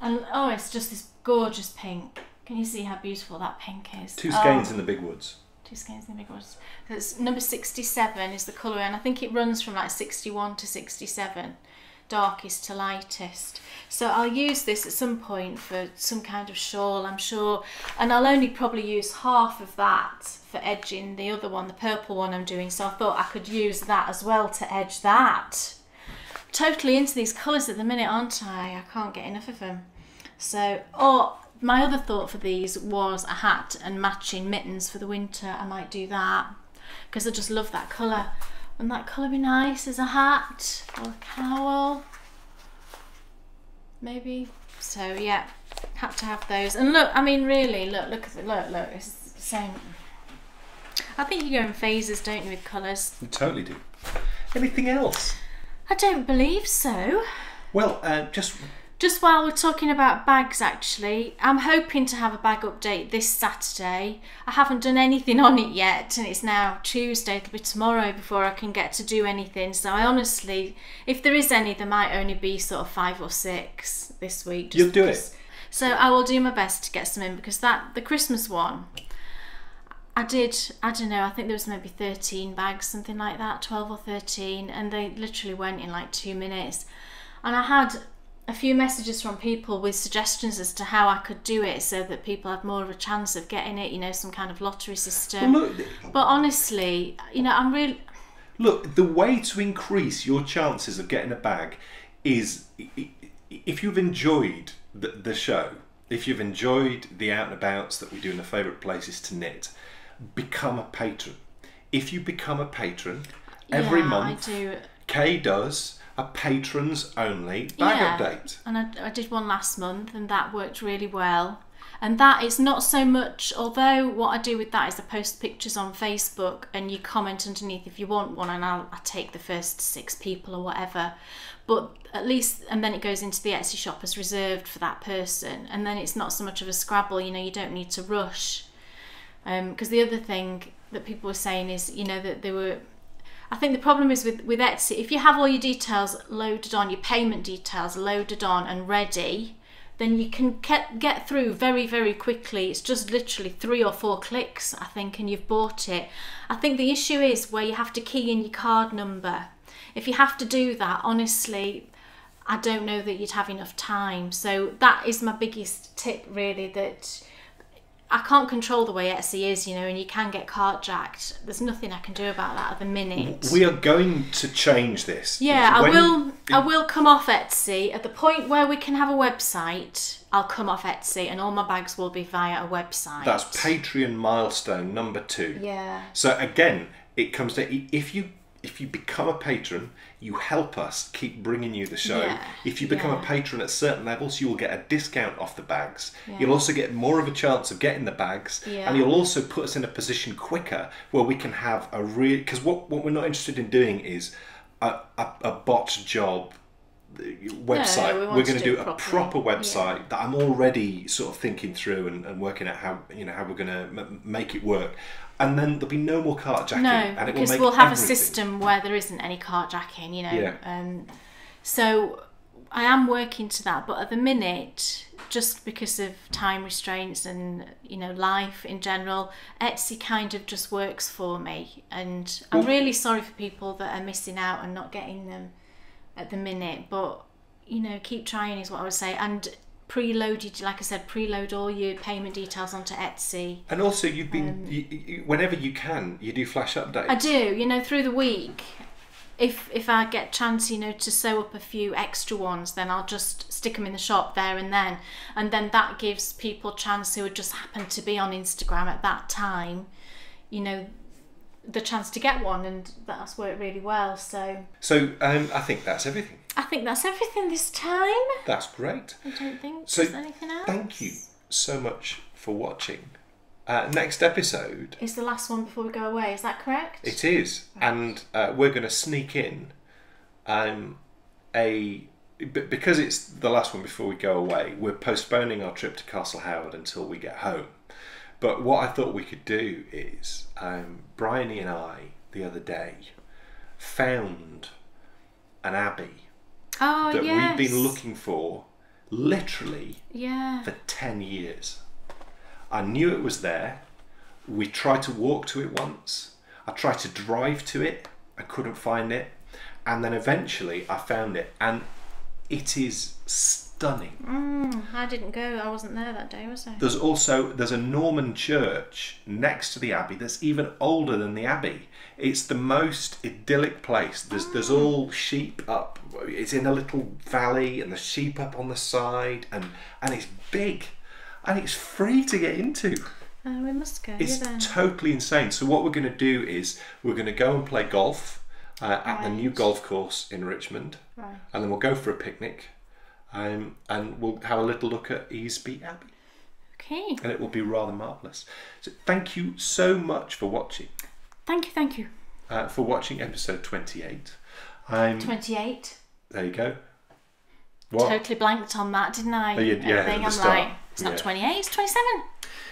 S2: And oh, it's just this gorgeous pink. Can you see how beautiful that pink is?
S1: 2 skeins in the big woods.
S2: 2 skeins in the big ones. It's number 67 is the colour, and I think it runs from like 61 to 67, darkest to lightest. So I'll use this at some point for some kind of shawl, I'm sure, and I'll only probably use half of that for edging the other one, the purple one I'm doing. So I thought I could use that as well to edge that. Totally into these colours at the minute, aren't I? I can't get enough of them. So, my other thought for these was a hat and matching mittens for the winter. I might do that because I just love that colour. Wouldn't that colour be nice as a hat or a cowl? Maybe. So yeah, have to have those. And look, I mean, really, look at it. Look, it's the same. I think you go in phases, don't you, with colours?
S1: You totally do. Anything else?
S2: I don't believe so.
S1: Well,
S2: Just while we're talking about bags, actually, I'm hoping to have a bag update this Saturday. I haven't done anything on it yet, and it's now Tuesday. It'll be tomorrow before I can get to do anything. So I honestly, if there is any, there might only be sort of 5 or 6 this week.
S1: You'll do it.
S2: So I will do my best to get some in, because the Christmas one, I don't know, I think there was maybe 13 bags, something like that, 12 or 13, and they literally went in like 2 minutes. And I had a few messages from people with suggestions as to how I could do it so that people have more of a chance of getting it, you know, some kind of lottery system.
S1: well, look,
S2: But honestly, you know, I'm really...
S1: Look, the way to increase your chances of getting a bag is if you've enjoyed the show, if you've enjoyed the out and abouts that we do in the favourite places to knit, become a patron. If you become a patron, every month,
S2: I do.
S1: Kay does a patrons only bag update.
S2: And I did one last month, and that worked really well. And that is not so much, although what I do with that is I post pictures on Facebook and you comment underneath if you want one, and I take the first 6 people or whatever. But at least, and then it goes into the Etsy shop as reserved for that person. And then it's not so much of a Scrabble, you know, you don't need to rush. Because the other thing that people were saying is, you know, that they were... I think the problem is with Etsy, if you have all your details loaded on, your payment details loaded on and ready, then you can get through very, very quickly. It's just literally 3 or 4 clicks, I think, and you've bought it. I think the issue is where you have to key in your card number. If you have to do that, honestly, I don't know that you'd have enough time. So that is my biggest tip, really, that I can't control the way Etsy is, you know, and you can get carjacked. There's nothing I can do about that at the minute.
S1: We are going to change this.
S2: Yeah, I will come off Etsy. At the point where we can have a website, I'll come off Etsy and all my bags will be via a website.
S1: That's Patreon milestone number 2.
S2: Yeah.
S1: So again, it comes to, if you become a patron, you help us keep bringing you the show.
S2: Yeah,
S1: If you become a patron at certain levels, you will get a discount off the bags.
S2: Yeah.
S1: You'll also get more of a chance of getting the bags,
S2: Yeah.
S1: and you'll also put us in a position quicker where we can have a real... Because what we're not interested in doing is a botched job website.
S2: No, we want
S1: we're going to do
S2: it
S1: a
S2: properly.
S1: proper website that I'm already sort of thinking through and working out how we're going to make it work. And then there'll be no more carjacking.
S2: No,
S1: and it will
S2: because
S1: make
S2: we'll have
S1: everything.
S2: a system where there isn't any carjacking, you know.
S1: Yeah.
S2: So I am working to that, but at the minute, just because of time restraints and, you know, life in general, Etsy kind of just works for me. And I'm really sorry for people that are missing out and not getting them at the minute. But, you know, keep trying is what I would say. And preload, like I said, preload all your payment details onto Etsy.
S1: And also, you've been whenever you can, you do flash updates.
S2: I do, you know, through the week. If I get a chance, you know, to sew up a few extra ones, then I'll just stick them in the shop there and then that gives people a chance who would just happen to be on Instagram at that time, you know, the chance to get one, and that's worked really well. So
S1: I think that's everything.
S2: I think that's everything this time.
S1: That's great.
S2: I don't think
S1: So
S2: there's anything else.
S1: thank you so much for watching. Next episode
S2: It's the last one before we go away, is that correct?
S1: it is, and we're going to sneak in because it's the last one before we go away. We're postponing our trip to Castle Howard until we get home. But what I thought we could do is Bryony and I the other day found an abbey that we've been looking for literally for 10 years. I knew it was there. We tried to walk to it once. I tried to drive to it. I couldn't find it. And then eventually I found it, and it is stunning.
S2: I didn't go. I wasn't there that day, was I?
S1: There's a Norman church next to the abbey that's even older than the abbey. It's the most idyllic place. There's all sheep up. It's in a little valley, and the sheep up on the side, and it's big. And it's free to get into.
S2: Oh, we must go.
S1: It's totally insane. So what we're going to do is we're going to go and play golf at the new golf course in Richmond.
S2: Right.
S1: And then we'll go for a picnic. And we'll have a little look at Easby Abbey.
S2: Okay.
S1: And it will be rather marvellous. So thank you so much for watching.
S2: Thank you.
S1: For watching episode 28.
S2: 28.
S1: There you go. What?
S2: Totally blanked on that, didn't I?
S1: Oh, yeah,
S2: I
S1: at
S2: think
S1: the
S2: I'm
S1: start.
S2: like, it's not 28, it's 27.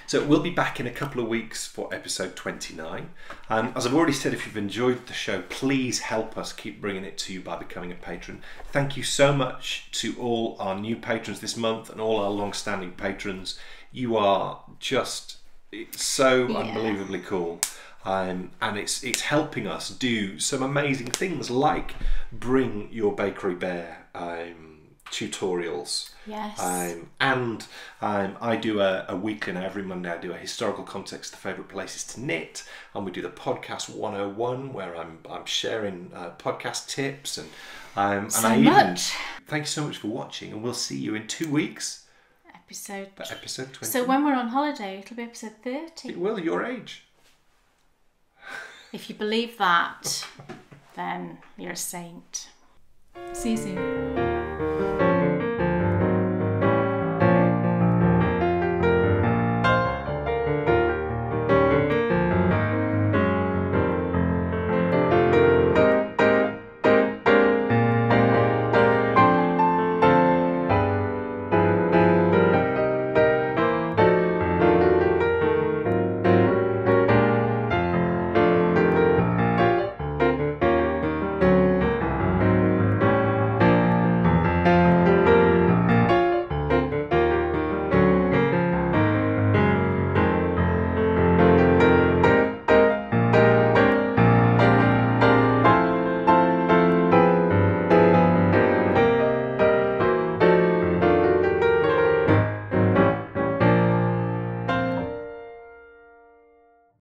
S1: So we'll be back in a couple of weeks for episode 29. As I've already said, if you've enjoyed the show, please help us keep bringing it to you by becoming a patron. Thank you so much to all our new patrons this month and all our long-standing patrons. You are just so unbelievably cool. And it's helping us do some amazing things like bring your Bakery Bear tutorials.
S2: Yes.
S1: And I do a weekly now. Every Monday I do a historical context to favourite places to knit, and we do the podcast 101 where I'm sharing podcast tips and thank you so much for watching, and we'll see you in 2 weeks.
S2: Episode 20.
S1: Episode 20.
S2: So when we're on holiday, it'll be episode 30.
S1: It will, your age.
S2: If you believe that, then you're a saint. See you soon.